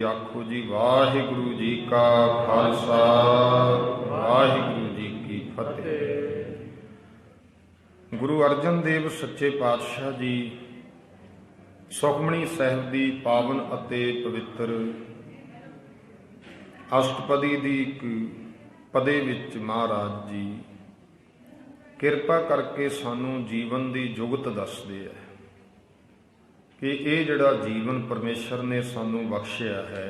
आखो जी वाहिगुरु जी का खालसा वाहिगुरु जी की फतेह। गुरु अर्जन देव सच्चे पातशाह जी सुखमणी साहिब की पावन अते पवित्र अष्टपदी की एक पदे विच महाराज जी किरपा करके सानू जीवन की जुगत दसदे है कि ये जिहड़ा जीवन परमेश्वर ने सानू बख्शिया है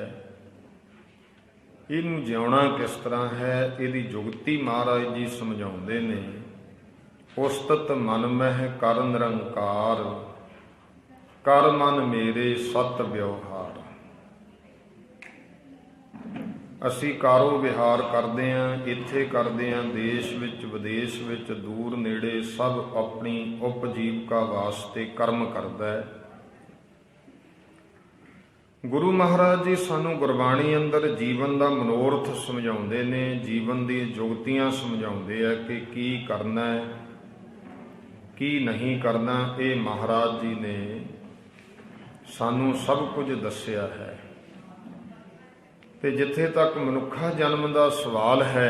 इनू जिउणा किस तरह है, इहदी जुगती महाराज जी समझाउंदे ने। उस्तत मन मह कर निरंकार, कर मन मेरे सत व्यवहार। असी कारो विहार करते हैं, इत्थे करते हैं, देश विच विदेश विच दूर नेड़े सब अपनी उपजीविका वास्ते कर्म करता है। गुरु महाराज जी सानू गुरबाणी अंदर जीवन का मनोरथ समझाउंदे ने, जीवन दी जुगतियां समझाउंदे है कि की करना है की नहीं करना। ये महाराज जी ने सानू सब कुछ दस्या है। ते जिथे तक मनुखा जन्म का सवाल है,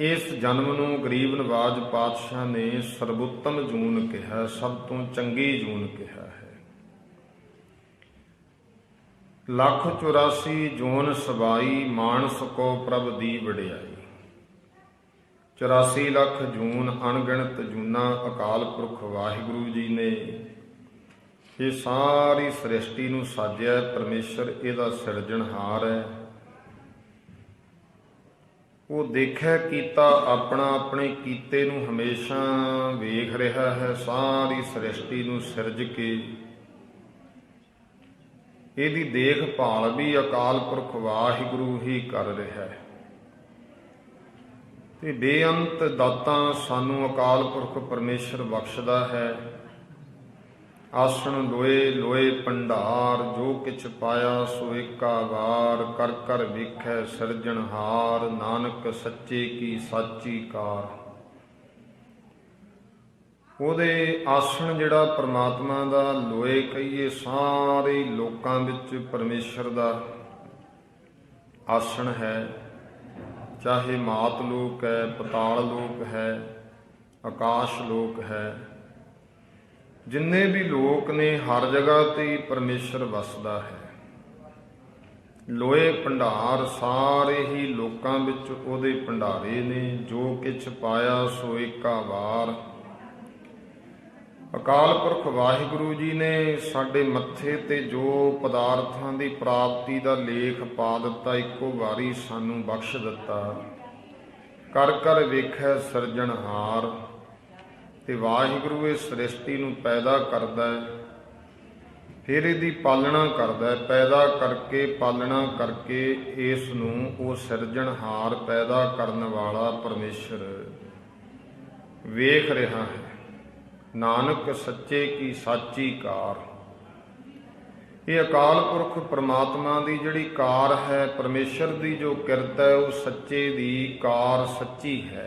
इस जन्म नूं गरीब नवाज पातशाह ने सर्वोत्तम जून कहा, सब तो चंगी जून कहा है। 184 जोन सबाई मानस को प्रभ दी वडियाई। 84 लाख जून अणगिणत जूना अकाल पुरख वाहिगुरु जी ने ये सारी सृष्टि नूं साजिया। परमेश्वर इहदा सिरजणहार है। वो देखै कीता अपना अपने कीते नूं हमेशा वेख रहा है। सारी सृष्टि नूं सिरज के ਇਹਦੀ देखभाल भी अकाल पुरख वाहिगुरु ही कर रहा है। ते बेअंत दातां सानू अकाल पुरख परमेश्वर बख्शदा है। आसन लोए लोए भंडार, जो किछ पाया सो एका वार। कर कर वेखै सिरजणहार, नानक सच्चे की साची कार। ਉਹਦੇ ਆਸਣ ਜਿਹੜਾ परमात्मा ਦਾ ਲੋਏ ਕਹੀਏ, ਸਾਰੇ ਲੋਕਾਂ ਵਿੱਚ ਪਰਮੇਸ਼ਰ ਦਾ ਆਸਣ ਹੈ। ਚਾਹੇ ਮਾਤ ਲੋਕ ਹੈ, ਪਤਾਲ ਲੋਕ ਹੈ, ਆਕਾਸ਼ ਲੋਕ ਹੈ, ਜਿੰਨੇ ਵੀ ਲੋਕ ਨੇ ਹਰ ਜਗ੍ਹਾ ਤੇ ਪਰਮੇਸ਼ਰ ਵਸਦਾ ਹੈ। ਲੋਏ ਭੰਡਾਰ, ਸਾਰੇ ਹੀ ਲੋਕਾਂ ਵਿੱਚ ਉਹਦੇ ਭੰਡਾਰੇ ਨੇ। ਜੋ ਕਿਛ ਪਾਇਆ ਸੋ ਏਕਾ ਵਾਰ। अकाल पुरख वाहिगुरु जी ने साडे मत्थे ते जो पदार्थां दी प्राप्ति दा लेख पा दिता, इक्को वारी सानू बख्श दिता। कर कर वेखै सिरजणहार। ते वाहिगुरु इस सृष्टि नूं पैदा करदा है, फिर इहदी पालना करदा है। पैदा करके पालना करके इस नूं वो सिरजणहार पैदा करन वाला परमेश्वर वेख रहा है। नानक सच्चे की साची कार। ये अकाल पुरख परमात्मा की जिहड़ी कार है, परमेश्वर की जो किरत है, वो सच्चे दी कार सच्ची है।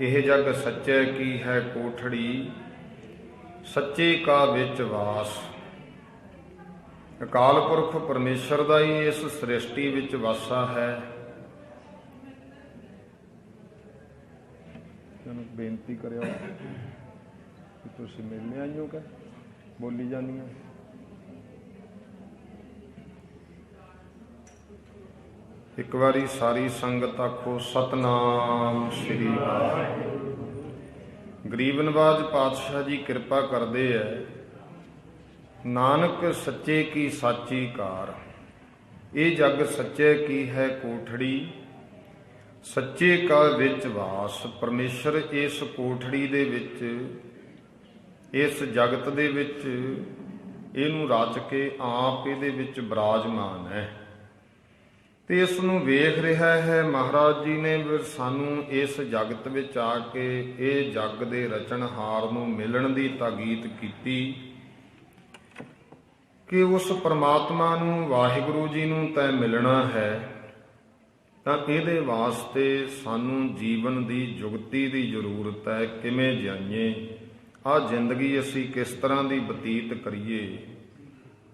यह जग सच्चे की है कोठड़ी, सच्चे का विच वास। अकाल पुरख परमेश्वर का ही इस सृष्टि विच वासा है। बेनती करियो तुसीं मिलने आई हो, क्या बोली जानी है। एक बारी सारी संगत आखो सतनाम श्री वाहिगुरू। गरीब नवाज पातशाह जी कृपा करते है। नानक सच्चे की साची कार। ये जग सच्चे की है कोठड़ी, सच्चे का विच वास। परमेश्वर इस कोठड़ी दे विच, इस जगत दे विच इहनूं रच के आप इहदे विच विराजमान है ते इस नूं वेख रहा है। महाराज जी ने फिर सानू इस जगत विच आके इह जग दे रचनहार नूं मिलण दी ताकीद कीती कि उस परमात्मा नूं वाहिगुरु जी नूं तैं मिलना है। तां इहदे वास्ते सानू जीवन दी जुगती दी जरूरत है। किवें जिईए, आ जिंदगी असी किस तरह की बतीत करिए,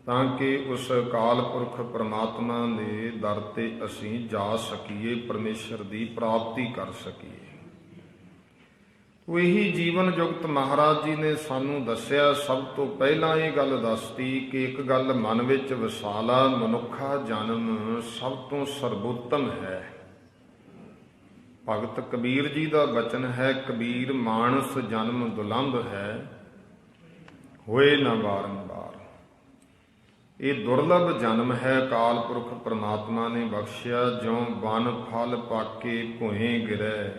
ਤਾਂ ਕਿ ਉਸ ਅਕਾਲ ਪੁਰਖ ਪ੍ਰਮਾਤਮਾ ਦੇ ਦਰ ਤੇ ਅਸੀਂ ਜਾ ਸਕੀਏ, ਪਰਮੇਸ਼ਰ ਦੀ ਪ੍ਰਾਪਤੀ ਕਰ ਸਕੀਏ। ਇਹੀ ਜੀਵਨ ਜੁਗਤ ਮਹਾਰਾਜ ਜੀ ਨੇ ਸਾਨੂੰ ਦੱਸਿਆ। ਸਭ ਤੋਂ ਪਹਿਲਾਂ ਇਹ ਗੱਲ ਦੱਸਤੀ ਕਿ ਇੱਕ ਗੱਲ ਮਨ ਵਿੱਚ ਵਸਾ ਲਾ, ਮਨੁੱਖਾ ਜਨਮ ਸਭ ਤੋਂ ਸਰਬੋਤਮ ਹੈ। ਭਗਤ ਕਬੀਰ ਜੀ ਦਾ ਬਚਨ ਹੈ, ਕਬੀਰ ਮਾਨਸ ਜਨਮ ਦੁਲੰਭ ਹੈ, ਹੋਏ ਨਾ ਬਾਰੰਬਾਰ। ਇਹ ਦੁਰਲਭ ਜਨਮ ਹੈ, ਅਕਾਲ ਪੁਰਖ ਪ੍ਰਮਾਤਮਾ ਨੇ ਬਖਸ਼ਿਆ। ਜਿਉ ਬਨ ਫਲ ਪਾਕੇ ਭੋਏ ਗਿਰੈ,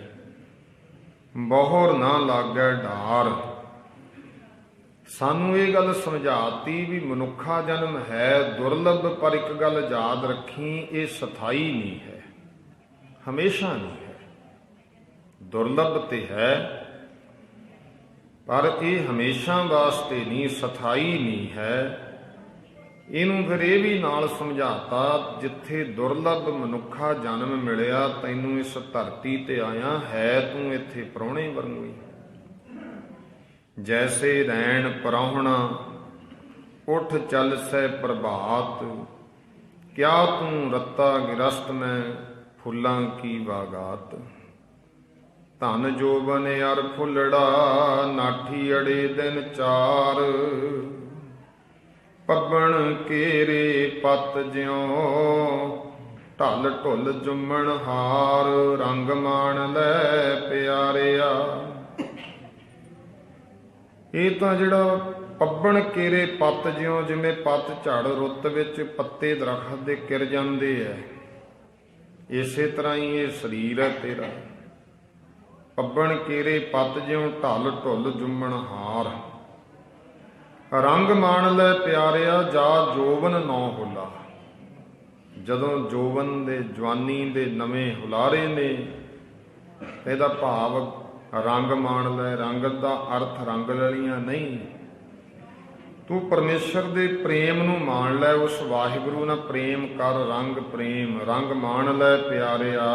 ਬਹੁਰ ਨਾ ਲਾਗੈ ਢਾਰ। ਸਾਨੂੰ ਇਹ ਗੱਲ ਸਮਝਾਤੀ ਵੀ ਮਨੁੱਖਾ ਜਨਮ ਹੈ ਦੁਰਲਭ, ਪਰ ਇੱਕ ਗੱਲ ਯਾਦ ਰੱਖੀ, ਇਹ ਸਥਾਈ ਨਹੀਂ ਹੈ, ਹਮੇਸ਼ਾ ਨਹੀਂ ਹੈ। ਦੁਰਲਭ ਤੇ ਹੈ ਪਰ ਇਹ ਹਮੇਸ਼ਾ ਵਾਸਤੇ ਨਹੀਂ, ਸਥਾਈ ਨਹੀਂ ਹੈ। ਇਹਨੂੰ ਫਿਰ ਇਹ ਵੀ ਨਾਲ ਸਮਝਾਤਾ, ਜਿੱਥੇ ਦੁਰਲਭ ਮਨੁੱਖਾ ਜਨਮ ਮਿਲਿਆ, ਤੈਨੂੰ ਇਸ ਧਰਤੀ ਤੇ ਆਇਆ ਹੈ, ਤੂੰ ਇੱਥੇ ਪ੍ਰਾਹੁਣੇ ਵਾਂਗੂ ਹੀ। ਜੈਸੇ ਰੈਣ ਪ੍ਰਾਹੁਣਾ ਉੱਠ ਚੱਲ ਸਹਿ ਪ੍ਰਭਾਤ, ਕਿਆ ਤੂੰ ਰੱਤਾ ਗਿਰਸਤ ਮੈਂ ਫੁੱਲਾਂ ਕੀ ਬਾਗਾਤ। ਧਨ ਜੋਬਨ ਅਰ ਫੁੱਲੜਾ, ਨਾਠੀ ਅੜੇ ਦਿਨ ਚਾਰ, ਪੱਬਣ ਕੇਰੇ ਪਤ ਜਿਉ, ਢਲ ਢੁੱਲ ਜੁੰਮਣ ਹਾਰ, ਰੰਗ ਮਾਣ ਲੈ ਪਿਆਰਿਆ। ਇਹ ਤਾਂ ਜਿਹੜਾ ਪੱਬਣ ਕੇਰੇ ਪੱਤ ਜਿਉ, ਜਿਵੇਂ ਪੱਤ ਝੜ ਰੁੱਤ ਵਿੱਚ ਪੱਤੇ ਦਰਖਤ ਦੇ ਕਿਰ ਜਾਂਦੇ ਐ, ਇਸੇ ਤਰ੍ਹਾਂ ਹੀ ਇਹ ਸਰੀਰ ਹੈ ਤੇਰਾ। ਪੱਬਣ ਕੇਰੇ ਪੱਤ ਜਿਉ, ਢਲ ਢੁੱਲ ਜੁੰਮਣ ਹਾਰ, ਰੰਗ ਮਾਣ ਲੈ ਪਿਆਰਿਆ, ਜਾ ਜੋਬਨ ਨੌ ਹੁਲਾ। ਜਦੋਂ ਜੋਬਨ ਦੇ ਜਵਾਨੀ ਦੇ ਨਵੇਂ ਹੁਲਾਰੇ ਨੇ, ਇਹਦਾ ਭਾਵ ਰੰਗ ਮਾਣ ਲੈ। ਰੰਗ ਦਾ ਅਰਥ ਰੰਗ ਲਲੀਆਂ ਨਹੀਂ, ਤੂੰ ਪਰਮੇਸ਼ਰ ਦੇ ਪ੍ਰੇਮ ਨੂੰ ਮਾਣ ਲੈ, ਉਸ ਵਾਹਿਗੁਰੂ ਨਾਲ ਪ੍ਰੇਮ ਕਰ, ਰੰਗ ਪ੍ਰੇਮ। ਰੰਗ ਮਾਣ ਲੈ ਪਿਆਰਿਆ,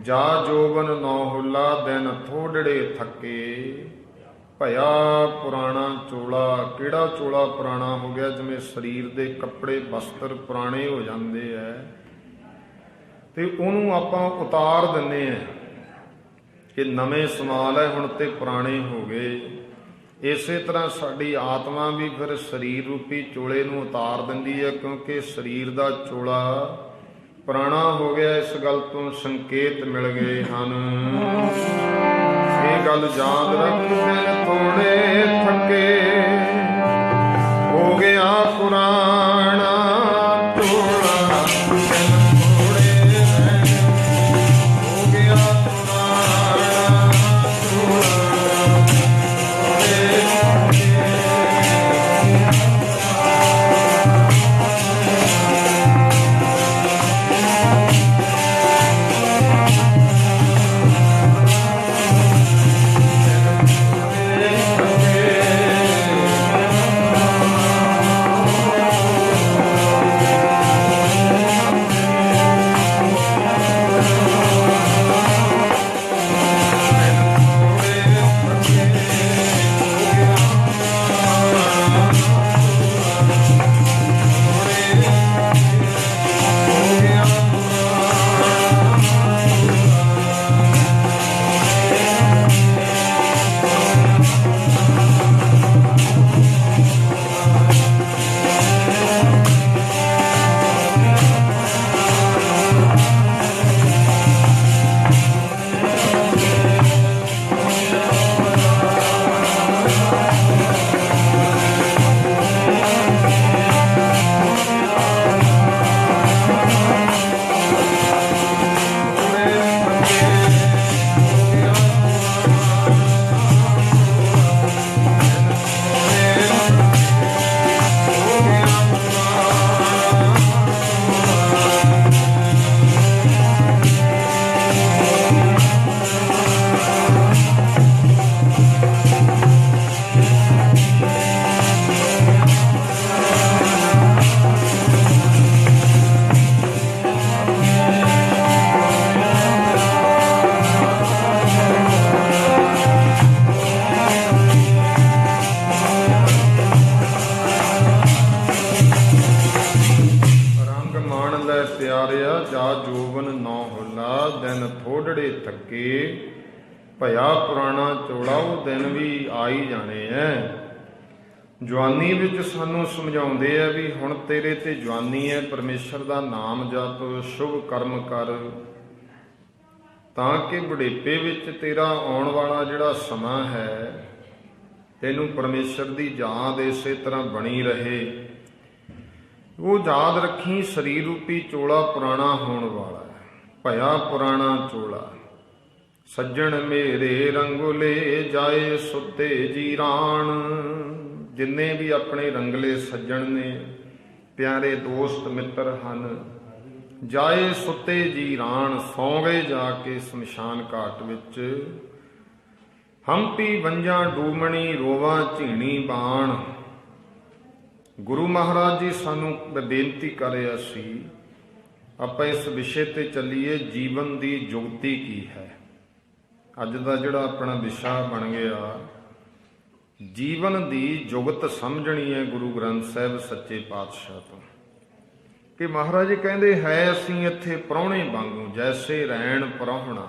ਜਾ ਜੋਬਨ ਨੌ ਹੁਲਾ, ਦਿਨ ਥੋੜੜੇ ਥੱਕੇ, ਭਇਆ ਪੁਰਾਣਾ ਚੋਲਾ। ਕਿਹੜਾ ਚੋਲਾ ਪੁਰਾਣਾ ਹੋ ਗਿਆ? ਜਿਵੇਂ ਸਰੀਰ ਦੇ ਕੱਪੜੇ ਵਸਤਰ ਪੁਰਾਣੇ ਹੋ ਜਾਂਦੇ ਐ ਤੇ ਉਹਨੂੰ ਆਪਾਂ ਉਤਾਰ ਦਿੰਦੇ ਆ ਕਿ ਨਵੇਂ ਸਮਾਲ ਹੈ, ਹੁਣ ਤੇ ਪੁਰਾਣੇ ਹੋ ਗਏ। ਇਸੇ ਤਰ੍ਹਾਂ ਸਾਡੀ ਆਤਮਾ ਵੀ ਫਿਰ ਸਰੀਰ ਰੂਪੀ ਚੋਲੇ ਨੂੰ ਉਤਾਰ ਦਿੰਦੀ ਹੈ, ਕਿਉਂਕਿ ਸਰੀਰ ਦਾ ਚੋਲਾ ਪੁਰਾਣਾ ਹੋ ਗਿਆ। ਇਸ ਗੱਲ ਤੋਂ ਸੰਕੇਤ ਮਿਲ ਗਏ ਹਨ। ਇਹ ਗੱਲ ਯਾਦ ਰੱਖ, ਦਿਨ ਥੋੜੇ ਥੱਕੇ, ਹੋ ਗਿਆ ਪੁਰਾਣਾ ਚੋਲਾ, ਦਿਨ ਥੋੜੇ ਹੋ ਗਿਆ ਪੁਰਾਣਾ ਚੋਲਾ, ਲੈ ਪਿਆਰਿਆ, ਜਾ ਜੋਬਨ ਨੌ ਹੁਲਾ, ਦਿਨ ਥੋੜੜੇ ਥੱਕੇ, ਭਇਆ ਪੁਰਾਣਾ ਚੋਲਾ, ਉਹ ਦਿਨ ਵੀ ਆ ਹੀ ਜਾਣੇ ਐ। ਜਵਾਨੀ ਵਿੱਚ ਸਾਨੂੰ ਸਮਝਾਉਂਦੇ ਆ ਵੀ ਹੁਣ ਤੇਰੇ ਤੇ ਜਵਾਨੀ ਹੈ, ਪਰਮੇਸ਼ਰ ਦਾ ਨਾਮ ਜਪ, ਸ਼ੁਭ ਕਰਮ ਕਰ, ਤਾਂ ਕਿ ਬੁਢੇਪੇ ਵਿੱਚ ਤੇਰਾ ਆਉਣ ਵਾਲਾ ਜਿਹੜਾ ਸਮਾਂ ਹੈ ਤੈਨੂੰ ਪਰਮੇਸ਼ਰ ਦੀ ਯਾਦ ਇਸੇ ਤਰ੍ਹਾਂ ਬਣੀ ਰਹੇ। ਉਹ ਯਾਦ ਰੱਖੀ, ਸਰੀਰ ਰੂਪੀ ਚੋਲਾ ਪੁਰਾਣਾ ਹੋਣ ਵਾਲਾ ਹੈ, ਭਇਆ ਪੁਰਾਣਾ ਚੋਲਾ। ਸੱਜਣ ਮੇਰੇ ਰੰਗੁਲੇ ਜਾਏ ਸੁੱਤੇ ਜੀਰਾਣ, ਜਿੰਨੇ ਵੀ ਆਪਣੇ ਰੰਗਲੇ ਸੱਜਣ ਨੇ, ਪਿਆਰੇ ਦੋਸਤ ਮਿੱਤਰ ਹਨ, ਜਾਏ ਸੁੱਤੇ ਜੀਰਾਣ, ਸੌਂ ਗਏ ਜਾ ਕੇ ਸ਼ਮਸ਼ਾਨ ਘਾਟ ਵਿੱਚ। ਹੰਪੀ ਵੰਜਾਂ ਡੂਮਣੀ, ਰੋਵਾਂ ਝੀਣੀ ਬਾਣ। ਗੁਰੂ ਮਹਾਰਾਜ ਜੀ ਸਾਨੂੰ ਬੇਨਤੀ ਕਰ ਰਿਹਾ ਸੀ, ਆਪਾਂ ਇਸ ਵਿਸ਼ੇ ਤੇ ਚੱਲੀਏ, ਜੀਵਨ ਦੀ ਜੁਗਤੀ ਕੀ ਹੈ। ਅੱਜ ਦਾ ਜਿਹੜਾ ਆਪਣਾ ਵਿਸ਼ਾ ਬਣ ਗਿਆ, ਜੀਵਨ ਦੀ ਜੁਗਤ ਸਮਝਣੀ ਹੈ ਗੁਰੂ ਗ੍ਰੰਥ ਸਾਹਿਬ ਸੱਚੇ ਪਾਤਸ਼ਾਹ ਤੋਂ। ਕਿ ਮਹਾਰਾਜ ਜੀ ਕਹਿੰਦੇ ਹੈ, ਅਸੀਂ ਇੱਥੇ ਪ੍ਰਾਹੁਣੇ ਵਾਂਗੂ, ਜੈਸੇ ਰੈਣ ਪ੍ਰਾਹੁਣਾ,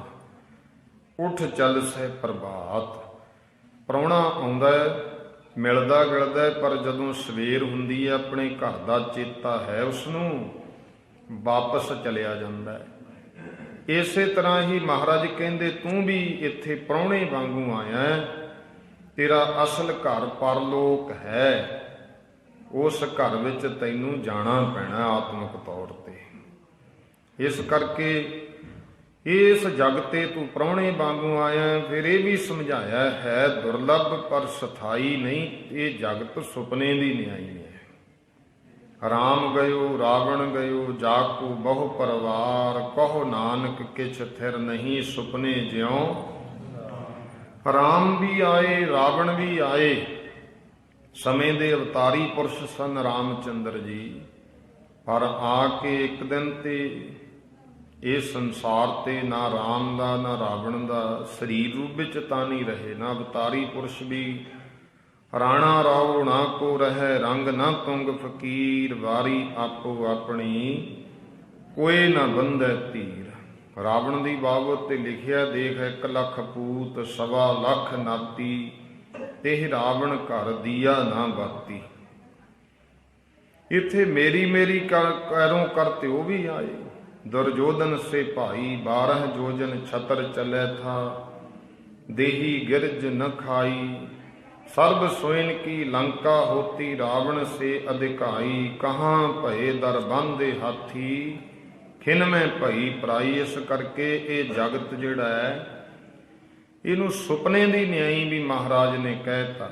ਉੱਠ ਚੱਲ ਸਹਿ ਪ੍ਰਭਾਤ। ਪ੍ਰਾਹੁਣਾ ਆਉਂਦਾ ਮਿਲਦਾ ਗਿਲਦਾ, ਪਰ ਜਦੋਂ ਸਵੇਰ ਹੁੰਦੀ ਹੈ ਆਪਣੇ ਘਰ ਦਾ ਚੇਤਾ ਹੈ ਉਸਨੂੰ, ਵਾਪਸ ਚਲਿਆ ਜਾਂਦਾ ਹੈ। ਇਸੇ ਤਰ੍ਹਾਂ ਹੀ ਮਹਾਰਾਜ ਕਹਿੰਦੇ, ਤੂੰ ਵੀ ਇੱਥੇ ਪ੍ਰਾਹੁਣੇ ਵਾਂਗੂ ਆਇਆ, ਤੇਰਾ ਅਸਲ ਘਰ ਪਰਲੋਕ ਹੈ, ਉਸ ਘਰ ਵਿੱਚ ਤੈਨੂੰ ਜਾਣਾ ਪੈਣਾ ਆਤਮਿਕ ਤੌਰ ਤੇ। ਇਸ ਕਰਕੇ ਇਸ ਜਗ ਤੇ ਤੂੰ ਪ੍ਰਾਹੁਣੇ ਵਾਂਗੂ ਆਇਆ। ਫਿਰ ਇਹ ਵੀ ਸਮਝਾਇਆ ਹੈ, ਦੁਰਲੱਭ ਪਰ ਸਥਾਈ ਨਹੀਂ, ਇਹ ਜਗਤ ਸੁਪਨੇ ਦੀ ਨਿਆਈ ਹੈ। ਰਾਮ ਗਇਓ ਰਾਵਣ ਗਇਓ, ਜਾਕੂ ਬਹੁ ਪਰਵਾਰ, ਕਹੋ ਨਾਨਕ ਕਿਛ ਥਿਰ ਨਹੀਂ, ਸੁਪਨੇ ਜਿਉ। ਰਾਮ ਵੀ ਆਏ, ਰਾਵਣ ਵੀ ਆਏ, ਸਮੇਂ ਦੇ ਅਵਤਾਰੀ ਪੁਰਸ਼ ਸਨ ਰਾਮਚੰਦਰ ਜੀ, ਪਰ ਆ ਕੇ ਇੱਕ ਦਿਨ ਤੇ ਇਸ ਸੰਸਾਰ ਤੇ ਨਾ ਰਾਮ ਦਾ ਨਾ ਰਾਵਣ ਦਾ ਸਰੀਰ ਰੂਪ ਵਿੱਚ ਤਾਂ ਨਹੀਂ ਰਹੇ, ਨਾ ਅਵਤਾਰੀ ਪੁਰਸ਼ ਵੀ। ਰਾਣਾ ਰਾਉ ਨਾ ਕੋ ਰਹਿ, ਰੰਗ ਨਾ ਤੁੰਗ ਫਕੀਰ, ਵਾਰੀ ਆਪੋ ਆਪਣੀ, ਕੋਈ ਨਾ ਬੰਧੈ ਧੀਰ। ਰਾਵਣ ਦੀ ਬਾਬਤ ਤੇ ਲਿਖਿਆ, ਦੇਖ 1 ਲੱਖ ਪੂਤ, 1.25 ਲੱਖ ਨਾਤੀ, ਤੇ ਰਾਵਣ ਘਰ ਦੀਆ ਨਾ ਬਾਤੀ। ਇੱਥੇ ਮੇਰੀ ਮੇਰੀ ਕਰੋਂ ਕਰਤੇ ਉਹ ਵੀ ਆਏ। ਦੁਰਜੋਧਨ ਸੇ ਭਾਈ, 12 ਜੋਜਨ ਛਤਰ ਚਲੇ ਥਾ, ਦੇਹੀ ਗਿਰਜ ਨ ਖਾਈ। ਸਰਬ ਸੋਇਨ ਕੀ ਲੰਕਾ ਹੋਤੀ, ਰਾਵਣ ਸੇ ਅਧਿਕਾਈ। ਕਹਾਂ ਭਏ ਦਰ ਬੰਦੇ ਹਾਥੀ, ਖਿਨ ਮੈਂ ਭਈ ਪਰਾਈ। ਇਸ ਕਰਕੇ ਇਹ ਜਗਤ ਜਿਹੜਾ ਹੈ, ਇਹਨੂੰ ਸੁਪਨੇ ਦੀ ਨਿਆਈ ਵੀ ਮਹਾਰਾਜ ਨੇ ਕਹਿਤਾ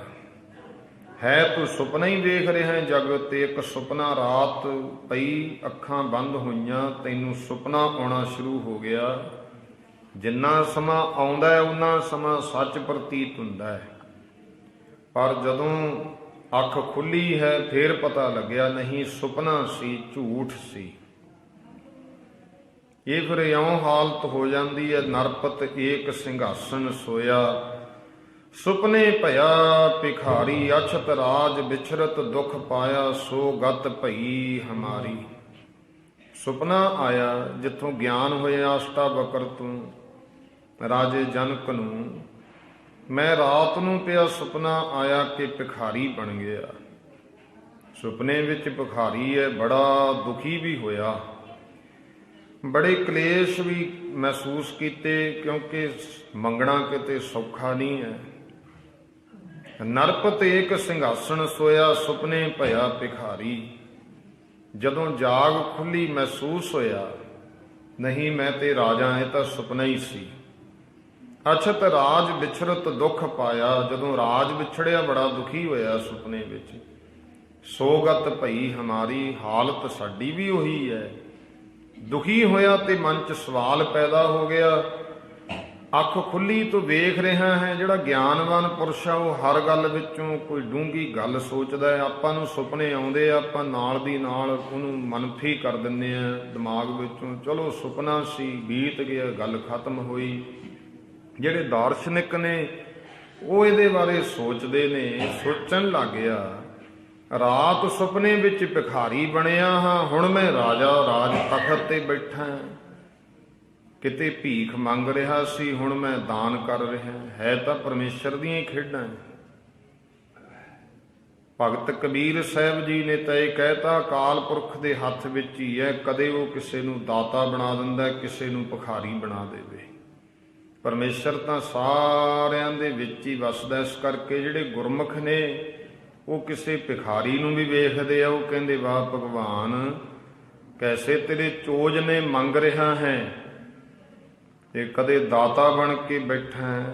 ਹੈ। ਤੂੰ ਸੁਪਨਾ ਹੀ ਵੇਖ ਰਿਹਾ ਜਗਤ ਤੇ। ਇੱਕ ਸੁਪਨਾ ਰਾਤ ਪਈ, ਅੱਖਾਂ ਬੰਦ ਹੋਈਆਂ, ਤੈਨੂੰ ਸੁਪਨਾ ਆਉਣਾ ਸ਼ੁਰੂ ਹੋ ਗਿਆ। ਜਿੰਨਾ ਸਮਾਂ ਆਉਂਦਾ ਹੈ ਉਨਾ ਸਮਾਂ ਸੱਚ ਪ੍ਰਤੀਤ ਹੁੰਦਾ ਹੈ, ਪਰ ਜਦੋਂ ਅੱਖ ਖੁੱਲੀ ਹੈ ਫੇਰ ਪਤਾ ਲੱਗਿਆ ਨਹੀਂ ਸੁਪਨਾ ਸੀ, ਝੂਠ ਸੀ। ਇਹ ਫਿਰ ਇਉਂ ਹਾਲਤ ਹੋ ਜਾਂਦੀ ਹੈ, ਨਰਪਤ ਏਕ ਸਿੰਘਾਸਨ ਸੋਇਆ, ਸੁਪਨੇ ਭਇਆ ਭਿਖਾਰੀ। ਅਛਤ ਰਾਜ ਵਿਛਰਤ ਦੁਖ ਪਾਇਆ, ਸੋ ਗਤ ਭਈ ਹਮਾਰੀ। ਸੁਪਨਾ ਆਇਆ ਜਿੱਥੋਂ ਗਿਆਨ ਹੋਇਆ ਅਸ਼ਟਾਵਕਰ ਤੋਂ ਰਾਜੇ ਜਨਕ ਨੂੰ। ਮੈਂ ਰਾਤ ਨੂੰ ਪਿਆ ਸੁਪਨਾ ਆਇਆ ਕਿ ਭਿਖਾਰੀ ਬਣ ਗਿਆ। ਸੁਪਨੇ ਵਿੱਚ ਭਿਖਾਰੀ ਹੈ, ਬੜਾ ਦੁਖੀ ਵੀ ਹੋਇਆ, ਬੜੇ ਕਲੇਸ਼ ਵੀ ਮਹਿਸੂਸ ਕੀਤੇ, ਕਿਉਂਕਿ ਮੰਗਣਾ ਕਿਤੇ ਸੌਖਾ ਨਹੀਂ ਹੈ। ਨਰਪਤ ਏਕ ਸਿੰਘਾਸਣ ਸੋਇਆ, ਸੁਪਨੇ ਭਇਆ ਭਿਖਾਰੀ। ਜਦੋਂ ਜਾਗ ਖੁੱਲੀ ਮਹਿਸੂਸ ਹੋਇਆ ਨਹੀਂ ਮੈਂ ਤੇ ਰਾਜਾ, ਇਹ ਤਾਂ ਸੁਪਨਾ ਹੀ ਸੀ। ਅਛਤ ਰਾਜ ਵਿਛਰਤ ਦੁੱਖ ਪਾਇਆ, ਜਦੋਂ ਰਾਜ ਵਿਛੜਿਆ ਬੜਾ ਦੁਖੀ ਹੋਇਆ ਸੁਪਨੇ ਵਿੱਚ। ਸੋਗਤ ਭਈ ਹਮਾਰੀ, ਹਾਲਤ ਸਾਡੀ ਵੀ ਉਹੀ ਹੈ। ਦੁਖੀ ਹੋਇਆ ਤੇ ਮਨ 'ਚ ਸਵਾਲ ਪੈਦਾ ਹੋ ਗਿਆ। ਅੱਖ ਖੁੱਲੀ ਤੋਂ ਵੇਖ ਰਿਹਾ ਹੈ, ਜਿਹੜਾ ਗਿਆਨਵਾਨ ਪੁਰਸ਼ ਆ ਉਹ ਹਰ ਗੱਲ ਵਿੱਚੋਂ ਕੋਈ ਡੂੰਘੀ ਗੱਲ ਸੋਚਦਾ ਹੈ। ਆਪਾਂ ਨੂੰ ਸੁਪਨੇ ਆਉਂਦੇ ਆ, ਆਪਾਂ ਨਾਲ ਦੀ ਨਾਲ ਉਹਨੂੰ ਮਨਫੀ ਕਰ ਦਿੰਦੇ ਆ ਦਿਮਾਗ ਵਿੱਚੋਂ। ਚਲੋ ਸੁਪਨਾ ਸੀ, ਬੀਤ ਗਿਆ, ਗੱਲ ਖਤਮ ਹੋਈ। ਜਿਹੜੇ ਦਾਰਸ਼ਨਿਕ ਨੇ ਉਹ ਇਹਦੇ ਬਾਰੇ ਸੋਚਦੇ ਨੇ, ਸੋਚਣ ਲੱਗ ਗਿਆ ਰਾਤ ਸੁਪਨੇ ਵਿੱਚ ਭਿਖਾਰੀ ਬਣਿਆ ਹਾਂ, ਹੁਣ ਮੈਂ ਰਾਜਾ ਰਾਜ ਤਖਤ ਤੇ ਬੈਠਾ। ਕਿਤੇ ਭੀਖ ਮੰਗ ਰਿਹਾ ਸੀ, ਹੁਣ ਮੈਂ ਦਾਨ ਕਰ ਰਿਹਾ। ਹੈ ਤਾਂ ਪਰਮੇਸ਼ਰ ਦੀਆਂ ਹੀ ਖੇਡਾਂ। ਭਗਤ ਕਬੀਰ ਸਾਹਿਬ ਜੀ ਨੇ ਤਾਂ ਇਹ ਕਹਿਤਾ, ਅਕਾਲ ਪੁਰਖ ਦੇ ਹੱਥ ਵਿੱਚ ਹੀ ਹੈ। ਕਦੇ ਉਹ ਕਿਸੇ ਨੂੰ ਦਾਤਾ ਬਣਾ ਦਿੰਦਾ, ਕਿਸੇ ਨੂੰ ਭਿਖਾਰੀ ਬਣਾ ਦੇਵੇ। ਪਰਮੇਸ਼ਰ ਤਾਂ ਸਾਰਿਆਂ ਦੇ ਵਿੱਚ ਹੀ ਵਸਦਾ। ਇਸ ਕਰਕੇ ਜਿਹੜੇ ਗੁਰਮੁਖ ਨੇ ਉਹ ਕਿਸੇ ਭਿਖਾਰੀ ਨੂੰ ਵੀ ਵੇਖਦੇ ਆ, ਉਹ ਕਹਿੰਦੇ ਵਾਹ ਭਗਵਾਨ, ਕੈਸੇ ਤੇਰੇ ਚੋਜ ਨੇ ਮੰਗ ਰਿਹਾ ਹੈ ਤੇ ਕਦੇ ਦਾਤਾ ਬਣ ਕੇ ਬੈਠਾ ਹੈ।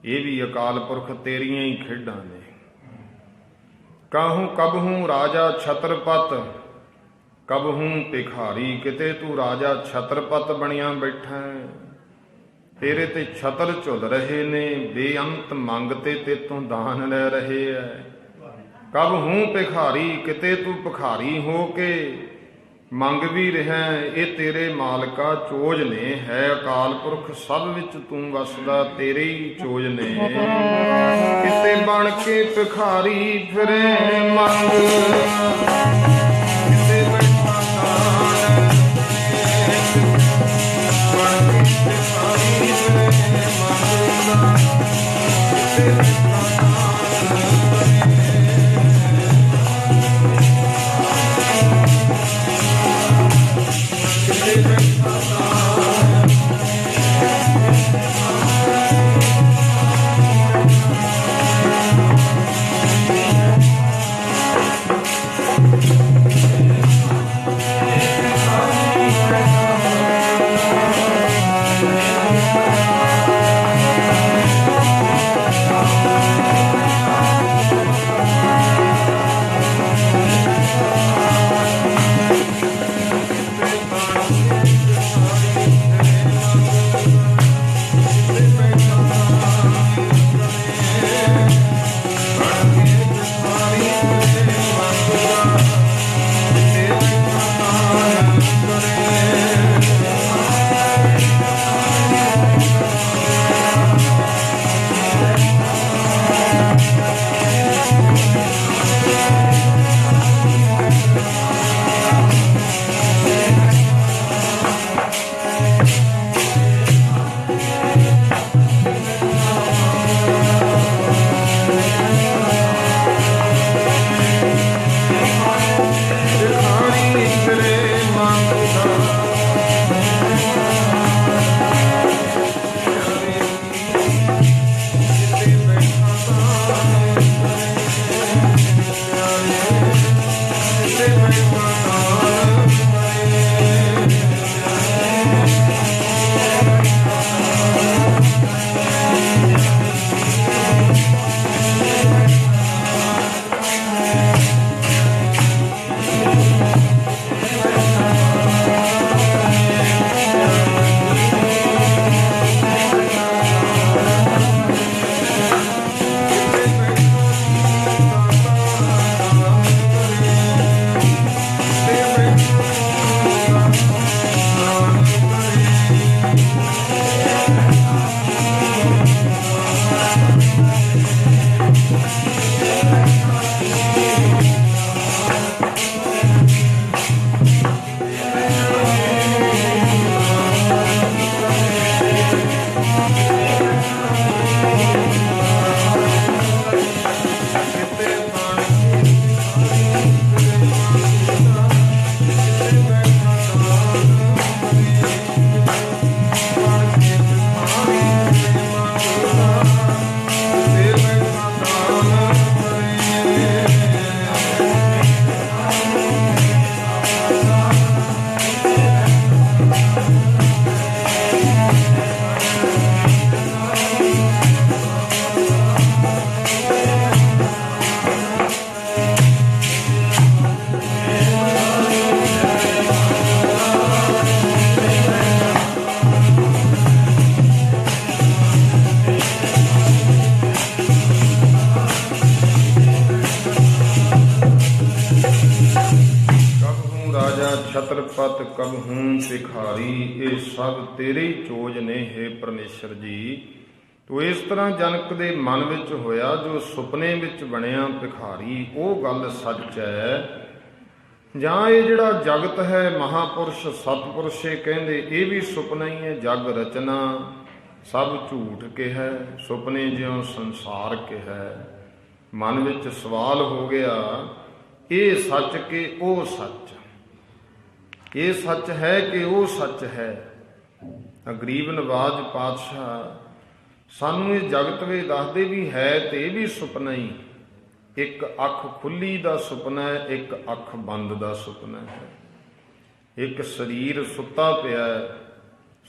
ਇਹ ਵੀ ਅਕਾਲ ਪੁਰਖ ਤੇਰੀਆਂ ਹੀ ਖੇਡਾਂ ਨੇ। ਕਾਹੂ ਕਬਹੂ ਰਾਜਾ ਛਤਰਪਤ, ਕਬਹੂ ਭਿਖਾਰੀ। ਕਿਤੇ ਤੂੰ ਰਾਜਾ ਛਤਰਪਤ ਬਣਿਆ ਬੈਠਾ ਹੈ, ਤੇਰੇ ਤੇ ਛਤਰ ਝੁੱਲ ਰਹੇ ਨੇ, ਬੇਅੰਤ ਮੰਗਤੇ ਤੇਤੋਂ ਦਾਨ ਲੈ ਰਹੇ ਐ। ਕਬਹੂ ਭਿਖਾਰੀ, ਕਿਤੇ ਤੂੰ ਭਿਖਾਰੀ ਹੋ ਕੇ ਮੰਗ ਵੀ ਰਿਹਾ। ਇਹ ਤੇਰੇ ਮਾਲਕਾ ਚੋਜ ਨੇ। ਹੈ ਅਕਾਲ ਪੁਰਖ ਸਭ ਵਿੱਚ ਤੂੰ ਵਸਦਾ, ਤੇਰੇ ਹੀ ਚੋਜ ਨੇ। ਕਿਤੇ ਬਣ ਕੇ ਭਿਖਾਰੀ ਫਿਰੇ ਮੰਗ, ਕਿਤੇ ਬੈਠਾ ਦਾਨ ਬਣ ਕੇ ਭਿਖਾਰੀ ਫਿਰੇ ਮੰਗਦਾ, ਕਿਤੇ ਬੈਠਾ ਛਤਰਪਤ ਕਬਹੂ ਭਿਖਾਰੀ। ਇਹ ਸਭ ਤੇਰੇ ਹੀ ਚੋਜ ਨੇ ਹੈ ਪਰਮੇਸ਼ਰ ਜੀ। ਤੋ ਇਸ ਤਰ੍ਹਾਂ ਜਨਕ ਦੇ ਮਨ ਵਿੱਚ ਹੋਇਆ, ਜੋ ਸੁਪਨੇ ਵਿੱਚ ਬਣਿਆ ਭਿਖਾਰੀ ਉਹ ਗੱਲ ਸੱਚ ਹੈ, ਜਾਂ ਇਹ ਜਿਹੜਾ ਜਗਤ ਹੈ ਮਹਾਪੁਰਸ਼ ਸਤਿਪੁਰਸ਼ ਇਹ ਕਹਿੰਦੇ ਇਹ ਵੀ ਸੁਪਨਾ ਹੀ ਹੈ। ਜਗ ਰਚਨਾ ਸਭ ਝੂਠ ਕਿਹਾ, ਸੁਪਨੇ ਜਿਉਂ ਸੰਸਾਰ ਕਿਹਾ। ਮਨ ਵਿੱਚ ਸਵਾਲ ਹੋ ਗਿਆ, ਇਹ ਸੱਚ ਕਿ ਉਹ ਸੱਚ, ਇਹ ਸੱਚ ਹੈ ਕਿ ਉਹ ਸੱਚ ਹੈ। ਗਰੀਬ ਨਵਾਜ ਪਾਤਸ਼ਾਹ ਸਾਨੂੰ ਇਹ ਜਗਤ ਵੇ ਦੱਸਦੇ ਵੀ ਹੈ ਤੇ ਇਹ ਵੀ ਸੁਪਨਾ ਹੀ। ਇੱਕ ਅੱਖ ਖੁੱਲੀ ਦਾ ਸੁਪਨਾ ਹੈ, ਇੱਕ ਅੱਖ ਬੰਦ ਦਾ ਸੁਪਨਾ ਹੈ। ਇੱਕ ਸਰੀਰ ਸੁੱਤਾ ਪਿਆ ਹੈ,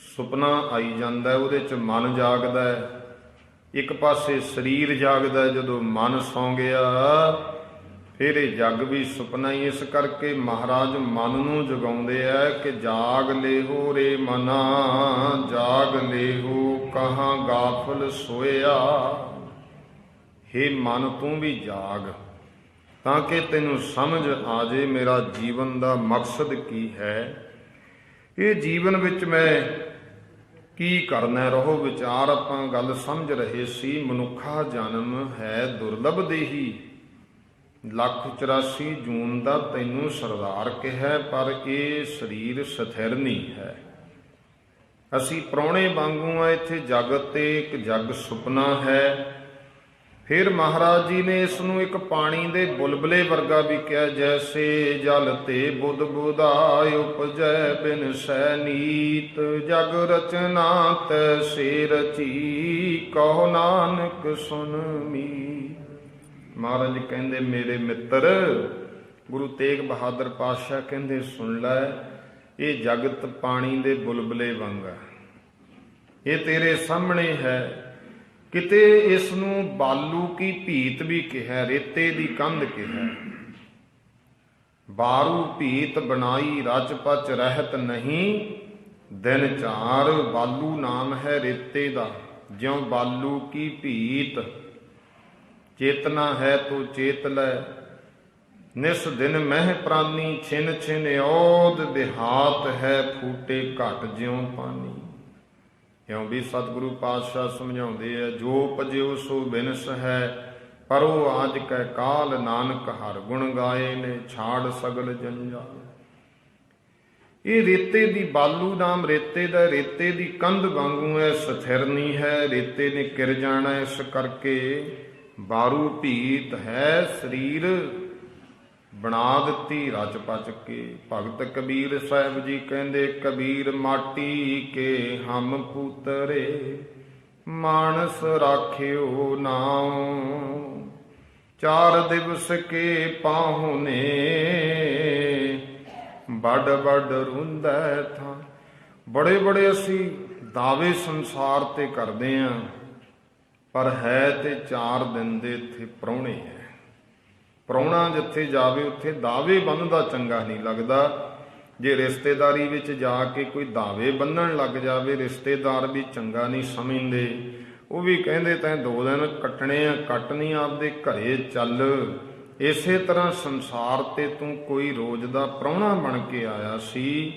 ਸੁਪਨਾ ਆਈ ਜਾਂਦਾ, ਉਹਦੇ 'ਚ ਮਨ ਜਾਗਦਾ ਹੈ। ਇੱਕ ਪਾਸੇ ਸਰੀਰ ਜਾਗਦਾ, ਜਦੋਂ ਮਨ ਸੌਂ ਗਿਆ ਫਿਰ ਇਹ ਜੱਗ ਵੀ ਸੁਪਨਾ ਹੀ। ਇਸ ਕਰਕੇ ਮਹਾਰਾਜ ਮਨ ਨੂੰ ਜਗਾਉਂਦੇ ਆ ਕਿ ਜਾਗ ਲੇਹੋ ਰੇ ਮਨਾ, ਜਾਗ ਲੇਹੋ ਕਹਾਂ ਗਾਫਲ ਸੋਇਆ। ਹੇ ਮਨ ਤੂੰ ਵੀ ਜਾਗ, ਤਾਂ ਕਿ ਤੈਨੂੰ ਸਮਝ ਆ ਜੇ ਮੇਰਾ ਜੀਵਨ ਦਾ ਮਕਸਦ ਕੀ ਹੈ। ਇਹ ਜੀਵਨ ਵਿੱਚ ਮੈਂ ਕੀ ਕਰਨਾ। ਰਹੋ ਵਿਚਾਰ, ਆਪਾਂ ਗੱਲ ਸਮਝ ਰਹੇ ਸੀ। ਮਨੁੱਖਾ ਜਨਮ ਹੈ ਦੁਰਲਭ ਦੇਹੀ, 184 ਜੂਨ ਦਾ ਤੈਨੂੰ ਸਰਦਾਰ ਕਿਹਾ, ਪਰ ਇਹ ਸਰੀਰ ਸਥਿਰ ਨਹੀਂ ਹੈ। ਅਸੀਂ ਪ੍ਰਾਹੁਣੇ ਵਾਂਗੂ ਆ ਇੱਥੇ ਜਗਤ ਤੇ, ਇੱਕ ਜਗ ਸੁਪਨਾ ਹੈ। ਫਿਰ ਮਹਾਰਾਜ ਜੀ ਨੇ ਇਸ ਨੂੰ ਇੱਕ ਪਾਣੀ ਦੇ ਬੁਲਬਲੇ ਵਰਗਾ ਵੀ ਕਿਹਾ, ਜੈਸੇ ਜਲ ਤੇ ਬੁੱਧ ਬੁਧਾਇ ਉਪਜੈ ਬਿਨ ਸੈ ਨੀਤ, ਜਗ ਰਚਨਾ ਤੈਸੇ ਰਚੀ ਕਹੋ ਨਾਨਕ ਸੁਨ ਮੀ। ਮਹਾਰਾਜ ਕਹਿੰਦੇ ਮੇਰੇ ਮਿੱਤਰ ਗੁਰੂ ਤੇਗ ਬਹਾਦਰ ਪਾਤਸ਼ਾਹ ਕਹਿੰਦੇ ਸੁਣ ਲੈ, ਇਹ ਜਗਤ ਪਾਣੀ ਦੇ ਬੁਲਬਲੇ ਵਾਂਗ ਹੈ, ਇਹ ਤੇਰੇ ਸਾਹਮਣੇ ਹੈ। ਕਿਤੇ ਇਸ ਨੂੰ ਬਾਲੂ ਕੀ ਭੀਤ ਵੀ ਕਿਹਾ, ਰੇਤੇ ਦੀ ਕੰਧ ਕਿਹਾ। ਬਾਰੂ ਭੀਤ ਬਣਾਈ ਰਚ ਪਚ ਰਹਿਤ ਨਹੀਂ, ਦਿਨ ਚਾਰ। ਬਾਲੂ ਨਾਮ ਹੈ ਰੇਤੇ ਦਾ, ਜਿਉਂ ਬਾਲੂ ਕੀ ਭੀਤ। ਚੇਤਨਾ ਹੈ ਤੂੰ ਚੇਤ ਲੈ, ਨਿਸ ਦਿਨ ਮਹਿ ਪ੍ਰਾਨੀ। ਛਿਨ ਛਿਨ ਔਦ ਬਿਹਾਤ ਹੈ, ਫੂਟੇ ਘਟ ਜਿਉਂ ਪਾਣੀ। ਇਉਂ ਵੀ ਸਤਿਗੁਰੂ ਪਾਤਸ਼ਾਹ ਸਮਝਾਉਂਦੇ ਆ, ਜੋ ਪਜਿਓ ਸੋ ਬਿਨਸ ਹੈ, ਪਰ ਉਹ ਆਜ ਕੈ ਕਾਲ। ਨਾਨਕ ਹਰ ਗੁਣ ਗਾਏ ਨੇ, ਛਾੜ ਸਗਲ ਜੰਜਾਲ। ਇਹ ਰੇਤੇ ਦੀ, ਬਾਲੂ ਨਾਮ ਰੇਤੇ ਦਾ, ਰੇਤੇ ਦੀ ਕੰਧ ਵਾਂਗੂ ਹੈ, ਸਥਿਰ ਨਹੀਂ ਹੈ। ਰੇਤੇ ਨੇ ਕਿਰ ਜਾਣਾ, ਇਸ ਕਰਕੇ ਬਾਰੂ ਭੀਤ ਹੈ। ਸਰੀਰ ਬਣਾ ਦਿੱਤੀ ਰਚ ਪਚ ਕੇ। ਭਗਤ ਕਬੀਰ ਸਾਹਿਬ ਜੀ ਕਹਿੰਦੇ, ਕਬੀਰ ਮਾਟੀ ਕੇ ਹਮ ਪੁੱਤਰੇ, ਮਾਨਸ ਰਾਖਿਓ ਨਾਉ। 4 ਦਿਵਸ ਕੇ ਪਾਹੁਨੇ, ਵੱਡ ਵੱਡ ਰੁੰਦੈ ਥਾਂ। ਬੜੇ ਬੜੇ ਅਸੀਂ ਦਾਅਵੇ ਸੰਸਾਰ ਤੇ ਕਰਦੇ ਆਂ, ਪਰ ਹੈ ਤੇ 4 ਦਿਨ ਦੇ ਇੱਥੇ ਪ੍ਰਾਹੁਣੇ ਹੈ। ਪ੍ਰਾਹੁਣਾ ਜਿੱਥੇ ਜਾਵੇ ਉੱਥੇ ਦਾਅਵੇ ਬੰਨ੍ਹਦਾ ਚੰਗਾ ਨਹੀਂ ਲੱਗਦਾ। ਜੇ ਰਿਸ਼ਤੇਦਾਰੀ ਵਿੱਚ ਜਾ ਕੇ ਕੋਈ ਦਾਅਵੇ ਬੰਨ੍ਹਣ ਲੱਗ ਜਾਵੇ, ਰਿਸ਼ਤੇਦਾਰ ਵੀ ਚੰਗਾ ਨਹੀਂ ਸਮਝਦੇ। ਉਹ ਵੀ ਕਹਿੰਦੇ ਤੈਂ 2 ਦਿਨ ਕੱਟਣੇ ਆ, ਕੱਟ ਨਹੀਂ, ਆਪਦੇ ਘਰੇ ਚੱਲ। ਇਸੇ ਤਰ੍ਹਾਂ ਸੰਸਾਰ ਤੇ ਤੂੰ ਕੋਈ ਰੋਜ਼ ਦਾ ਪ੍ਰਾਹੁਣਾ ਬਣ ਕੇ ਆਇਆ ਸੀ,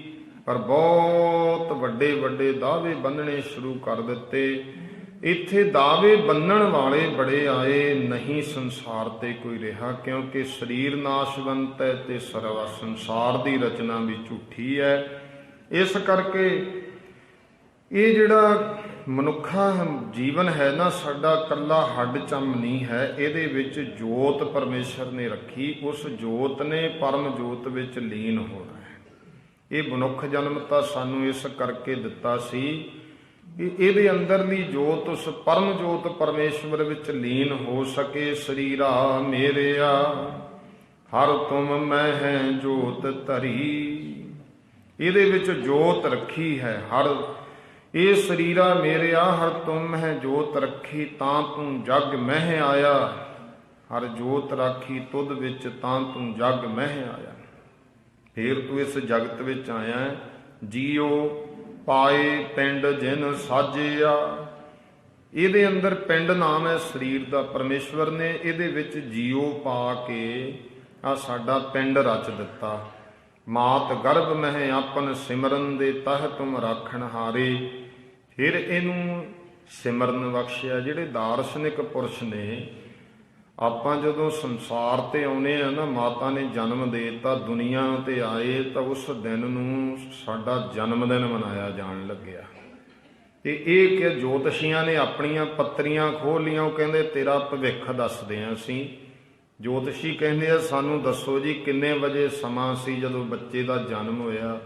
ਪਰ ਬਹੁਤ ਵੱਡੇ ਵੱਡੇ ਦਾਅਵੇ ਬੰਨ੍ਹਣੇ ਸ਼ੁਰੂ ਕਰ ਦਿੱਤੇ। ਇੱਥੇ ਦਾਅਵੇ ਬੰਨਣ ਵਾਲੇ ਬੜੇ ਆਏ, ਨਹੀਂ ਸੰਸਾਰ ਤੇ ਕੋਈ ਰਿਹਾ, ਕਿਉਂਕਿ ਸਰੀਰ ਨਾਸ਼ਵੰਤ ਹੈ ਤੇ ਸਰਵਾ ਸੰਸਾਰ ਦੀ ਰਚਨਾ ਵੀ ਝੂਠੀ ਹੈ। ਇਸ ਕਰਕੇ ਇਹ ਜਿਹੜਾ ਮਨੁੱਖਾ ਜੀਵਨ ਹੈ ਨਾ, ਸਾਡਾ ਇਕੱਲਾ ਹੱਡ ਚੰਮ ਨਹੀਂ ਹੈ। ਇਹਦੇ ਵਿੱਚ ਜੋਤ ਪਰਮੇਸ਼ਰ ਨੇ ਰੱਖੀ, ਉਸ ਜੋਤ ਨੇ ਪਰਮ ਜੋਤ ਵਿੱਚ ਲੀਨ ਹੋਣਾ ਹੈ। ਇਹ ਮਨੁੱਖ ਜਨਮ ਤਾਂ ਸਾਨੂੰ ਇਸ ਕਰਕੇ ਦਿੱਤਾ ਸੀ ਕਿ ਇਹਦੇ ਅੰਦਰਲੀ ਜੋਤ ਉਸ ਪਰਮ ਜੋਤ ਪਰਮੇਸ਼ਵਰ ਵਿੱਚ ਲੀਨ ਹੋ ਸਕੇ। ਸਰੀਰਾ ਮੇਰਿਆ ਹਰ ਤੁਮ ਮੈਂ ਹੈ ਜੋਤ ਧਰੀ, ਇਹਦੇ ਵਿੱਚ ਜੋਤ ਰੱਖੀ ਹੈ। ਹਰ ਇਹ ਸਰੀਰਾ ਮੇਰਿਆ ਹਰ ਤੁਮ ਹੈ ਜੋਤ ਰੱਖੀ, ਤਾਂ ਤੂੰ ਜਗ ਮਹਿ ਆਇਆ। ਹਰ ਜੋਤ ਰਾਖੀ ਤੁਧ ਵਿੱਚ, ਤਾਂ ਤੂੰ ਜਗ ਮਹਿ ਆਇਆ। ਫੇਰ ਤੂੰ ਇਸ ਜਗਤ ਵਿੱਚ ਆਇਆ। ਜੀਓ ਪਾਏ ਪਿੰਡ ਜਿਨ ਸਾਜਿਆ, ਇਹਦੇ ਅੰਦਰ ਪਿੰਡ ਨਾਮ ਹੈ ਸਰੀਰ ਦਾ। ਪਰਮੇਸ਼ਵਰ ਨੇ ਇਹਦੇ ਵਿੱਚ ਜੀਓ ਪਾ ਕੇ ਆ ਸਾਡਾ ਪਿੰਡ ਰਚ ਦਿੱਤਾ। ਮਾਤ ਗਰਭ ਮਹਿ ਆਪਨ ਸਿਮਰਨ ਦੇ, ਤਹ ਤੁਮ ਰਾਖਣ ਹਾਰੇ। ਫਿਰ ਇਹਨੂੰ ਸਿਮਰਨ ਬਖਸ਼ਿਆ। ਜਿਹੜੇ ਦਾਰਸ਼ਨਿਕ ਪੁਰਸ਼ ਨੇ, ਆਪਾਂ ਜਦੋਂ ਸੰਸਾਰ ਤੇ ਆਉਨੇ ਆ ਨਾ, ਮਾਤਾ ਨੇ ਜਨਮ ਦੇ ਦਿੱਤਾ, ਦੁਨੀਆ ਤੇ ਆਏ ਤਾਂ ਉਸ ਦਿਨ ਨੂੰ ਸਾਡਾ ਜਨਮ ਦਿਨ ਮਨਾਇਆ ਜਾਣ ਲੱਗਿਆ। ਤੇ ਇਹ ਕਿ ਜੋਤਸ਼ੀਆਂ ਨੇ ਆਪਣੀਆਂ ਪੱਤਰੀਆਂ ਖੋਲ੍ਹ ਲੀਆਂ। ਉਹ ਕਹਿੰਦੇ ਤੇਰਾ ਭਵਿੱਖ ਦੱਸਦੇ ਹਾਂ ਅਸੀਂ। ਜੋਤਸ਼ੀ ਕਹਿੰਦੇ ਆ ਸਾਨੂੰ ਦੱਸੋ ਜੀ ਕਿੰਨੇ ਵਜੇ ਸਮਾਂ ਸੀ ਜਦੋਂ ਬੱਚੇ ਦਾ ਜਨਮ ਹੋਇਆ।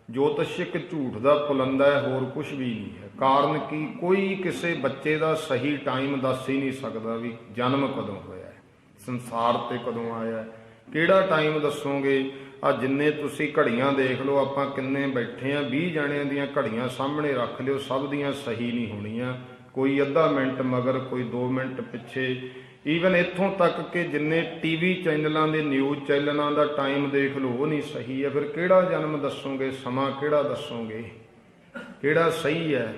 ਜੋਤਿਸ਼ ਇੱਕ ਝੂਠ ਦਾ ਪੁਲੰਦਾ ਹੈ, ਹੋਰ ਕੁਝ ਵੀ ਨਹੀਂ ਹੈ। ਕਾਰਨ ਕੀ? ਕੋਈ ਕਿਸੇ ਬੱਚੇ ਦਾ ਸਹੀ ਟਾਈਮ ਦੱਸ ਹੀ ਨਹੀਂ ਸਕਦਾ ਵੀ ਜਨਮ ਕਦੋਂ ਹੋਇਆ, ਸੰਸਾਰ ਤੇ ਕਦੋਂ ਆਇਆ, ਕਿਹੜਾ ਟਾਈਮ ਦੱਸੋਗੇ? ਆ ਜਿੰਨੇ ਤੁਸੀਂ ਘੜੀਆਂ ਦੇਖ ਲਓ, ਆਪਾਂ ਕਿੰਨੇ ਬੈਠੇ ਆ, 20 ਜਣਿਆਂ ਦੀਆਂ ਘੜੀਆਂ ਸਾਹਮਣੇ ਰੱਖ ਲਿਓ, ਸਭ ਦੀਆਂ ਸਹੀ ਨਹੀਂ ਹੋਣੀਆਂ। ਕੋਈ ਅੱਧਾ ਮਿੰਟ ਮਗਰ, ਕੋਈ 2 ਮਿੰਟ ਪਿੱਛੇ। ਈਵਨ ਇੱਥੋਂ ਤੱਕ ਕਿ ਜਿੰਨੇ ਟੀਵੀ ਚੈਨਲਾਂ ਦੇ ਨਿਊਜ਼ ਚੈਨਲਾਂ ਦਾ ਟਾਈਮ ਦੇਖ ਲਓ, ਉਹ ਨਹੀਂ ਸਹੀ ਹੈ। ਫਿਰ ਕਿਹੜਾ ਜਨਮ ਦੱਸੋਗੇ? ਸਮਾਂ ਕਿਹੜਾ ਦੱਸੋਗੇ? ਕਿਹੜਾ ਸਹੀ ਹੈ?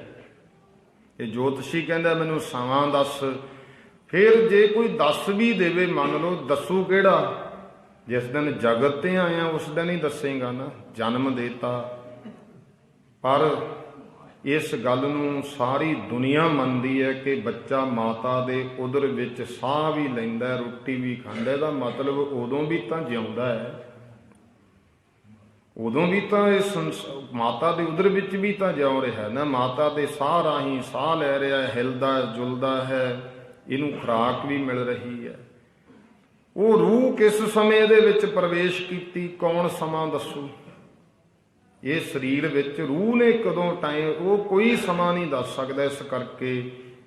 ਇਹ ਜੋਤਸ਼ੀ ਕਹਿੰਦਾ ਮੈਨੂੰ ਸਮਾਂ ਦੱਸ। ਫਿਰ ਜੇ ਕੋਈ ਦੱਸ ਵੀ ਦੇਵੇ, ਮੰਨ ਲਓ, ਦੱਸੂ ਕਿਹੜਾ? ਜਿਸ ਦਿਨ ਜਗਤ ਤੇ ਆਇਆ ਉਸ ਦਿਨ ਹੀ ਦੱਸੇਗਾ ਨਾ, ਜਨਮ ਦੇਤਾ। ਪਰ ਇਸ ਗੱਲ ਨੂੰ ਸਾਰੀ ਦੁਨੀਆ ਮੰਨਦੀ ਹੈ ਕਿ ਬੱਚਾ ਮਾਤਾ ਦੇ ਉਦਰ ਵਿੱਚ ਸਾਹ ਵੀ ਲੈਂਦਾ, ਰੋਟੀ ਵੀ ਖਾਂਦਾ। ਇਹਦਾ ਮਤਲਬ ਉਦੋਂ ਵੀ ਤਾਂ ਜਿਉਂਦਾ ਹੈ, ਉਦੋਂ ਵੀ ਤਾਂ ਇਸ ਮਾਤਾ ਦੇ ਉਦਰ ਵਿੱਚ ਵੀ ਤਾਂ ਜਿਉਂ ਰਿਹਾ ਨਾ। ਮਾਤਾ ਦੇ ਸਾਹ ਰਾਹੀਂ ਸਾਹ ਲੈ ਰਿਹਾ, ਹਿਲਦਾ ਜੁਲਦਾ ਹੈ, ਇਹਨੂੰ ਖੁਰਾਕ ਵੀ ਮਿਲ ਰਹੀ ਹੈ। ਉਹ ਰੂਹ ਕਿਸ ਸਮੇਂ ਦੇ ਵਿੱਚ ਪ੍ਰਵੇਸ਼ ਕੀਤੀ, ਕੌਣ ਸਮਾਂ ਦੱਸੂ? ਇਹ ਸਰੀਰ ਵਿੱਚ ਰੂਹ ਨੇ ਕਦੋਂ ਟਾਈਮ, ਉਹ ਕੋਈ ਸਮਾਂ ਨਹੀਂ ਦੱਸ ਸਕਦਾ। ਇਸ ਕਰਕੇ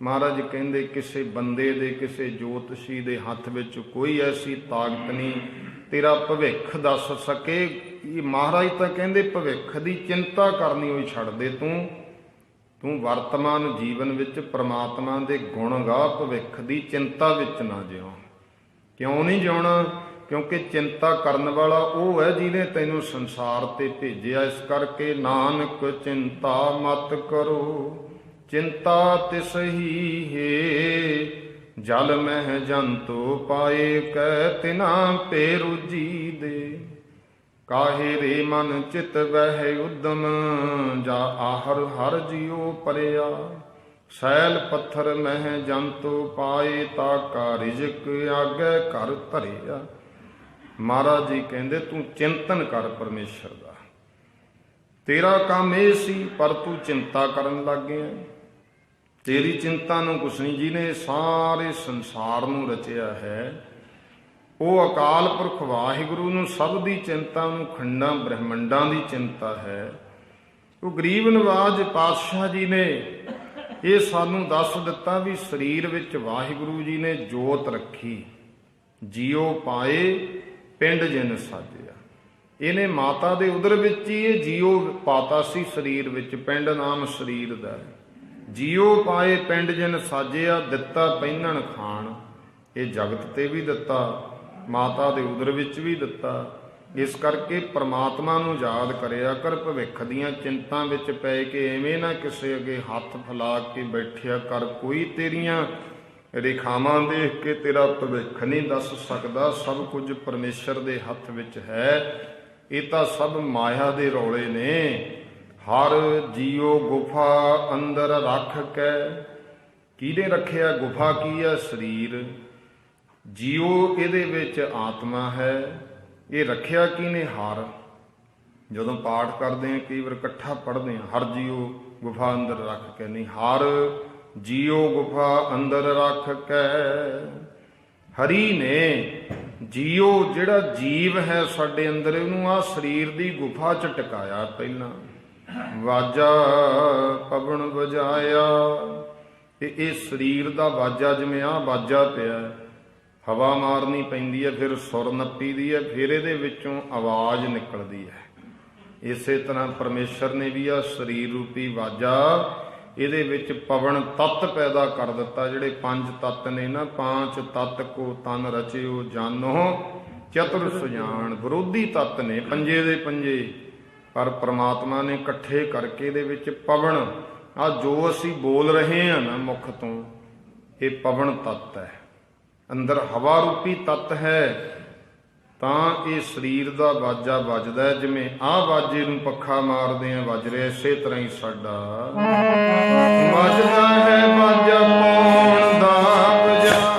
ਮਹਾਰਾਜ ਕਹਿੰਦੇ ਕਿਸੇ ਬੰਦੇ ਦੇ, ਕਿਸੇ ਜੋਤਸ਼ੀ ਦੇ ਹੱਥ ਵਿੱਚ ਕੋਈ ਐਸੀ ਤਾਕਤ ਨਹੀਂ ਤੇਰਾ ਭਵਿੱਖ ਦੱਸ ਸਕੇ। ਇਹ ਮਹਾਰਾਜ ਤਾਂ ਕਹਿੰਦੇ ਭਵਿੱਖ ਦੀ ਚਿੰਤਾ ਕਰਨੀ ਹੋਈ ਛੱਡ ਦੇ, ਤੂੰ ਵਰਤਮਾਨ ਜੀਵਨ ਵਿੱਚ ਪ੍ਰਮਾਤਮਾ ਦੇ ਗੁਣ ਗਾ, ਭਵਿੱਖ ਦੀ ਚਿੰਤਾ ਵਿੱਚ ਨਾ ਜਿਉ। ਕਿਉਂ ਨਹੀਂ ਜਿਉਣਾ? ਕਿਉਂਕਿ ਚਿੰਤਾ ਕਰਨ ਵਾਲਾ ਉਹ ਹੈ ਜਿਹਨੇ ਤੈਨੂੰ ਸੰਸਾਰ ਤੇ ਭੇਜਿਆ। ਇਸ ਕਰਕੇ ਨਾਨਕ ਚਿੰਤਾ ਮਤ ਕਰੋ, ਚਿੰਤਾ ਤਿਸ ਹੀ ਹੈ, ਜਲ ਮਹਿ ਜੰਤੂ ਪਾਏ ਕਹਿ ਤਿਨਾ ਪੇਰੂਜੀ ਦੇ। ਕਾਹੇ ਰੇ ਮਨ ਚਿਤ ਵਹਿ ਉਦਮ, ਜਾ ਆਹਰ ਹਰ ਜਿਉ ਪਰਿਆ। ਸੈਲ ਪੱਥਰ ਮਹਿ ਜੰਤੂ ਪਾਏ, ਤਾ ਕਾ ਰਿਜ਼ਕ ਆਗੇ ਘਰ ਧਰਿਆ। ਮਹਾਰਾਜ ਜੀ ਕਹਿੰਦੇ ਤੂੰ ਚਿੰਤਨ ਕਰ ਪਰਮੇਸ਼ਰ ਦਾ। ਤੇਰਾ ਕੰਮ ਇਹ ਸੀ, ਪਰ ਤੂੰ ਚਿੰਤਾ ਕਰਨ ਲੱਗ ਗਿਆ। ਤੇਰੀ ਚਿੰਤਾ ਨੂੰ ਕੁਛ ਨਹੀਂ। ਜਿਹਨੇ ਸਾਰੇ ਸੰਸਾਰ ਨੂੰ ਰਚਿਆ ਹੈ ਉਹ ਅਕਾਲ ਪੁਰਖ ਵਾਹਿਗੁਰੂ ਨੂੰ ਸਭ ਦੀ ਚਿੰਤਾ, ਨੂੰ ਖੰਡਾਂ ਬ੍ਰਹਮੰਡਾਂ ਦੀ ਚਿੰਤਾ ਹੈ। ਉਹ ਗਰੀਬ ਨਵਾਜ ਪਾਤਸ਼ਾਹ ਜੀ ਨੇ ਇਹ ਸਾਨੂੰ ਦੱਸ ਦਿੱਤਾ ਵੀ ਸਰੀਰ ਵਿੱਚ ਵਾਹਿਗੁਰੂ ਜੀ ਨੇ ਜੋਤ ਰੱਖੀ, ਜੀਉ ਪਾਏ ਪਿੰਡ ਜਿਨ ਸਾਜਿਆ। ਇਹਨੇ ਮਾਤਾ ਦੇ ਉਦਰ ਵਿੱਚ ਹੀ ਇਹ ਜੀਉ ਪਾਤਾ ਸੀ ਸਰੀਰ ਵਿੱਚ, ਪਿੰਡ ਨਾਮ ਸਰੀਰ ਦਾ। ਜੀਉ ਪਾਏ ਪਿੰਡ ਜਿਨ ਸਾਜਿਆ, ਦਿੱਤਾ ਪਹਿਨਣ ਖਾਣ। ਇਹ ਜਗਤ ਤੇ ਵੀ ਦਿੱਤਾ, ਮਾਤਾ ਦੇ ਉਦਰ ਵਿੱਚ ਵੀ ਦਿੱਤਾ। ਇਸ ਕਰਕੇ ਪ੍ਰਮਾਤਮਾ ਨੂੰ ਯਾਦ ਕਰਿਆ ਕਰ। ਭਵਿੱਖ ਦੀਆਂ ਚਿੰਤਾ ਵਿੱਚ ਪੈ ਕੇ ਐਵੇਂ ਨਾ ਕਿਸੇ ਅੱਗੇ ਹੱਥ ਫੈਲਾ ਕੇ ਬੈਠਿਆ ਕਰ। ਕੋਈ ਤੇਰੀਆਂ ਰੇਖਾਵਾਂ ਦੇਖ ਕੇ ਤੇਰਾ ਭਵਿੱਖ ਨਹੀਂ ਦੱਸ ਸਕਦਾ। ਸਭ ਕੁਝ ਪਰਮੇਸ਼ਰ ਦੇ ਹੱਥ ਵਿੱਚ ਹੈ। ਇਹ ਤਾਂ ਸਭ ਮਾਇਆ ਦੇ ਰੌਲੇ ਨੇ। ਹਰ ਜੀਉ ਗੁਫਾ ਅੰਦਰ ਰੱਖ ਕੇ, ਕਿਹਨੇ ਰੱਖਿਆ? ਗੁਫਾ ਕੀ ਹੈ? ਸਰੀਰ। ਜੀਉ ਇਹਦੇ ਵਿੱਚ ਆਤਮਾ ਹੈ। ਇਹ ਰੱਖਿਆ ਕਿਹਨੇ? ਹਰ। ਜਦੋਂ ਪਾਠ ਕਰਦੇ ਹਾਂ ਕਈ ਵਾਰ ਇਕੱਠਾ ਪੜ੍ਹਦੇ ਹਾਂ, ਹਰ ਜੀਉ ਗੁਫਾ ਅੰਦਰ ਰੱਖ ਕੇ, ਨਹੀਂ, ਹਰ ਜੀਉ ਗੁਫਾ ਅੰਦਰ ਰੱਖ ਕੇ। ਹਰੀ ਨੇ ਜੀਉ, ਜਿਹੜਾ ਜੀਵ ਹੈ ਸਾਡੇ ਅੰਦਰ, ਇਹਨੂੰ ਆਹ ਸਰੀਰ ਦੀ ਗੁਫਾ ਚ ਟਿਕਾਇਆ। ਪਹਿਲਾਂ ਵਾਜਾ ਪਵਨ ਵਜਾਇਆ। ਇਹ ਸਰੀਰ ਦਾ ਵਾਜਾ, ਜਿਵੇਂ ਆਹ ਵਾਜਾ ਪਿਆ, ਹਵਾ ਮਾਰਨੀ ਪੈਂਦੀ ਹੈ, ਫਿਰ ਸੁਰ ਨੱਪੀ ਦੀ ਹੈ, ਫਿਰ ਇਹਦੇ ਵਿੱਚੋਂ ਆਵਾਜ਼ ਨਿਕਲਦੀ ਹੈ। ਇਸੇ ਤਰ੍ਹਾਂ ਪਰਮੇਸ਼ਰ ਨੇ ਵੀ ਆ ਸਰੀਰ ਰੂਪੀ ਵਾਜਾ, ਇਹਦੇ ਵਿੱਚ ਪਵਨ ਤੱਤ ਪੈਦਾ ਕਰ ਦਿੱਤਾ। ਜਿਹੜੇ 5 ਤੱਤ ਨੇ ਨਾ, 5 ਤੱਤ ਕੋ ਤਨ ਰਚਿਓ ਜਾਨੋ ਚਤੁਰ ਸੁਜਾਨ। ਵਿਰੋਧੀ ਤੱਤ ਨੇ, ਪੰਜੇ ਦੇ ਪੰਜੇ, ਪਰ ਪ੍ਰਮਾਤਮਾ ਨੇ ਇਕੱਠੇ ਕਰਕੇ ਇਹਦੇ ਵਿੱਚ ਪਵਨ, ਆ ਜੋ ਅਸੀਂ ਬੋਲ ਰਹੇ ਹਾਂ ਨਾ ਮੁਖ ਤੋਂ, ਇਹ ਪਵਨ ਤੱਤ ਹੈ। ਅੰਦਰ ਹਵਾ ਰੂਪੀ ਤੱਤ ਹੈ, ਤਾਂ ਇਹ ਸਰੀਰ ਦਾ ਬਾਜਾ ਵੱਜਦਾ, ਜਿਵੇਂ ਆਹ ਬਾਜੇ ਨੂੰ ਪੱਖਾ ਮਾਰਦੇ ਆ ਵੱਜ ਰਿਹਾ, ਇਸੇ ਤਰ੍ਹਾਂ ਹੀ ਸਾਡਾ ਵੱਜਦਾ ਹੈ ਬਾਜਾ ਪਾਉਣ ਦਾ ਬਜਾਇਆ।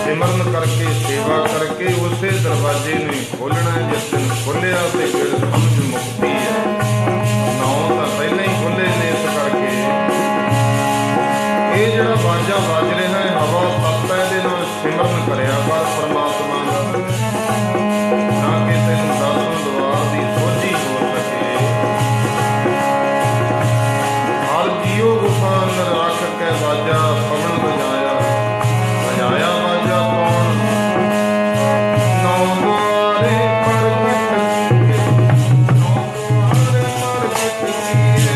ਸਿਮਰਨ ਕਰਕੇ ਸੇਵਾ ਕਰਕੇ ਉਸੇ ਦਰਵਾਜ਼ੇ ਨੂੰ ਖੋਲ੍ਹਣਾ। ਜਿਸ ਦਿਨ ਖੋਲ੍ਹਿਆ ਤੇ ਫਿਰ ਸਮਝ ਮੁਕਤੀ ਹੈ। ਨੌ ਤਾਂ ਪਹਿਲਾਂ ਹੀ ਖੁੱਲ੍ਹੇ ਨੇ, ਇਸ ਕਰਕੇ ਇਹ ਜਿਹੜਾ ਬਾਜਾ ਵੱਜ ਰਿਹਾ ਹੈ ਹਵਾ ਤੱਤ ਹੈ, ਇਹਦੇ ਨਾਲ ਸਿਮਰਨ ਕਰਿਆ ਕਰ ਪਰਮਾਤਮਾ ਦਾ, ਨਾ ਕਿ ਤੈਨੂੰ ਦਰਸ਼ਨ ਦੁਆਰ ਦੀ ਸੋਝੀ ਹੋ ਸਕੇ। ਹਰ ਜੀਉ ਗੁਫਾ ਅੰਦਰ ਰੱਖ ਕੇ ਬਾਜਾ ਪਵਨ ਵਜਾਇਆ, ਵਜਾਇਆ ਬਾਜਾ ਕੌਣ ਨੌ ਦੁਆਰੇ ਪ੍ਰਗਟ ਕੀਏ, ਨੌ ਦੁਆਰੇ ਪ੍ਰਗਟ ਕੀਏ।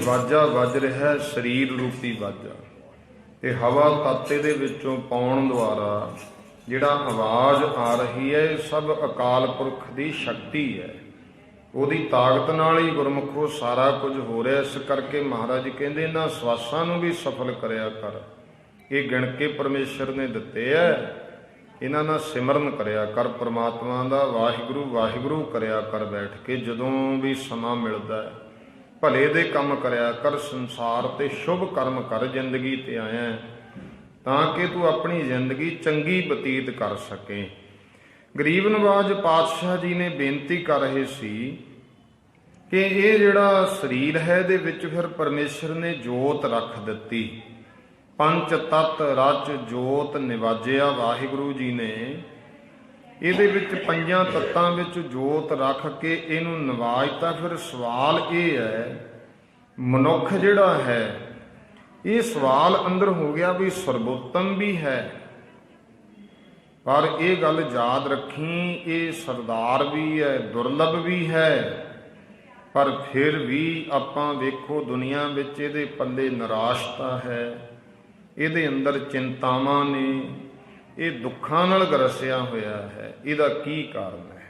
ਵਾਜਾ ਵੱਜ ਰਿਹਾ ਸਰੀਰ ਰੂਪੀ ਵਾਜਾ, ਤੇ ਹਵਾ ਤਾਤੇ ਦੇ ਵਿੱਚੋਂ ਪਾਉਣ ਦੁਆਰਾ ਜਿਹੜਾ ਆਵਾਜ਼ ਆ ਰਹੀ ਹੈ, ਇਹ ਸਭ ਅਕਾਲ ਪੁਰਖ ਦੀ ਸ਼ਕਤੀ ਹੈ। ਉਹਦੀ ਤਾਕਤ ਨਾਲ ਹੀ ਗੁਰਮੁਖੋ ਸਾਰਾ ਕੁਝ ਹੋ ਰਿਹਾ। ਇਸ ਕਰਕੇ ਮਹਾਰਾਜ ਕਹਿੰਦੇ ਇਹਨਾਂ ਸਵਾਸਾਂ ਨੂੰ ਵੀ ਸਫਲ ਕਰਿਆ ਕਰ। ਇਹ ਗਿਣ ਕੇ ਪਰਮੇਸ਼ਰ ਨੇ ਦਿੱਤੇ ਹੈ, ਇਹਨਾਂ ਨਾਲ ਸਿਮਰਨ ਕਰਿਆ ਕਰ ਪਰਮਾਤਮਾ ਦਾ। ਵਾਹਿਗੁਰੂ ਵਾਹਿਗੁਰੂ ਕਰਿਆ ਕਰ ਬੈਠ ਕੇ, ਜਦੋਂ ਵੀ ਸਮਾਂ ਮਿਲਦਾ ਹੈ। ਭਲੇ ਦੇ ਕੰਮ ਕਰਿਆ ਕਰ, ਸੰਸਾਰ ਤੇ ਸ਼ੁਭ ਕਰਮ ਕਰ। ਜ਼ਿੰਦਗੀ ਤੇ ਆਇਆ ਤਾਂ ਕਿ ਤੂੰ ਆਪਣੀ ਜ਼ਿੰਦਗੀ ਚੰਗੀ ਬਤੀਤ ਕਰ ਸਕੇ। ਗਰੀਬ ਨਵਾਜ ਪਾਤਸ਼ਾਹ ਜੀ ਨੇ ਬੇਨਤੀ ਕਰ ਰਹੇ ਸੀ ਕਿ ਇਹ ਜਿਹੜਾ ਸਰੀਰ ਹੈ ਇਹਦੇ ਵਿੱਚ ਫਿਰ ਪਰਮੇਸ਼ਰ ਨੇ ਜੋਤ ਰੱਖ ਦਿੱਤੀ। ਪੰਜ ਤੱਤ ਰਚ ਜੋਤ ਨਿਵਾਜਿਆ ਵਾਹਿਗੁਰੂ ਜੀ ਨੇ। ਇਹਦੇ ਵਿੱਚ ਪੰਜਾਂ ਤੱਤਾਂ ਵਿੱਚ ਜੋਤ ਰੱਖ ਕੇ ਇਹਨੂੰ ਨਿਵਾਜਤਾ। ਫਿਰ ਸਵਾਲ ਇਹ ਹੈ, ਮਨੁੱਖ ਜਿਹੜਾ ਹੈ, ਇਹ ਸਵਾਲ ਅੰਦਰ ਹੋ ਗਿਆ ਵੀ ਸਰਬੋਤਮ ਵੀ ਹੈ, ਪਰ ਇਹ ਗੱਲ ਯਾਦ ਰੱਖੀ, ਇਹ ਸਰਦਾਰ ਵੀ ਹੈ, ਦੁਰਲਭ ਵੀ ਹੈ, ਪਰ ਫਿਰ ਵੀ ਆਪਾਂ ਵੇਖੋ ਦੁਨੀਆ ਵਿੱਚ ਇਹਦੇ ਪੱਲੇ ਨਿਰਾਸ਼ਤਾ ਹੈ, ਇਹਦੇ ਅੰਦਰ ਚਿੰਤਾਵਾਂ ਨੇ, ਇਹ ਦੁੱਖਾਂ ਨਾਲ ਗਰਸਿਆ ਹੋਇਆ ਹੈ। ਇਹਦਾ ਕੀ ਕਾਰਨ ਹੈ?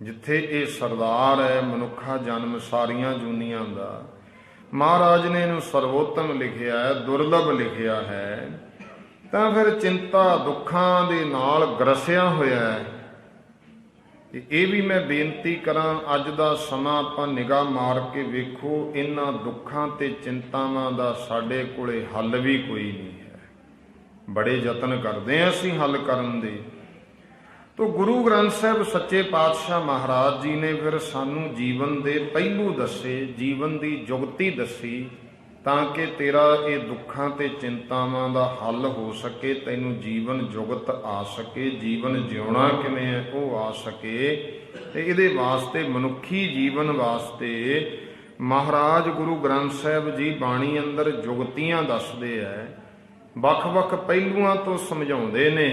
ਜਿੱਥੇ ਇਹ ਸਰਦਾਰ ਹੈ, ਮਨੁੱਖਾ ਜਨਮ ਸਾਰੀਆਂ ਜੂਨੀਆਂ ਦਾ, ਮਹਾਰਾਜ ਨੇ ਇਹਨੂੰ ਸਰਵੋਤਮ ਲਿਖਿਆ ਹੈ, ਦੁਰਲਭ ਲਿਖਿਆ ਹੈ, ਤਾਂ ਫਿਰ ਚਿੰਤਾ ਦੁੱਖਾਂ ਦੇ ਨਾਲ ਗਰਸਿਆ ਹੋਇਆ ਹੈ। ਇਹ ਵੀ ਮੈਂ ਬੇਨਤੀ ਕਰਾਂ, ਅੱਜ ਦਾ ਸਮਾਂ ਆਪਾਂ ਨਿਗਾਹ ਮਾਰ ਕੇ ਵੇਖੋ, ਇਹਨਾਂ ਦੁੱਖਾਂ ਤੇ ਚਿੰਤਾਵਾਂ ਦਾ ਸਾਡੇ ਕੋਲੇ ਹੱਲ ਵੀ ਕੋਈ ਨਹੀਂ ਹੈ। ਬੜੇ ਯਤਨ ਕਰਦੇ ਹਾਂ ਅਸੀਂ ਹੱਲ ਕਰਨ ਦੇ। ਤੋ ਗੁਰੂ ਗ੍ਰੰਥ ਸਾਹਿਬ ਸੱਚੇ ਪਾਤਸ਼ਾਹ ਮਹਾਰਾਜ ਜੀ ਨੇ ਫਿਰ ਸਾਨੂੰ ਜੀਵਨ ਦੇ ਪਹਿਲੂ ਦੱਸੇ, ਜੀਵਨ ਦੀ ਜੁਗਤੀ ਦੱਸੀ, ਤਾਂ ਕਿ ਤੇਰਾ ਇਹ ਦੁੱਖਾਂ ਤੇ ਚਿੰਤਾਵਾਂ ਦਾ ਹੱਲ ਹੋ ਸਕੇ, ਤੈਨੂੰ ਜੀਵਨ ਜੁਗਤ ਆ ਸਕੇ, ਜੀਵਨ ਜਿਉਣਾ ਕਿਵੇਂ ਹੈ ਉਹ ਆ ਸਕੇ। ਤੇ ਇਹਦੇ ਵਾਸਤੇ ਮਨੁੱਖੀ ਜੀਵਨ ਵਾਸਤੇ ਮਹਾਰਾਜ ਗੁਰੂ ਗ੍ਰੰਥ ਸਾਹਿਬ ਜੀ ਬਾਣੀ ਅੰਦਰ ਜੁਗਤੀਆਂ ਦੱਸਦੇ ਹੈ, ਵੱਖ-ਵੱਖ ਪਹਿਲੂਆਂ ਤੋਂ ਸਮਝਾਉਂਦੇ ਨੇ।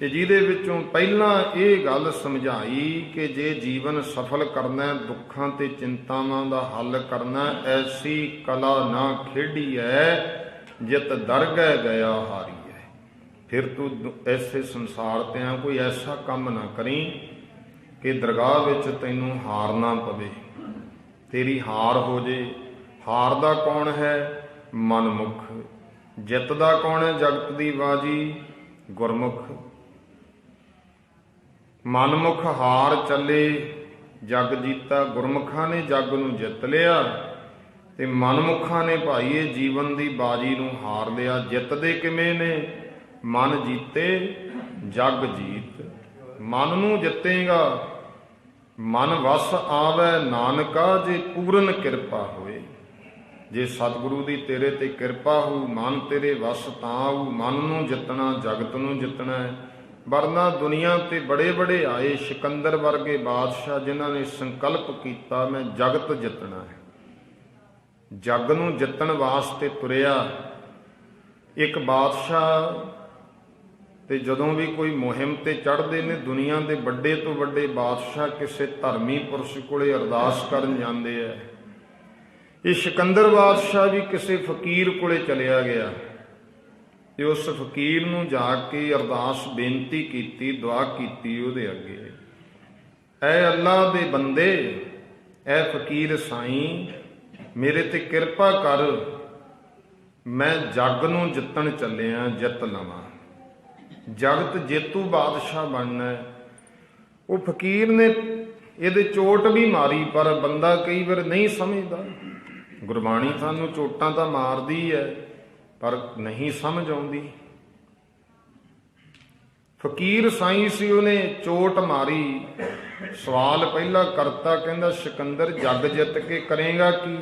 ਤੇ ਜਿਹਦੇ ਵਿੱਚੋਂ ਪਹਿਲਾਂ ਇਹ ਗੱਲ ਸਮਝਾਈ ਕਿ ਜੇ ਜੀਵਨ ਸਫਲ ਕਰਨਾ, ਦੁੱਖਾਂ ਤੇ ਚਿੰਤਾਵਾਂ ਦਾ ਹੱਲ ਕਰਨਾ, ਐਸੀ ਕਲਾ ਨਾ ਖੇਡੀ ਹੈ ਜਿਤ ਦਰਗਹਿ ਗਿਆ ਹਾਰੀ ਹੈ। ਫਿਰ ਤੂੰ ਐਸੇ ਸੰਸਾਰ ਤੇ ਆ ਕੋਈ ਐਸਾ ਕੰਮ ਨਾ ਕਰੀ ਕਿ ਦਰਗਾਹ ਵਿੱਚ ਤੈਨੂੰ ਹਾਰ ਨਾ ਪਵੇ, ਤੇਰੀ ਹਾਰ ਹੋ ਜੇ। ਹਾਰ ਦਾ ਕੌਣ ਹੈ? ਮਨਮੁਖ। ਜਿੱਤ ਦਾ ਕੌਣ ਹੈ? ਜਗਤ ਦੀ ਬਾਜੀ ਗੁਰਮੁਖ। ਮਨਮੁਖ ਹਾਰ ਚੱਲੇ ਜਗ ਜੀਤਾ, ਗੁਰਮੁਖਾਂ ਨੇ ਜਗ ਨੂੰ ਜਿੱਤ ਲਿਆ ਤੇ ਮਨਮੁਖਾਂ ਨੇ ਭਾਈ ਇਹ ਜੀਵਨ ਦੀ ਬਾਜੀ ਨੂੰ ਹਾਰ ਲਿਆ। ਜਿੱਤਦੇ ਕਿਵੇਂ ਨੇ? ਮਨ ਜੀਤੇ ਜਗ ਜੀਤ। ਮਨ ਨੂੰ ਜਿੱਤੇਗਾ, ਮਨ ਵਸ ਆਵੈ ਨਾਨਕਾ, ਜੇ ਪੂਰਨ ਕਿਰਪਾ ਹੋਏ। ਜੇ ਸਤਿਗੁਰੂ ਦੀ ਤੇਰੇ ਤੇ ਕਿਰਪਾ ਹੋਊ, ਮਨ ਤੇਰੇ ਵਸ ਤਾਂ ਆਊ। ਮਨ ਨੂੰ ਜਿੱਤਣਾ, ਜਗਤ ਨੂੰ ਜਿੱਤਣਾ ਹੈ। ਵਰਨਾ ਦੁਨੀਆ ਤੇ ਬੜੇ ਬੜੇ ਆਏ, ਸਿਕੰਦਰ ਵਰਗੇ ਬਾਦਸ਼ਾਹ, ਜਿਨ੍ਹਾਂ ਨੇ ਸੰਕਲਪ ਕੀਤਾ ਮੈਂ ਜਗਤ ਜਿੱਤਣਾ ਹੈ, ਜਗ ਨੂੰ ਜਿੱਤਣ ਵਾਸਤੇ ਤੁਰਿਆ। ਇੱਕ ਬਾਦਸ਼ਾਹ ਤੇ ਜਦੋਂ ਵੀ ਕੋਈ ਮੁਹਿੰਮ ਤੇ ਚੜ੍ਹਦੇ ਨੇ, ਦੁਨੀਆ ਦੇ ਵੱਡੇ ਤੋਂ ਵੱਡੇ ਬਾਦਸ਼ਾਹ ਕਿਸੇ ਧਰਮੀ ਪੁਰਸ਼ ਕੋਲੇ ਅਰਦਾਸ ਕਰਨ ਜਾਂਦੇ ਆ। ਇਹ ਸਿਕੰਦਰ ਬਾਦਸ਼ਾਹ ਵੀ ਕਿਸੇ ਫਕੀਰ ਕੋਲੇ ਚਲਿਆ ਗਿਆ ਤੇ ਉਸ ਫਕੀਰ ਨੂੰ ਜਾ ਕੇ ਅਰਦਾਸ ਬੇਨਤੀ ਕੀਤੀ, ਦੁਆ ਕੀਤੀ ਉਹਦੇ ਅੱਗੇ, ਐ ਅੱਲਾ ਦੇ ਬੰਦੇ, ਐ ਫਕੀਰ ਸਾਈਂ, ਮੇਰੇ ਤੇ ਕਿਰਪਾ ਕਰ, ਮੈਂ ਜੱਗ ਨੂੰ ਜਿੱਤਣ ਚੱਲਿਆ, ਜਿੱਤ ਲਵਾਂ, ਜਗਤ ਜੇਤੂ ਬਾਦਸ਼ਾਹ ਬਣਨਾ। ਉਹ ਫਕੀਰ ਨੇ ਇਹਦੇ ਚੋਟ ਵੀ ਮਾਰੀ, ਪਰ ਬੰਦਾ ਕਈ ਵਾਰ ਨਹੀਂ ਸਮਝਦਾ। ਗੁਰਬਾਣੀ ਸਾਨੂੰ ਚੋਟਾਂ ਤਾਂ ਮਾਰਦੀ ਹੈ, ਪਰ ਨਹੀਂ ਸਮਝ ਆਉਂਦੀ। ਫਕੀਰ ਸਾਈਂ ਸੀ, ਉਹਨੇ ਚੋਟ ਮਾਰੀ। ਸਵਾਲ ਪਹਿਲਾ ਕਰਤਾ, ਕਹਿੰਦਾ ਸਿਕੰਦਰ ਜੱਗ ਜਿੱਤ ਕੇ ਕਰੇਗਾ ਕੀ?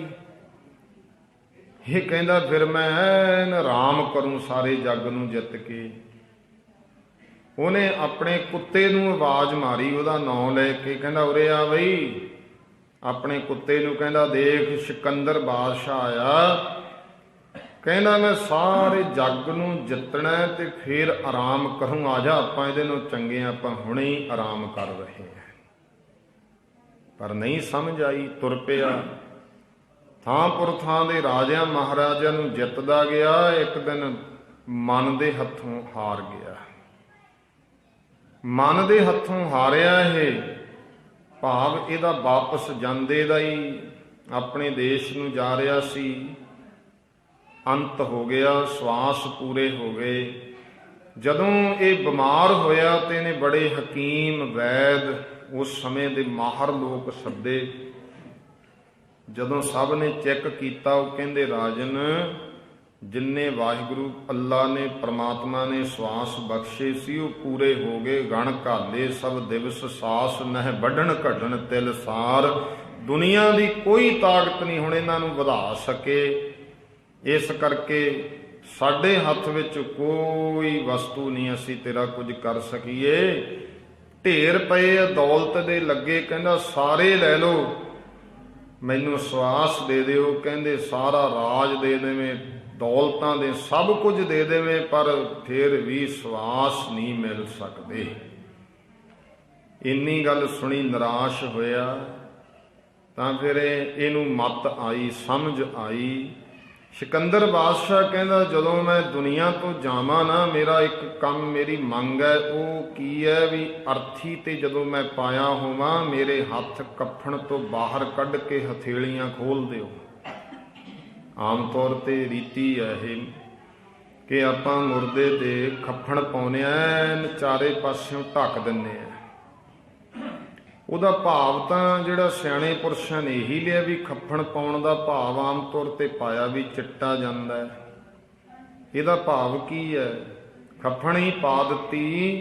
ਇਹ ਕਹਿੰਦਾ ਫਿਰ ਮੈਂ ਐਨ ਆਰਾਮ ਕਰੂੰ ਸਾਰੇ ਜੱਗ ਨੂੰ ਜਿੱਤ ਕੇ। ਉਹਨੇ ਆਪਣੇ ਕੁੱਤੇ ਨੂੰ ਆਵਾਜ਼ ਮਾਰੀ, ਉਹਦਾ ਨਾਂ ਲੈ ਕੇ, ਕਹਿੰਦਾ ਉਰੇ ਆ ਬਈ। ਆਪਣੇ ਕੁੱਤੇ ਨੂੰ ਕਹਿੰਦਾ ਦੇਖ ਸਿਕੰਦਰ ਬਾਦਸ਼ਾਹ ਆਇਆ, ਕਹਿੰਦਾ ਮੈਂ ਸਾਰੇ ਜੱਗ ਨੂੰ ਜਿੱਤਣਾ ਤੇ ਫਿਰ ਆਰਾਮ ਕਰੂੰ, ਆ ਜਾ ਆਪਾਂ ਇਹਦੇ ਨੂੰ ਚੰਗੇ, ਆਪਾਂ ਹੁਣੇ ਹੀ ਆਰਾਮ ਕਰ ਰਹੇ ਹਾਂ। ਪਰ ਨਹੀਂ ਸਮਝ ਆਈ, ਤੁਰ ਪਿਆ। ਥਾਂ ਪੁਰ ਥਾਂ ਦੇ ਰਾਜਿਆਂ ਮਹਾਰਾਜਿਆਂ ਨੂੰ ਜਿੱਤਦਾ ਗਿਆ। ਇੱਕ ਦਿਨ ਮਨ ਦੇ ਹੱਥੋਂ ਹਾਰ ਗਿਆ। ਮਨ ਦੇ ਹੱਥੋਂ ਹਾਰਿਆ ਇਹ, ਭਾਵ ਇਹਦਾ ਵਾਪਸ ਜਾਂਦੇ ਦਾ ਹੀ ਆਪਣੇ ਦੇਸ਼ ਨੂੰ ਜਾ ਰਿਹਾ ਸੀ। ਅੰਤ ਹੋ ਗਿਆ, ਸਵਾਸ ਪੂਰੇ ਹੋ ਗਏ। ਜਦੋਂ ਇਹ ਬਿਮਾਰ ਹੋਇਆ ਤੇ ਇਹਨੇ ਬੜੇ ਹਕੀਮ ਵੈਦ, ਉਸ ਸਮੇਂ ਦੇ ਮਾਹਰ ਲੋਕ ਸੱਦੇ। ਜਦੋਂ ਸਭ ਨੇ ਚੈੱਕ ਕੀਤਾ, ਉਹ ਕਹਿੰਦੇ ਰਾਜਨ, ਜਿੰਨੇ ਵਾਹਿਗੁਰੂ ਅੱਲਾ ਨੇ ਪ੍ਰਮਾਤਮਾ ਨੇ ਸਵਾਸ ਬਖਸ਼ੇ ਸੀ ਉਹ ਪੂਰੇ ਹੋ ਗਏ। ਗਣ ਘਾਲੇ ਸਭ ਦਿਵਸ ਸਾਸ, ਨਹਿ ਵੱਢਣ ਘਟਣ ਤਿਲ ਸਾਰ। ਦੁਨੀਆ ਦੀ ਕੋਈ ਤਾਕਤ ਨਹੀਂ ਹੁਣ ਇਹਨਾਂ ਨੂੰ ਵਧਾ ਸਕੇ। ਇਸ ਕਰਕੇ ਸਾਡੇ ਹੱਥ ਵਿੱਚ ਕੋਈ ਵਸਤੂ ਨਹੀਂ ਅਸੀਂ ਤੇਰਾ ਕੁਝ ਕਰ ਸਕੀਏ। ਢੇਰ ਪਏ ਦੌਲਤ ਦੇ ਲੱਗੇ, ਕਹਿੰਦਾ ਸਾਰੇ ਲੈ ਲਓ, ਮੈਨੂੰ ਸਵਾਸ ਦੇ ਦਿਓ। ਕਹਿੰਦੇ ਸਾਰਾ ਰਾਜ ਦੇ ਦੇਵੇਂ, ਦੌਲਤਾਂ ਦੇ ਸਭ ਕੁਝ ਦੇ ਦੇਵੇਂ, ਪਰ ਫਿਰ ਵੀ ਸਵਾਸ ਨਹੀਂ ਮਿਲ ਸਕਦੇ। ਇੰਨੀ ਗੱਲ ਸੁਣੀ ਨਿਰਾਸ਼ ਹੋਇਆ। ਤਾਂ ਫਿਰ ਇਹਨੂੰ ਮੱਤ ਆਈ, ਸਮਝ ਆਈ। ਸਿਕੰਦਰ ਬਾਦਸ਼ਾਹ ਕਹਿੰਦਾ ਜਦੋਂ ਮੈਂ ਦੁਨੀਆ ਤੋਂ ਜਾਵਾਂ ਨਾ, ਮੇਰਾ ਇੱਕ ਕੰਮ, ਮੇਰੀ ਮੰਗ ਹੈ। ਉਹ ਕੀ ਹੈ ਵੀ ਅਰਥੀ ਤੇ ਜਦੋਂ ਮੈਂ ਪਾਇਆ ਹੋਵਾਂ, ਮੇਰੇ ਹੱਥ ਕੱਫਣ ਤੋਂ ਬਾਹਰ ਕੱਢ ਕੇ ਹਥੇਲੀਆਂ ਖੋਲ ਦਿਓ। ਆਮ ਤੌਰ ਤੇ ਰੀਤੀ ਹੈ ਇਹ ਕਿ ਆਪਾਂ ਮੁਰਦੇ ਦੇ ਖੱਫਣ ਪਾਉਂਦੇ ਐਨ ਚਾਰੇ ਪਾਸਿਓਂ ਢੱਕ ਦਿੰਦੇ ਆ। ਉਹਦਾ ਭਾਵ ਤਾਂ ਜਿਹੜਾ ਸਿਆਣੇ ਪੁਰਸ਼ਾਂ ਨੇ ਇਹੀ ਲਿਆ ਵੀ ਖੱਫਣ ਪਾਉਣ ਦਾ ਭਾਵ ਆਮ ਤੌਰ ਤੇ ਪਾਇਆ ਵੀ ਚਿੱਟਾ ਜਾਂਦਾ ਹੈ। ਇਹਦਾ ਭਾਵ ਕੀ ਹੈ? ਖੱਫਣ ਹੀ ਪਾ ਦਿੱਤੀ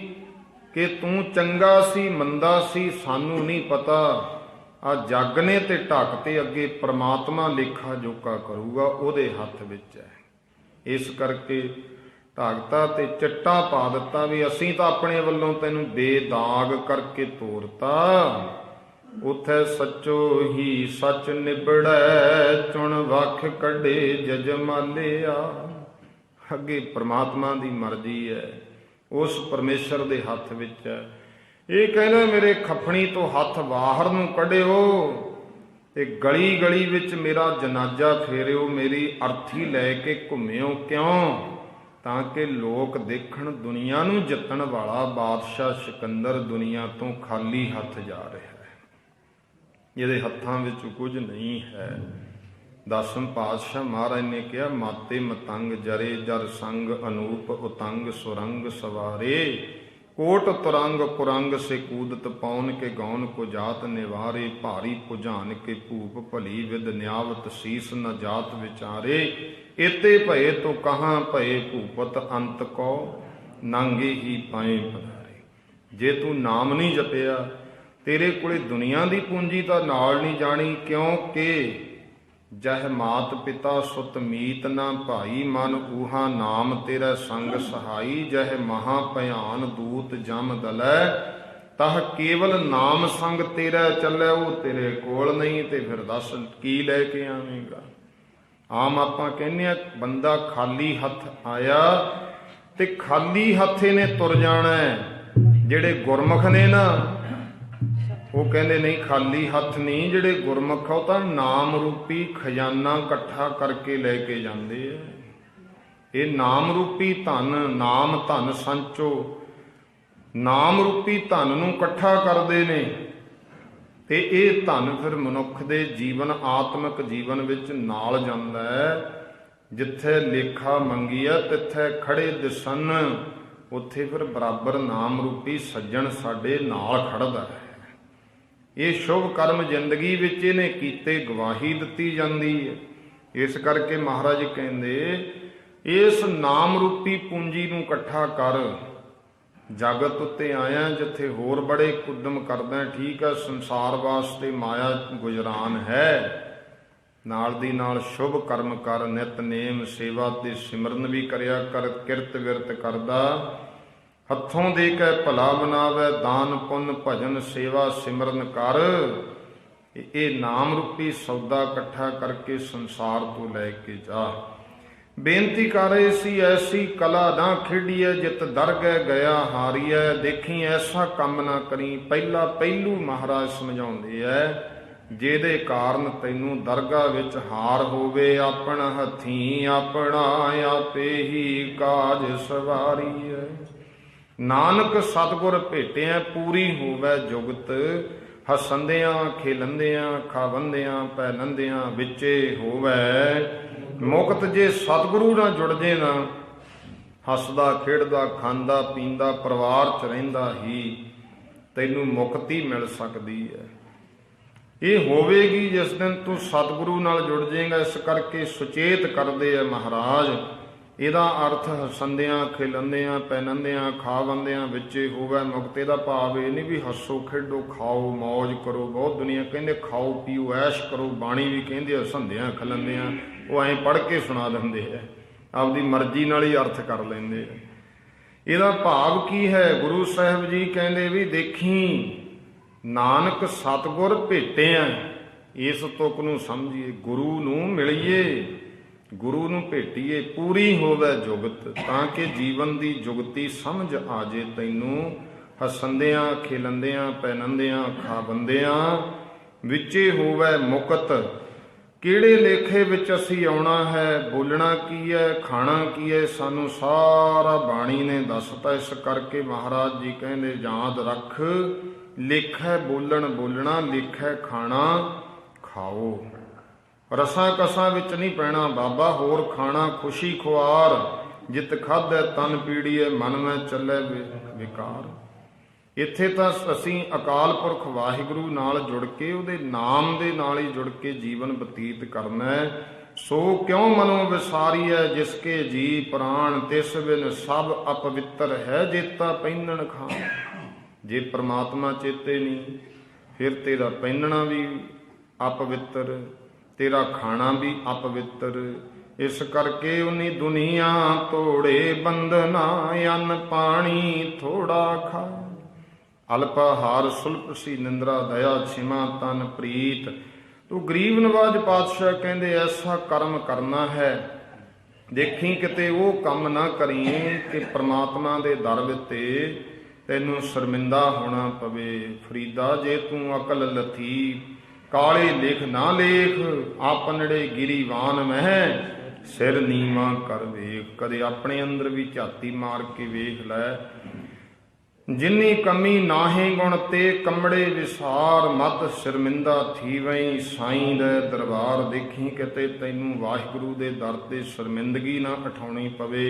ਕਿ ਤੂੰ ਚੰਗਾ ਸੀ ਮੰਦਾ ਸੀ ਸਾਨੂੰ ਨਹੀਂ ਪਤਾ, ਆ ਜੱਗ ਨੇ ਤੇ ਢੱਕ ਤੇ ਅੱਗੇ ਪ੍ਰਮਾਤਮਾ ਲੇਖਾ ਜੋਖਾ ਕਰੂਗਾ, ਉਹਦੇ ਹੱਥ ਵਿੱਚ ਹੈ। ਇਸ ਕਰਕੇ ਢਾਗਤਾ ਤੇ ਚਿੱਟਾ ਪਾ ਦਿੱਤਾ ਵੀ ਅਸੀਂ ਤਾਂ ਆਪਣੇ ਵੱਲੋਂ ਤੈਨੂੰ ਬੇਦਾਗ ਕਰਕੇ ਤੋਰਤਾ। ਉਥੇ ਸੱਚੋ ਹੀ ਸੱਚ ਨਿਬੜੈ, ਚੁਣ ਵੱਖ ਕੱਢੇ ਜਜਮਾਲਿਆ। ਅੱਗੇ ਪ੍ਰਮਾਤਮਾ ਦੀ ਮਰਜ਼ੀ ਹੈ, ਉਸ ਪਰਮੇਸ਼ਰ ਦੇ ਹੱਥ ਵਿੱਚ ਹੈ। ਇਹ ਕਹਿੰਦਾ ਮੇਰੇ ਖੱਫਣੀ ਤੋਂ ਹੱਥ ਬਾਹਰ ਨੂੰ ਕੱਢਿਓ ਤੇ ਗਲੀ ਗਲੀ ਵਿੱਚ ਮੇਰਾ ਜਨਾਜ਼ਾ ਫੇਰਿਓ, ਮੇਰੀ ਅਰਥੀ ਲੈ ਕੇ ਘੁੰਮਿਓ। ਕਿਉਂ? ਤਾਂ ਕਿ ਲੋਕ ਦੇਖਣ ਦੁਨੀਆ ਨੂੰ ਜਿੱਤਣ ਵਾਲਾ ਬਾਦਸ਼ਾਹ ਸਿਕੰਦਰ ਦੁਨੀਆ ਤੋਂ ਖਾਲੀ ਹੱਥ ਜਾ ਰਿਹਾ ਹੈ, ਇਹਦੇ ਹੱਥਾਂ ਵਿੱਚ ਕੁਝ ਨਹੀਂ ਹੈ। ਦਸਮ ਪਾਤਸ਼ਾਹ ਮਹਾਰਾਜ ਨੇ ਕਿਹਾ, ਮਾਤੇ ਮਤੰਗ ਜਰੇ ਜਰ ਸੰਗ ਅਨੂਪ ਉਤੰਗ ਸੁਰੰਗ ਸਵਾਰੇ, ਕੋਟ ਤੁਰੰਗ ਕੁਰੰਗ ਸੇ ਕੂਦਤ ਪੌਨ ਕੇ ਗੌਨ ਕੋ ਜਾਤ ਨਿਵਾਰੇ, ਭਾਰੀ ਭੁਜਾਨ ਕੇ ਭੂਪ ਭਲੀ ਵਿਦ ਨਿਆਵਤ ਸੀਸ ਨ ਜਾਤ ਵਿਚਾਰੇ, ਇਤੇ ਭਏ ਤੋ ਕਹਾਂ ਭਏ ਭੂਪਤ ਅੰਤ ਕੋ ਨਾਂਗੇ ਹੀ ਪਾਏ ਪਧਾਰੇ। ਜੇ ਤੂੰ ਨਾਮ ਨਹੀਂ ਜਪਿਆ ਤੇਰੇ ਕੋਲੇ ਦੁਨੀਆ ਦੀ ਪੂੰਜੀ ਤਾਂ ਨਾਲ ਨਹੀਂ ਜਾਣੀ, ਕਿਉਂਕਿ ਜਹ ਮਾਤ ਪਿਤਾ ਸੁਤ ਮੀਤ ਨਾ ਭਾਈ, ਮਨ ਊਹਾ ਨਾਮ ਤੇਰਾ ਸੰਗ ਸਹਾਈ, ਜਹ ਮਹਾ ਭਿਆਨ ਦੂਤ ਜਮ ਦਲੈ, ਤਹ ਕੇਵਲ ਨਾਮ ਸੰਗ ਤੇਰਾ ਚੱਲੈ, ਉਹ ਤੇਰੇ ਕੋਲ ਨਹੀਂ ਤੇ ਫਿਰ ਦੱਸ ਕੀ ਲੈ ਕੇ ਆਵੇਂਗਾ। ਆਮ ਆਪਾਂ ਕਹਿੰਦੇ ਆ ਬੰਦਾ ਖਾਲੀ ਹੱਥ ਆਇਆ ਤੇ ਖਾਲੀ ਹੱਥੇ ਨੇ ਤੁਰ ਜਾਣਾ। ਜਿਹੜੇ ਗੁਰਮੁਖ ਨੇ ਨਾ ਉਹ ਕਹਿੰਦੇ ਨਹੀਂ ਖਾਲੀ ਹੱਥ ਨਹੀਂ, ਜਿਹੜੇ ਗੁਰਮੁਖ ਉਹ ਤਾਂ ਨਾਮ ਰੂਪੀ ਖਜ਼ਾਨਾ ਇਕੱਠਾ ਕਰਕੇ ਲੈ ਕੇ ਜਾਂਦੇ ਆ। ਇਹ ਨਾਮ ਰੂਪੀ ਧਨ, ਨਾਮ ਧਨ ਸੰਚੋ, ਨਾਮ ਰੂਪੀ ਧਨ ਨੂੰ ਇਕੱਠਾ ਕਰਦੇ ਨੇ ਤੇ ਇਹ ਧਨ ਫਿਰ ਮਨੁੱਖ ਦੇ ਜੀਵਨ, ਆਤਮਿਕ ਜੀਵਨ ਵਿੱਚ ਨਾਲ ਜਾਂਦਾ ਹੈ। ਜਿੱਥੇ ਲੇਖਾ ਮੰਗੀ ਆ ਤਿੱਥੇ ਖੜੇ ਦਿਸਣ, ਉੱਥੇ ਫਿਰ ਬਰਾਬਰ ਨਾਮ ਰੂਪੀ ਸੱਜਣ ਸਾਡੇ ਨਾਲ ਖੜਦਾ ਹੈ। ਇਹ ਸ਼ੁਭ ਕਰਮ ਜ਼ਿੰਦਗੀ ਵਿੱਚ ਇਹਨੇ ਕੀਤੇ ਗਵਾਹੀ ਦਿੱਤੀ ਜਾਂਦੀ ਹੈ। ਇਸ ਕਰਕੇ ਮਹਾਰਾਜ ਕਹਿੰਦੇ ਇਸ ਨਾਮ ਰੂਪੀ ਪੂੰਜੀ ਨੂੰ ਇਕੱਠਾ ਕਰ। ਜਗਤ ਉੱਤੇ ਆਇਆ ਜਿੱਥੇ ਹੋਰ ਬੜੇ ਕੁਦਮ ਕਰਦਾ, ਠੀਕ ਹੈ, ਸੰਸਾਰ ਵਾਸਤੇ ਮਾਇਆ ਗੁਜਰਾਨ ਹੈ, ਨਾਲ ਦੀ ਨਾਲ ਸ਼ੁਭ ਕਰਮ ਕਰ, ਨਿਤਨੇਮ ਸੇਵਾ ਤੇ ਸਿਮਰਨ ਵੀ ਕਰਿਆ ਕਰ, ਕਿਰਤ ਵਿਰਤ ਕਰਦਾ, ਹੱਥੋਂ ਦੇ ਕੇ ਭਲਾ ਬਣਾਵੇ, ਦਾਨ ਪੁੰਨ ਭਜਨ ਸੇਵਾ ਸਿਮਰਨ ਕਰ। ਇਹ ਨਾਮ ਰੂਪੀ ਸੌਦਾ ਇਕੱਠਾ ਕਰਕੇ ਸੰਸਾਰ ਤੋਂ ਲੈ ਕੇ ਜਾ। ਬੇਨਤੀ ਕਰੇ ਸੀ ਐਸੀ ਕਲਾ ਨਾ ਖੇਡੀਐ, ਜਿਤ ਦਰਗਹਿ ਗਿਆ ਹਾਰੀਐ, ਦੇਖੀ ਐਸਾ ਕੰਮ ਨਾ ਕਰੀ। ਪਹਿਲਾ ਪਹਿਲੂ ਮਹਾਰਾਜ ਸਮਝਾਉਂਦੇ ਐ, ਜਿਹਦੇ ਕਾਰਨ ਤੈਨੂੰ ਦਰਗਾਹ ਵਿੱਚ ਹਾਰ ਹੋਵੇ, ਆਪਣ ਹੱਥੀਂ ਆਪਣਾ ਆਪੇ ਹੀ ਕਾਜ ਸਵਾਰੀਐ। ਨਾਨਕ ਸਤਿਗੁਰ ਭੇਟਿਆ ਪੂਰੀ ਹੋਵੇ ਜੁਗਤ, ਹਸੰਦਿਆਂ ਖੇਲੰਦਿਆਂ ਖਾਵੰਦਿਆਂ ਪਹਿਨੰਦਿਆਂ ਵਿੱਚੇ ਹੋਵੇ ਮੁਕਤ। ਜੇ ਸਤਿਗੁਰੂ ਨਾਲ ਜੁੜ ਜੇ ਨਾ, ਹੱਸਦਾ ਖੇਡਦਾ ਖਾਂਦਾ ਪੀਂਦਾ ਪਰਿਵਾਰ 'ਚ ਰਹਿੰਦਾ ਹੀ ਤੈਨੂੰ ਮੁਕਤੀ ਮਿਲ ਸਕਦੀ ਹੈ। ਇਹ ਹੋਵੇਗੀ ਜਿਸ ਦਿਨ ਤੂੰ ਸਤਿਗੁਰੂ ਨਾਲ ਜੁੜ ਜਾਏਗਾ। ਇਸ ਕਰਕੇ ਸੁਚੇਤ ਕਰਦੇ ਆ ਮਹਾਰਾਜ। ਇਹਦਾ ਅਰਥ ਹੱਸੰਦਿਆਂ ਖੇਲੰਦਿਆਂ ਪਹਿਨੰਦਿਆਂ ਖਾਵੰਦਿਆਂ ਵਿੱਚੇ ਹੋਵੇ ਮੁਕਤ। ਇਹਦਾ ਭਾਵ ਇਹ ਨਹੀਂ ਵੀ ਹੱਸੋ ਖੇਡੋ ਖਾਓ ਮੌਜ ਕਰੋ। ਬਹੁਤ ਦੁਨੀਆ ਕਹਿੰਦੇ ਖਾਓ ਪੀਓ ਐਸ਼ ਕਰੋ, ਬਾਣੀ ਵੀ ਕਹਿੰਦੇ ਹੱਸੰਦਿਆਂ ਖਲੰਦਿਆਂ, ਉਹ ਐਂ ਪੜ੍ਹ ਕੇ ਸੁਣਾ ਦਿੰਦੇ ਆ। ਆਪਦੀ ਮਰਜ਼ੀ ਨਾਲ ਹੀ ਅਰਥ ਕਰ ਲੈਂਦੇ ਆ। ਇਹਦਾ ਭਾਵ ਕੀ ਹੈ? ਗੁਰੂ ਸਾਹਿਬ ਜੀ ਕਹਿੰਦੇ ਵੀ ਦੇਖੀ ਨਾਨਕ ਸਤਿਗੁਰ ਭੇਟਿਆ। ਇਸ ਤੁਕ ਨੂੰ ਸਮਝੀਏ, ਗੁਰੂ ਨੂੰ ਮਿਲੀਏ, ਗੁਰੂ ਨੂੰ ਭੇਟੀਏ, ਪੂਰੀ ਹੋਵੇ ਜੁਗਤ, ਤਾਂ ਕਿ ਜੀਵਨ ਦੀ ਜੁਗਤੀ ਸਮਝ ਆ ਜੇ ਤੈਨੂੰ। ਹਸੰਦਿਆਂ ਖਿਲੰਦਿਆਂ ਪੈਨੰਦਿਆਂ ਖਾਬੰਦਿਆਂ ਵਿੱਚੇ ਹੋਵੇ ਮੁਕਤ। ਕਿਹੜੇ ਲੇਖੇ ਵਿੱਚ ਅਸੀਂ ਆਉਣਾ ਹੈ, ਬੋਲਣਾ ਕੀ ਹੈ, ਖਾਣਾ ਕੀ ਹੈ, ਸਾਨੂੰ ਸਾਰਾ ਬਾਣੀ ਨੇ ਦੱਸਤਾ। ਇਸ ਕਰਕੇ ਮਹਾਰਾਜ ਜੀ ਕਹਿੰਦੇ ਯਾਦ ਰੱਖ, ਲੇਖੈ ਬੋਲਣ ਬੋਲਣਾ, ਲੇਖੈ ਖਾਣਾ ਖਾਓ। ਰਸਾਂ ਕਸਾਂ ਵਿੱਚ ਨਹੀਂ ਪੈਣਾ ਬਾਬਾ, ਹੋਰ ਖਾਣਾ ਖੁਸ਼ੀ ਖੁਆਰ। ਜਿਤ ਖਾਧੈ ਤਨ ਪੀੜੀਏ, ਮਨ ਮੈਂ ਚੱਲੇ ਵਿਕਾਰ। ਇੱਥੇ ਤਾਂ ਅਸੀਂ ਅਕਾਲ ਪੁਰਖ ਵਾਹਿਗੁਰੂ ਨਾਲ ਜੁੜ ਕੇ, ਉਹਦੇ ਨਾਮ ਦੇ ਨਾਲ ਹੀ ਜੁੜ ਕੇ ਜੀਵਨ ਬਤੀਤ ਕਰਨਾ ਹੈ। ਸੋ ਕਿਉਂ ਮਨੋ ਵਿਸਾਰੀਐ, ਜਿਸ ਕੇ ਜੀ ਪ੍ਰਾਣ, ਤਿਸ ਬਿਨ ਸਭ ਅਪਵਿੱਤਰ ਹੈ, ਜੇਤਾ ਪਹਿਨਣ ਖਾਂ। ਜੇ ਪ੍ਰਮਾਤਮਾ ਚੇਤੇ ਨਹੀਂ, ਫਿਰ ਤੇਰਾ ਪਹਿਨਣਾ ਵੀ ਅਪਵਿੱਤਰ, ਤੇਰਾ ਖਾਣਾ ਵੀ ਅਪਵਿੱਤਰ। ਇਸ ਕਰਕੇ ਉਨੀ ਦੁਨੀਆ ਤੋੜੇ ਬੰਧਨਾ, ਅੰਨ ਪਾਣੀ ਥੋੜਾ ਖਾ। ਅਲਪਾਹਾਰ ਸੁਲਪ ਸੀ ਨਿੰਦਰਾ, ਦਇਆ ਛਿਮਾ ਤਨ ਪ੍ਰੀਤ। ਤੂੰ ਗਰੀਬ ਨਵਾਜ ਪਾਤਸ਼ਾਹ ਕਹਿੰਦੇ ਐਸਾ ਕਰਮ ਕਰਨਾ ਹੈ, ਦੇਖੀ ਕਿਤੇ ਉਹ ਕੰਮ ਨਾ ਕਰੀਏ ਕਿ ਪ੍ਰਮਾਤਮਾ ਦੇ ਦਰ ਵਿੱਚ ਤੈਨੂੰ ਸ਼ਰਮਿੰਦਾ ਹੋਣਾ ਪਵੇ। ਫਰੀਦਾ ਜੇ ਤੂੰ ਅਕਲ ਲਥੀ, ਕਾਲੇ ਲਿਖ ਨਾ ਲੇਖ, ਆਪਨੜੇ ਗਿਰੀਵਾਨ ਮਹਿ, ਸਿਰ ਨੀਵਾਂ ਕਰ ਵੇਖ। ਕਦੇ ਆਪਣੇ ਅੰਦਰ ਵੀ ਝਾਤੀ ਮਾਰ ਕੇ ਵੇਖ ਲੈ। ਜਿੰਨੀ ਕਮੀ ਨਾਹੀ ਗੁਣ ਤੇ ਕਮੜੇ ਵਿਸਾਰ, ਮਤ ਸ਼ਰਮਿੰਦਾ ਥੀਵਈ ਸਾਈਂ ਦੇ ਦਰਬਾਰ। ਦੇਖੀ ਕਿਤੇ ਤੈਨੂੰ ਵਾਹਿਗੁਰੂ ਦੇ ਦਰ ਤੇ ਸ਼ਰਮਿੰਦਗੀ ਨਾ ਉਠਾਉਣੀ ਪਵੇ।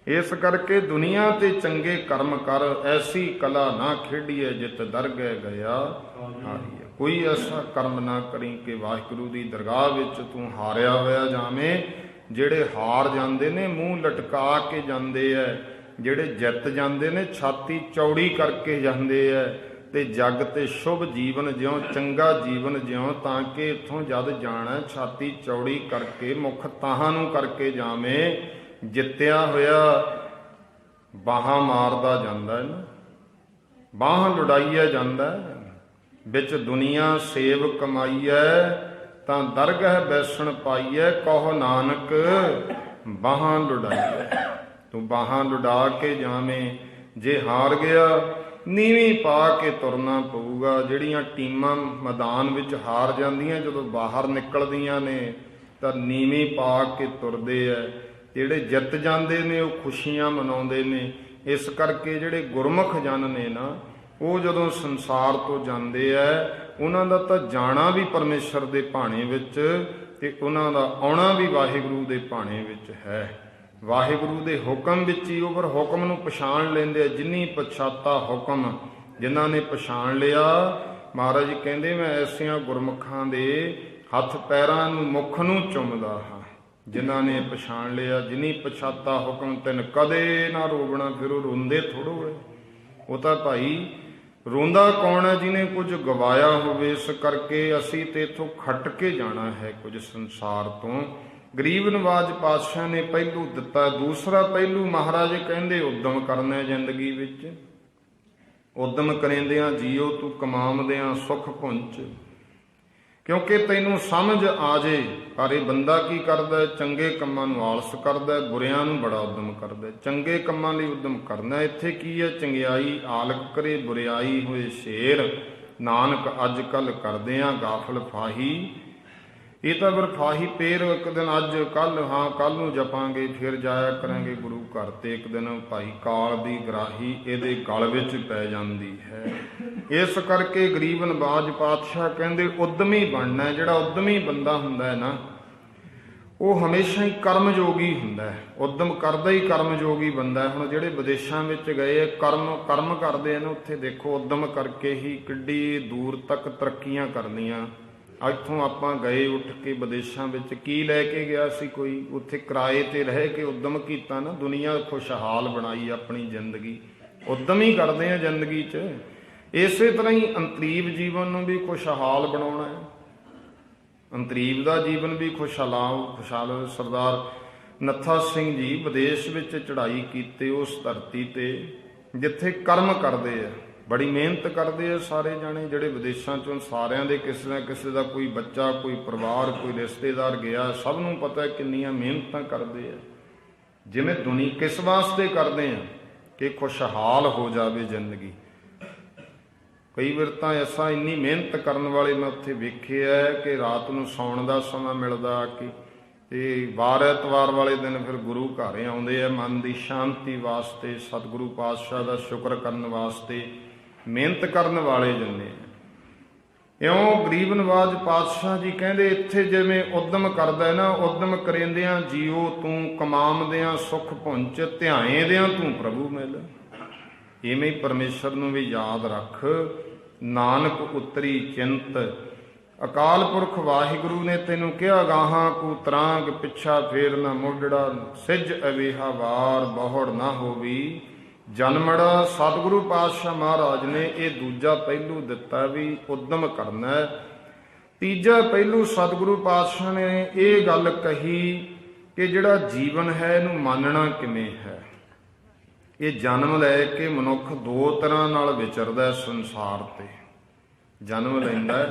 ਇਸ ਕਰਕੇ ਦੁਨੀਆ ਤੇ ਚੰਗੇ ਕਰਮ ਕਰ, ਐਸੀ ਕਲਾ ਨਾ ਖੇਡੀਏ, ਜਿਤ ਦਰਗਹਿ ਗਿਆ ਹਾਰੀਏ। ਕੋਈ ਐਸਾ ਕਰਮ ਨਾ ਕਰੀ ਕਿ ਵਾਹਿਗੁਰੂ ਦੀ ਦਰਗਾਹ ਵਿੱਚ ਤੂੰ ਹਾਰਿਆ ਹੋਇਆ ਜਾਵੇਂ। ਜਿਹੜੇ ਹਾਰ ਜਾਂਦੇ ਨੇ ਮੂੰਹ ਲਟਕਾ ਕੇ ਜਾਂਦੇ ਐ, ਜਿਹੜੇ ਜਿੱਤ ਜਾਂਦੇ ਨੇ ਛਾਤੀ ਚੌੜੀ ਕਰਕੇ ਜਾਂਦੇ ਐ। ਤੇ ਜਗ ਤੇ ਸ਼ੁਭ ਜੀਵਨ ਜਿਉਂ, ਚੰਗਾ ਜੀਵਨ ਜਿਉਂ, ਤਾਂ ਕਿ ਇੱਥੋਂ ਜਦ ਜਾਣਾ ਛਾਤੀ ਚੌੜੀ ਕਰਕੇ, ਮੁਖ ਤਾਹਾਂ ਨੂੰ ਕਰਕੇ ਜਾਵੇਂ। ਜਿੱਤਿਆ ਹੋਇਆ ਬਾਹਾਂ ਮਾਰਦਾ ਜਾਂਦਾ ਹੈ ਨਾ, ਬਾਹਾਂ ਲੁੜਾਈਆ ਜਾਂਦਾ। ਵਿੱਚ ਦੁਨੀਆ ਸੇਵ ਕਮਾਈਐ, ਤਾਂ ਦਰਗਹਿ ਬੈਸਣ ਪਾਈਐ, ਕਹੋ ਨਾਨਕ ਬਾਹਾਂ ਲੁੜਾਈਐ। ਤੂੰ ਬਾਹਾਂ ਲੁਡਾ ਕੇ ਜਾਵੇਂ। ਜੇ ਹਾਰ ਗਿਆ ਨੀਵੀਂ ਪਾ ਕੇ ਤੁਰਨਾ ਪਊਗਾ। ਜਿਹੜੀਆਂ ਟੀਮਾਂ ਮੈਦਾਨ ਵਿੱਚ ਹਾਰ ਜਾਂਦੀਆਂ, ਜਦੋਂ ਬਾਹਰ ਨਿਕਲਦੀਆਂ ਨੇ ਤਾਂ ਨੀਵੀਂ ਪਾ ਕੇ ਤੁਰਦੇ ਐ। ਜਿਹੜੇ ਜਿੱਤ ਜਾਂਦੇ ਨੇ ਉਹ ਖੁਸ਼ੀਆਂ ਮਨਾਉਂਦੇ ਨੇ। ਇਸ ਕਰਕੇ ਜਿਹੜੇ ਗੁਰਮੁਖ ਜਨ ਨੇ ਨਾ, ਉਹ ਜਦੋਂ ਸੰਸਾਰ ਤੋਂ ਜਾਂਦੇ ਐ, ਉਹਨਾਂ ਦਾ ਤਾਂ ਜਾਣਾ ਵੀ ਪਰਮੇਸ਼ਰ ਦੇ ਭਾਣੇ ਵਿੱਚ, ਤੇ ਉਹਨਾਂ ਦਾ ਆਉਣਾ ਵੀ ਵਾਹਿਗੁਰੂ ਦੇ ਭਾਣੇ ਵਿੱਚ ਹੈ। ਵਾਹਿਗੁਰੂ ਦੇ ਹੁਕਮ ਵਿੱਚ ਹੀ ਉਹ ਫਿਰ ਹੁਕਮ ਨੂੰ ਪਛਾਣ ਲੈਂਦੇ ਆ। ਜਿਨੀ ਪਛਾਤਾ ਹੁਕਮ, ਜਿਨ੍ਹਾਂ ਨੇ ਪਛਾਣ ਲਿਆ, ਮਹਾਰਾਜ ਜੀ ਕਹਿੰਦੇ ਮੈਂ ਐਸਿਆਂ ਗੁਰਮੁਖਾਂ ਦੇ ਹੱਥ ਪੈਰਾਂ ਨੂੰ, ਮੁਖ ਨੂੰ ਚੁੰਮਦਾ ਹਾਂ। ਜਿਨ੍ਹਾਂ ਨੇ ਪਛਾਣ ਲਿਆ, ਜਿਨੀ ਪਛਾਤਾ ਹੁਕਮ ਤਿਨ ਕਦੇ ਨਾ ਰੋਵਣਾ। ਫਿਰ ਉਹ ਰੋਂਦੇ ਥੋੜੋ ਹੈ, ਉਹ ਤਾਂ ਭਾਈ ਰੋਂਦਾ ਕੌਣ ਹੈ? ਜਿਹਨੇ ਕੁਝ ਗਵਾਇਆ ਹੋਵੇ। ਇਸ ਕਰਕੇ ਅਸੀਂ ਤੇ ਇੱਥੋਂ ਖੱਟ ਕੇ ਜਾਣਾ ਹੈ ਕੁਝ ਸੰਸਾਰ ਤੋਂ। ਗਰੀਬ ਨਵਾਜ ਪਾਤਸ਼ਾਹ ਨੇ ਪਹਿਲੂ ਦਿੱਤਾ। ਦੂਸਰਾ ਪਹਿਲੂ ਮਹਾਰਾਜ ਕਹਿੰਦੇ ਉਦਮ ਕਰਨਾ ਜ਼ਿੰਦਗੀ ਵਿੱਚ। ਉਦਮ ਕਰੇਂਦਿਆਂ ਜੀਓ ਤੂੰ ਕਮਾਉਂਦਿਆਂ ਸੁਖ ਪੁੰਚ। ਕਿਉਂਕਿ ਤੈਨੂੰ ਸਮਝ ਆ ਜੇ, ਪਰ ਇਹ ਬੰਦਾ ਕੀ ਕਰਦਾ? ਚੰਗੇ ਕੰਮਾਂ ਨੂੰ ਆਲਸ ਕਰਦਾ, ਬੁਰਿਆਂ ਨੂੰ ਬੜਾ ਉਦਮ ਕਰਦਾ। ਚੰਗੇ ਕੰਮਾਂ ਲਈ ਉਦਮ ਕਰਨਾ। ਇੱਥੇ ਕੀ ਹੈ? ਚੰਗਿਆਈ ਆਲਕ ਕਰੇ, ਬੁਰਿਆਈ ਹੋਏ ਸ਼ੇਰ। ਨਾਨਕ ਅੱਜ ਕੱਲ ਕਰਦੇ ਆ ਗਾਫਲ ਫਾਹੀ। ਇਹ ਤਾਂ ਫਿਰ ਫਾਹੀ ਪੇਰ ਇੱਕ ਦਿਨ, ਅੱਜ ਕੱਲ, ਹਾਂ ਕੱਲ ਨੂੰ ਜਪਾਂਗੇ, ਫਿਰ ਜਾਇਆ ਕਰਾਂਗੇ ਗੁਰੂ ਘਰ। ਤੇ ਇੱਕ ਦਿਨ ਭਾਈ ਕਾਲ ਦੀ ਗਰਾਹੀ ਇਹਦੇ ਗਲ ਵਿੱਚ ਪੈ ਜਾਂਦੀ ਹੈ। ਇਸ ਕਰਕੇ ਗਰੀਬ ਨਵਾਜ ਪਾਤਸ਼ਾਹ ਕਹਿੰਦੇ ਉਦਮੀ ਬਣਨਾ। ਜਿਹੜਾ ਉਦਮੀ ਬੰਦਾ ਹੁੰਦਾ ਹੈ ਨਾ, ਉਹ ਹਮੇਸ਼ਾ ਹੀ ਕਰਮਯੋਗੀ ਹੁੰਦਾ ਹੈ। ਉਦਮ ਕਰਦਾ ਹੀ ਕਰਮਯੋਗੀ ਬੰਦਾ। ਹੁਣ ਜਿਹੜੇ ਵਿਦੇਸ਼ਾਂ ਵਿੱਚ ਗਏ ਕਰਮ ਕਰਦੇ ਨੇ, ਉੱਥੇ ਦੇਖੋ ਉਦਮ ਕਰਕੇ ਹੀ ਕਿੱਡੀ ਦੂਰ ਤੱਕ ਤਰੱਕੀਆਂ ਕਰਨੀਆਂ। ਇੱਥੋਂ ਆਪਾਂ ਗਏ ਉੱਠ ਕੇ ਵਿਦੇਸ਼ਾਂ ਵਿੱਚ, ਕੀ ਲੈ ਕੇ ਗਿਆ ਸੀ? ਕੋਈ ਉੱਥੇ ਕਿਰਾਏ ਤੇ ਰਹਿ ਕੇ ਉਦਮ ਕੀਤਾ ਨਾ, ਦੁਨੀਆ ਖੁਸ਼ਹਾਲ ਬਣਾਈ ਆਪਣੀ ਜ਼ਿੰਦਗੀ। ਉਦਮ ਹੀ ਕਰਦੇ ਆ ਜ਼ਿੰਦਗੀ 'ਚ। ਇਸੇ ਤਰ੍ਹਾਂ ਹੀ ਅੰਤਰੀਵ ਜੀਵਨ ਨੂੰ ਵੀ ਖੁਸ਼ਹਾਲ ਬਣਾਉਣਾ ਹੈ। ਅੰਤਰੀਵ ਦਾ ਜੀਵਨ ਵੀ ਖੁਸ਼ਹਾਲ। ਸਰਦਾਰ ਨੱਥਾ ਸਿੰਘ ਜੀ ਵਿਦੇਸ਼ ਵਿੱਚ ਚੜ੍ਹਾਈ ਕੀਤੇ ਉਸ ਧਰਤੀ ਤੇ ਜਿੱਥੇ ਕਰਮ ਕਰਦੇ ਆ, ਬੜੀ ਮਿਹਨਤ ਕਰਦੇ ਆ ਸਾਰੇ ਜਾਣੇ ਜਿਹੜੇ ਵਿਦੇਸ਼ਾਂ ਚੋਂ, ਸਾਰਿਆਂ ਦੇ ਕਿਸੇ ਨਾ ਕਿਸੇ ਦਾ ਕੋਈ ਬੱਚਾ, ਕੋਈ ਪਰਿਵਾਰ, ਕੋਈ ਰਿਸ਼ਤੇਦਾਰ ਗਿਆ, ਸਭ ਨੂੰ ਪਤਾ ਕਿੰਨੀਆਂ ਮਿਹਨਤਾਂ ਕਰਦੇ ਆ। ਜਿਵੇਂ ਦੁਨੀ ਕਿਸ ਵਾਸਤੇ ਕਰਦੇ ਆ ਕਿ ਖੁਸ਼ਹਾਲ ਹੋ ਜਾਵੇ ਜ਼ਿੰਦਗੀ। ਕਈ ਵਾਰ ਤਾਂ ਐਸਾ ਇੰਨੀ ਮਿਹਨਤ ਕਰਨ ਵਾਲੇ ਮੈਂ ਉੱਥੇ ਵੇਖਿਆ ਕਿ ਰਾਤ ਨੂੰ ਸੌਣ ਦਾ ਸਮਾਂ ਮਿਲਦਾ ਕਿ ਤੇ ਵਾਰ ਐਤਵਾਰ ਵਾਲੇ ਦਿਨ ਫਿਰ ਗੁਰੂ ਘਰ ਆਉਂਦੇ ਆ ਮਨ ਦੀ ਸ਼ਾਂਤੀ ਵਾਸਤੇ, ਸਤਿਗੁਰੂ ਪਾਤਸ਼ਾਹ ਦਾ ਸ਼ੁਕਰ ਕਰਨ ਵਾਸਤੇ ਮਿਹਨਤ ਕਰਨ ਵਾਲੇ ਜੰਨੇ ਆ। ਇਉਂ ਗਰੀਬ ਨਵਾਜ਼ ਪਾਤਸ਼ਾਹ ਜੀ ਕਹਿੰਦੇ ਇੱਥੇ ਜਿਵੇਂ ਉਦਮ ਕਰਦਾ ਨਾ, ਉਦਮ ਕਰੇਂਦਿਆਂ ਜੀਓ ਤੂੰ ਕਮਾਮਦਿਆਂ ਸੁਖ ਪੁੰਚ, ਧਿਆਏਂਦਿਆਂ ਤੂੰ ਪ੍ਰਭੂ ਮਿਲ। ਇਵੇਂ ਹੀ ਪਰਮੇਸ਼ਰ ਨੂੰ ਵੀ ਯਾਦ ਰੱਖ, ਨਾਨਕ ਉਤਰੀ ਚਿੰਤ। ਅਕਾਲ ਪੁਰਖ ਵਾਹਿਗੁਰੂ ਨੇ ਤੈਨੂੰ ਕਿਹਾ ਗਾਹਾਂ ਕੂ ਤਰਾਂਗ, ਪਿੱਛਾ ਫੇਰ ਨਾ ਮੁੱਢੜਾ, ਸਿੱਜ ਅਵੇਹਾ ਵਾਰ ਬਹੁੜ ਨਾ ਹੋਵੀ ਜਨਮੜਾ। ਸਤਿਗੁਰੂ ਪਾਤਸ਼ਾਹ ਮਹਾਰਾਜ ਨੇ ਇਹ ਦੂਜਾ ਪਹਿਲੂ ਦਿੱਤਾ ਵੀ ਉਦਮ ਕਰਨਾ ਹੈ। ਤੀਜਾ ਪਹਿਲੂ ਸਤਿਗੁਰੂ ਪਾਤਸ਼ਾਹ ਨੇ ਇਹ ਗੱਲ ਕਹੀ ਕਿ ਜਿਹੜਾ ਜੀਵਨ ਹੈ ਇਹਨੂੰ ਮੰਨਣਾ ਕਿਵੇਂ ਹੈ। ਇਹ ਜਨਮ ਲੈ ਕੇ ਮਨੁੱਖ ਦੋ ਤਰ੍ਹਾਂ ਨਾਲ ਵਿਚਰਦਾ ਸੰਸਾਰ ਤੇ। ਜਨਮ ਲੈਂਦਾ,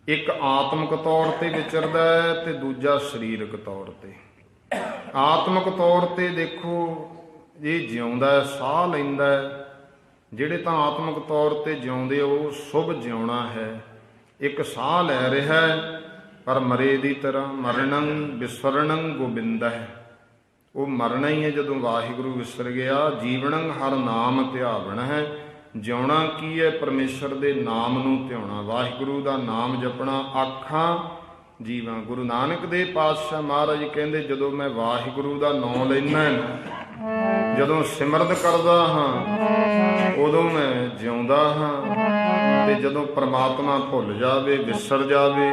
ਇੱਕ ਆਤਮਿਕ ਤੌਰ ਤੇ ਵਿਚਰਦਾ ਹੈ ਤੇ ਦੂਜਾ ਸਰੀਰਕ ਤੌਰ ਤੇ। ਆਤਮਿਕ ਤੌਰ ਤੇ ਦੇਖੋ ਇਹ ਜਿਉਂਦਾ, ਸਾਹ ਲੈਂਦਾ। ਜਿਹੜੇ ਤਾਂ ਆਤਮਿਕ ਤੌਰ ਤੇ ਜਿਉਂਦੇ ਉਹ ਸ਼ੁਭ ਜਿਉਣਾ ਹੈ। ਇੱਕ ਸਾਹ ਲੈ ਰਿਹਾ ਪਰ ਮਰੇ ਦੀ ਤਰ੍ਹਾਂ, ਮਰਣੰ ਵਿਸਰਣੰ ਗੋਬਿੰਦਾ ਹੈ, ਉਹ ਮਰਨਾ ਹੀ ਹੈ ਜਦੋਂ ਵਾਹਿਗੁਰੂ ਵਿਸਰ ਗਿਆ। ਜੀਵਨੰ ਹਰ ਨਾਮ ਧਿਆਵਣ ਹੈ, ਜਿਉਣਾ ਕੀ ਹੈ ਪਰਮੇਸ਼ਰ ਦੇ ਨਾਮ ਨੂੰ ਧਿਆਉਣਾ, ਵਾਹਿਗੁਰੂ ਦਾ ਨਾਮ ਜਪਣਾ, ਆਖਾਂ ਜੀਵਾਂ। ਗੁਰੂ ਨਾਨਕ ਦੇਵ ਪਾਤਸ਼ਾਹ ਮਹਾਰਾਜ ਕਹਿੰਦੇ ਜਦੋਂ ਮੈਂ ਵਾਹਿਗੁਰੂ ਦਾ ਨਾਮ ਲੈਣਾ, ਜਦੋਂ ਸਿਮਰਤ ਕਰਦਾ ਹਾਂ ਉਦੋਂ ਮੈਂ ਜਿਉਂਦਾ ਹਾਂ, ਤੇ ਜਦੋਂ ਪ੍ਰਮਾਤਮਾ ਭੁੱਲ ਜਾਵੇ, ਵਿਸਰ ਜਾਵੇ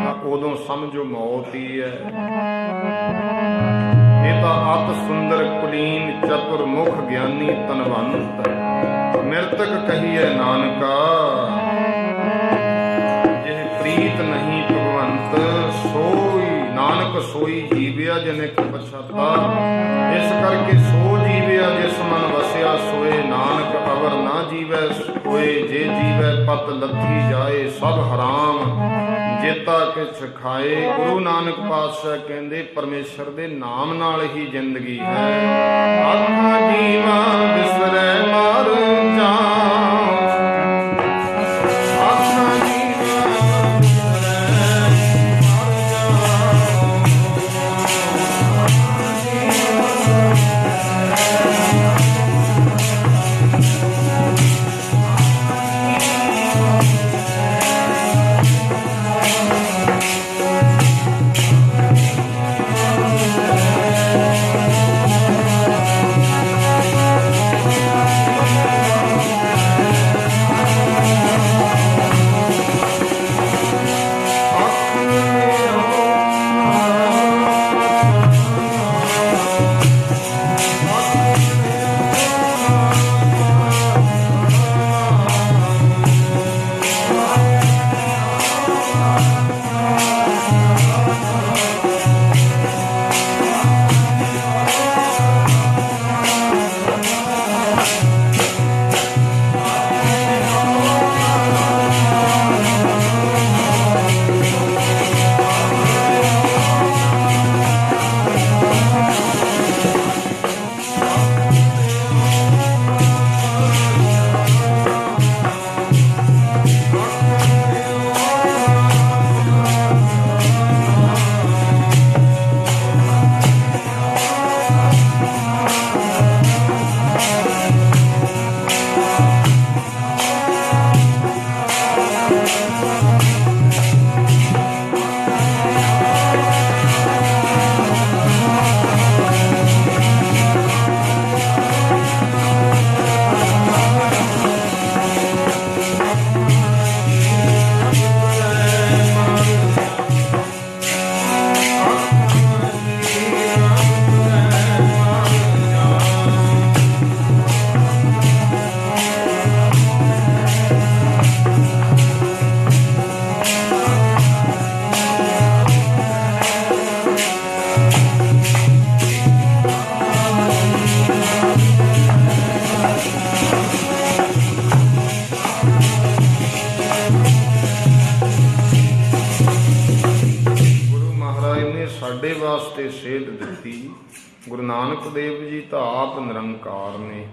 ਤਾਂ ਉਦੋਂ ਸਮਝੋ ਮੌਤ ਹੀ ਹੈ। ਇਹ ਤਾਂ ਅਤ ਸੁੰਦਰ ਕੁਲੀਨ ਚਤੁਰ ਮੁਖ ਗਿਆਨੀ ਧਨਵੰਤ, ਮਿਰਤਕ ਕਹੀਏ ਨਾਨਕਾ ਜਿਹ ਪ੍ਰੀਤ ਨਹੀਂ ਭਗਵੰਤ, ਸੋਈ ਨਾਨਕ ਸੋਈ ਜੀਵਿਆ ਜਨਿਕ ਪਛਾਤਾ। ਇਸ ਕਰਕੇ ਸੋ ਜੀਵਿਆ ਜਿਸ ਮਨ ਵਸਿਆ ਸੋਏ, ਨਾਨਕ ਅਵਰ ਨਾ ਜੀਵੈ ਹੋਏ, ਜੇ ਜੀਵੈ ਪਤ ਲੱਥੀ ਜਾਏ ਸਭ ਹਰਾਮ, ਜੇਤਾ ਕਿਛ ਖਾਏ। ਗੁਰੂ ਨਾਨਕ ਪਾਤਸ਼ਾਹ ਕਹਿੰਦੇ ਪਰਮੇਸ਼ਰ ਦੇ ਨਾਮ ਨਾਲ ਹੀ ਜ਼ਿੰਦਗੀ ਹੈ। ਆਖਾਂ ਜੀਵਾ ਵਿਸਰੈ ਮਰ ਜਾਉ, ਆਖਾਂ ਜੀਵਾ ਵਿਸਰੈ ਮਰ ਜਾਉ, ਸਾਡੇ ਵਾਸਤੇ ਸੇਧ ਦਿੱਤੀ। ਗੁਰੂ ਨਾਨਕ ਦੇਵ ਜੀ ਤਾਂ ਆਪ ਨਿਰੰਕਾਰ ਨੇ।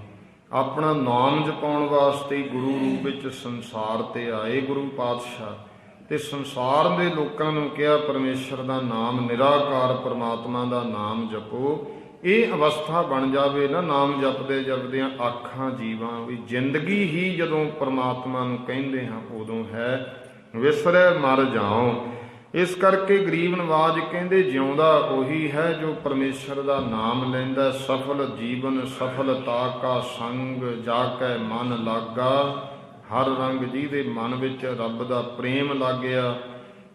ਆਪਣਾ ਨਾਮ ਜਪਾਉਣ ਵਾਸਤੇ ਗੁਰੂ ਰੂਪ ਵਿੱਚ ਸੰਸਾਰ ਤੇ ਆਏ ਗੁਰੂ ਪਾਤਸ਼ਾਹ, ਤੇ ਸੰਸਾਰ ਦੇ ਲੋਕਾਂ ਨੂੰ ਕਿਹਾ ਪਰਮੇਸ਼ਰ ਦਾ ਨਾਮ, ਨਿਰਾਕਾਰ ਪਰਮਾਤਮਾ ਦਾ ਨਾਮ ਜਪੋ। ਇਹ ਅਵਸਥਾ ਬਣ ਜਾਵੇ ਨਾ ਨਾਮ ਜਪਦੇ ਜਪਦਿਆਂ ਆਖਾਂ ਜੀਵਾਂ ਵੀ ਜ਼ਿੰਦਗੀ ਹੀ ਜਦੋਂ ਪਰਮਾਤਮਾ ਨੂੰ ਕਹਿੰਦੇ ਹਾਂ ਉਦੋਂ ਹੈ, ਵਿਸਰੈ ਮਰ ਜਾਓ। ਇਸ ਕਰਕੇ ਗਰੀਬ ਨਵਾਜ ਕਹਿੰਦੇ ਜਿਉਂਦਾ ਉਹੀ ਹੈ ਜੋ ਪਰਮੇਸ਼ਰ ਦਾ ਨਾਮ ਲੈਂਦਾ। ਸਫਲ ਜੀਵਨ ਸਫਲਤਾ ਕਾ ਸੰਗ, ਜਾ ਕੈ ਮਨ ਲਾਗਾ। ਹਰ ਰੰਗ ਜਿਹਦੇ ਮਨ ਵਿੱਚ ਰੱਬ ਦਾ ਪ੍ਰੇਮ ਲੱਗਿਆ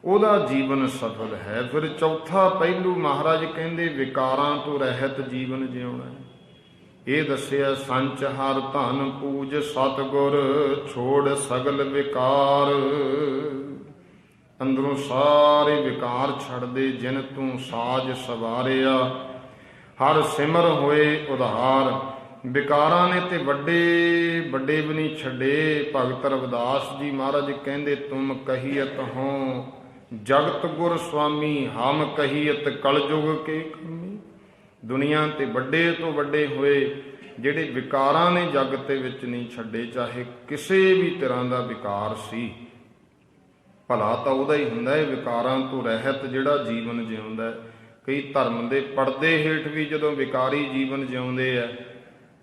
ਉਹਦਾ ਜੀਵਨ ਸਫਲ ਹੈ। ਫਿਰ ਚੌਥਾ ਪਹਿਲੂ ਮਹਾਰਾਜ ਕਹਿੰਦੇ ਵਿਕਾਰਾਂ ਤੋਂ ਰਹਿਤ ਜੀਵਨ ਜਿਉਣਾ। ਇਹ ਦੱਸਿਆ ਸੰਚ ਹਰ ਧਨ ਪੂਜ ਸਤਿਗੁਰ, ਛੋੜ ਸਗਲ ਵਿਕਾਰ। ਅੰਦਰੋਂ ਸਾਰੇ ਵਿਕਾਰ ਛੱਡ ਦੇ ਜਿਨ ਤੂੰ ਸਾਜ ਸਵਾਰਿਆ, ਹਰ ਸਿਮਰ ਹੋਏ ਉਧਾਰ। ਵਿਕਾਰਾਂ ਨੇ ਤੇ ਵੱਡੇ ਵੱਡੇ ਵੀ ਨਹੀਂ ਛੱਡੇ। ਭਗਤ ਰਵਿਦਾਸ ਜੀ ਮਹਾਰਾਜ ਕਹਿੰਦੇ ਤੁਮ ਕਹੀਅਤ ਹੋ ਜਗਤ ਗੁਰ ਸੁਆਮੀ, ਹਮ ਕਹੀਅਤ ਕਲਯੁਗ ਕੇ ਕਮੀ। ਦੁਨੀਆ ਤੇ ਵੱਡੇ ਤੋਂ ਵੱਡੇ ਹੋਏ ਜਿਹੜੇ ਵਿਕਾਰਾਂ ਨੇ ਜਗਤ ਦੇ ਵਿੱਚ ਨਹੀਂ ਛੱਡੇ, ਚਾਹੇ ਕਿਸੇ ਵੀ ਤਰ੍ਹਾਂ ਦਾ ਵਿਕਾਰ ਸੀ। ਭਲਾ ਤਾਂ ਉਹਦਾ ਹੀ ਹੁੰਦਾ ਹੈ ਵਿਕਾਰਾਂ ਤੋਂ ਰਹਿਤ ਜਿਹੜਾ ਜੀਵਨ ਜਿਉਂਦਾ। ਕਈ ਧਰਮ ਦੇ ਪਰਦੇ ਹੇਠ ਵੀ ਜਦੋਂ ਵਿਕਾਰੀ ਜੀਵਨ ਜਿਉਂਦੇ ਆ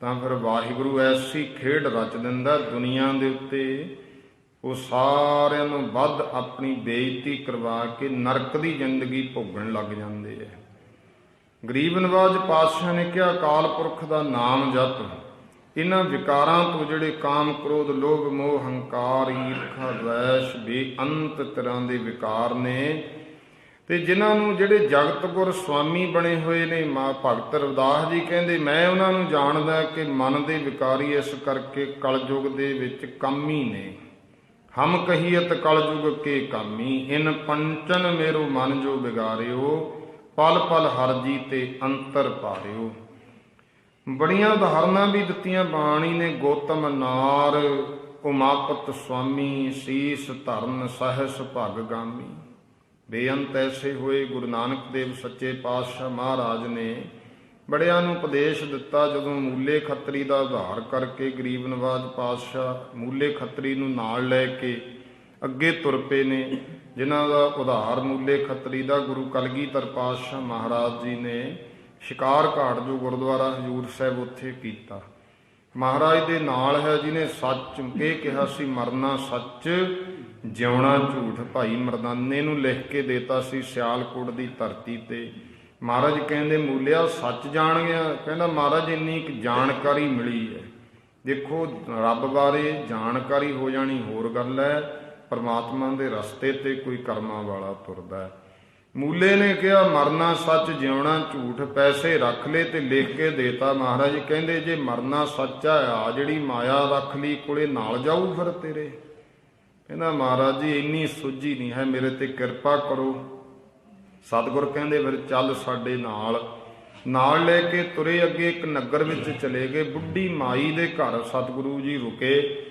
ਤਾਂ ਫਿਰ ਵਾਹਿਗੁਰੂ ਐਸੀ ਖੇਡ ਰਚ ਦਿੰਦਾ ਦੁਨੀਆ ਦੇ ਉੱਤੇ, ਉਹ ਸਾਰਿਆਂ ਨੂੰ ਵੱਧ ਆਪਣੀ ਬੇਇੱਜ਼ਤੀ ਕਰਵਾ ਕੇ ਨਰਕ ਦੀ ਜ਼ਿੰਦਗੀ ਭੋਗਣ ਲੱਗ ਜਾਂਦੇ ਆ। ਗਰੀਬ ਨਵਾਜ ਪਾਤਸ਼ਾਹ ਨੇ ਕਿਹਾ ਅਕਾਲ ਪੁਰਖ ਦਾ ਨਾਮ ਜਪ। ਇਹਨਾਂ ਵਿਕਾਰਾਂ ਤੋਂ ਜਿਹੜੇ ਕਾਮ ਕ੍ਰੋਧ ਲੋਭ ਮੋਹ ਹੰਕਾਰ ਈਰਖਾ ਦਵੈਸ਼ ਬੇਅੰਤ ਤਰ੍ਹਾਂ ਦੇ ਵਿਕਾਰ ਨੇ, ਤੇ ਜਿਨ੍ਹਾਂ ਨੂੰ ਜਿਹੜੇ ਜਗਤ ਗੁਰ ਸੁਆਮੀ ਬਣੇ ਹੋਏ ਨੇ, ਮਾਂ ਭਗਤ ਰਵਿਦਾਸ ਜੀ ਕਹਿੰਦੇ ਮੈਂ ਉਹਨਾਂ ਨੂੰ ਜਾਣਦਾ ਕਿ ਮਨ ਦੇ ਵਿਕਾਰੀ ਇਸ ਕਰਕੇ ਕਲਯੁਗ ਦੇ ਵਿੱਚ ਕਾਮੀ ਨੇ। ਹਮ ਕਹੀਅਤ ਕਲਯੁਗ ਕੇ ਕਾਮੀ, ਇਨ ਪੰਚਨ ਮੇਰੋ ਮਨ ਜੋ ਵਿਗਾਰਿਓ, ਪਲ ਪਲ ਹਰ ਜੀ ਤੇ ਅੰਤਰ ਪਾਰਿਓ। ਬੜੀਆਂ ਉਦਾਹਰਨਾਂ ਵੀ ਦਿੱਤੀਆਂ ਬਾਣੀ ਨੇ। ਗੌਤਮ ਨਾਰ ਉਮਾਪਤ ਸੁਆਮੀ, ਸੀਸ ਧਰਨ ਸਹਿਸ ਭਗ ਗਾਮੀ। ਬੇਅੰਤ ਐਸੇ ਹੋਏ ਗੁਰੂ ਨਾਨਕ ਦੇਵ ਸੱਚੇ ਪਾਤਸ਼ਾਹ ਮਹਾਰਾਜ ਨੇ ਬੜਿਆਂ ਨੂੰ ਉਪਦੇਸ਼ ਦਿੱਤਾ। ਜਦੋਂ ਮੂਲੇ ਖੱਤਰੀ ਦਾ ਉਧਾਰ ਕਰਕੇ ਗਰੀਬ ਨਵਾਜ ਪਾਤਸ਼ਾਹ ਮੂਲੇ ਖੱਤਰੀ ਨੂੰ ਨਾਲ ਲੈ ਕੇ ਅੱਗੇ ਤੁਰ ਪਏ ਨੇ, ਜਿਨ੍ਹਾਂ ਦਾ ਉਧਾਰ ਮੂਲੇ ਖੱਤਰੀ ਦਾ ਗੁਰੂ ਕਲਗੀਧਰ ਪਾਤਸ਼ਾਹ ਮਹਾਰਾਜ ਜੀ ਨੇ ਸ਼ਿਕਾਰ ਘਾਟ ਜੋ ਗੁਰਦੁਆਰਾ ਹਜ਼ੂਰ ਸਾਹਿਬ ਉੱਥੇ ਕੀਤਾ। ਮਹਾਰਾਜ ਦੇ ਨਾਲ ਹੈ ਜਿਹਨੇ ਸੱਚ ਇਹ ਕਿਹਾ ਸੀ ਮਰਨਾ ਸੱਚ ਜਿਉਣਾ ਝੂਠ। ਭਾਈ ਮਰਦਾਨੇ ਨੂੰ ਲਿਖ ਕੇ ਦੇਤਾ ਸੀ ਸਿਆਲਕੋਟ ਦੀ ਧਰਤੀ ਤੇ। ਮਹਾਰਾਜ ਕਹਿੰਦੇ ਮੂਲਿਆ ਸੱਚ ਜਾਣ ਗਿਆ। ਕਹਿੰਦਾ ਮਹਾਰਾਜ ਇੰਨੀ ਇੱਕ ਜਾਣਕਾਰੀ ਮਿਲੀ ਹੈ। ਦੇਖੋ ਰੱਬ ਬਾਰੇ ਜਾਣਕਾਰੀ ਹੋ ਜਾਣੀ ਹੋਰ ਗੱਲ ਹੈ, ਪਰਮਾਤਮਾ ਦੇ ਰਸਤੇ ਤੇ ਕੋਈ ਕਰਮਾਂ ਵਾਲਾ ਤੁਰਦਾ ਹੈ। ਮੂਲੇ ਨੇ ਕਿਹਾ ਮਰਨਾ ਸੱਚ ਜਿਉਣਾ ਝੂਠ, ਪੈਸੇ ਰੱਖ ਲਏ ਤੇ ਲਿਖ ਕੇ ਦੇਤਾ। ਮਹਾਰਾਜ ਕਹਿੰਦੇ ਜੇ ਮਰਨਾ ਸੱਚ ਆ ਜਿਹੜੀ ਮਾਇਆ ਰੱਖ ਲਈ ਕੋਲੇ ਨਾਲ ਜਾਊ ਫਿਰ ਤੇਰੇ। ਕਹਿੰਦਾ ਮਹਾਰਾਜ ਜੀ ਇੰਨੀ ਸੁੱਝੀ ਨਹੀਂ ਹੈ, ਮੇਰੇ ਤੇ ਕਿਰਪਾ ਕਰੋ। ਸਤਿਗੁਰ ਕਹਿੰਦੇ ਫਿਰ ਚੱਲ ਸਾਡੇ ਨਾਲ। ਨਾਲ ਲੈ ਕੇ ਤੁਰੇ ਅੱਗੇ ਇੱਕ ਨਗਰ ਵਿੱਚ ਚਲੇ ਗਏ। ਬੁੱਢੀ ਮਾਈ ਦੇ ਘਰ ਸਤਿਗੁਰੂ ਜੀ ਰੁਕੇ।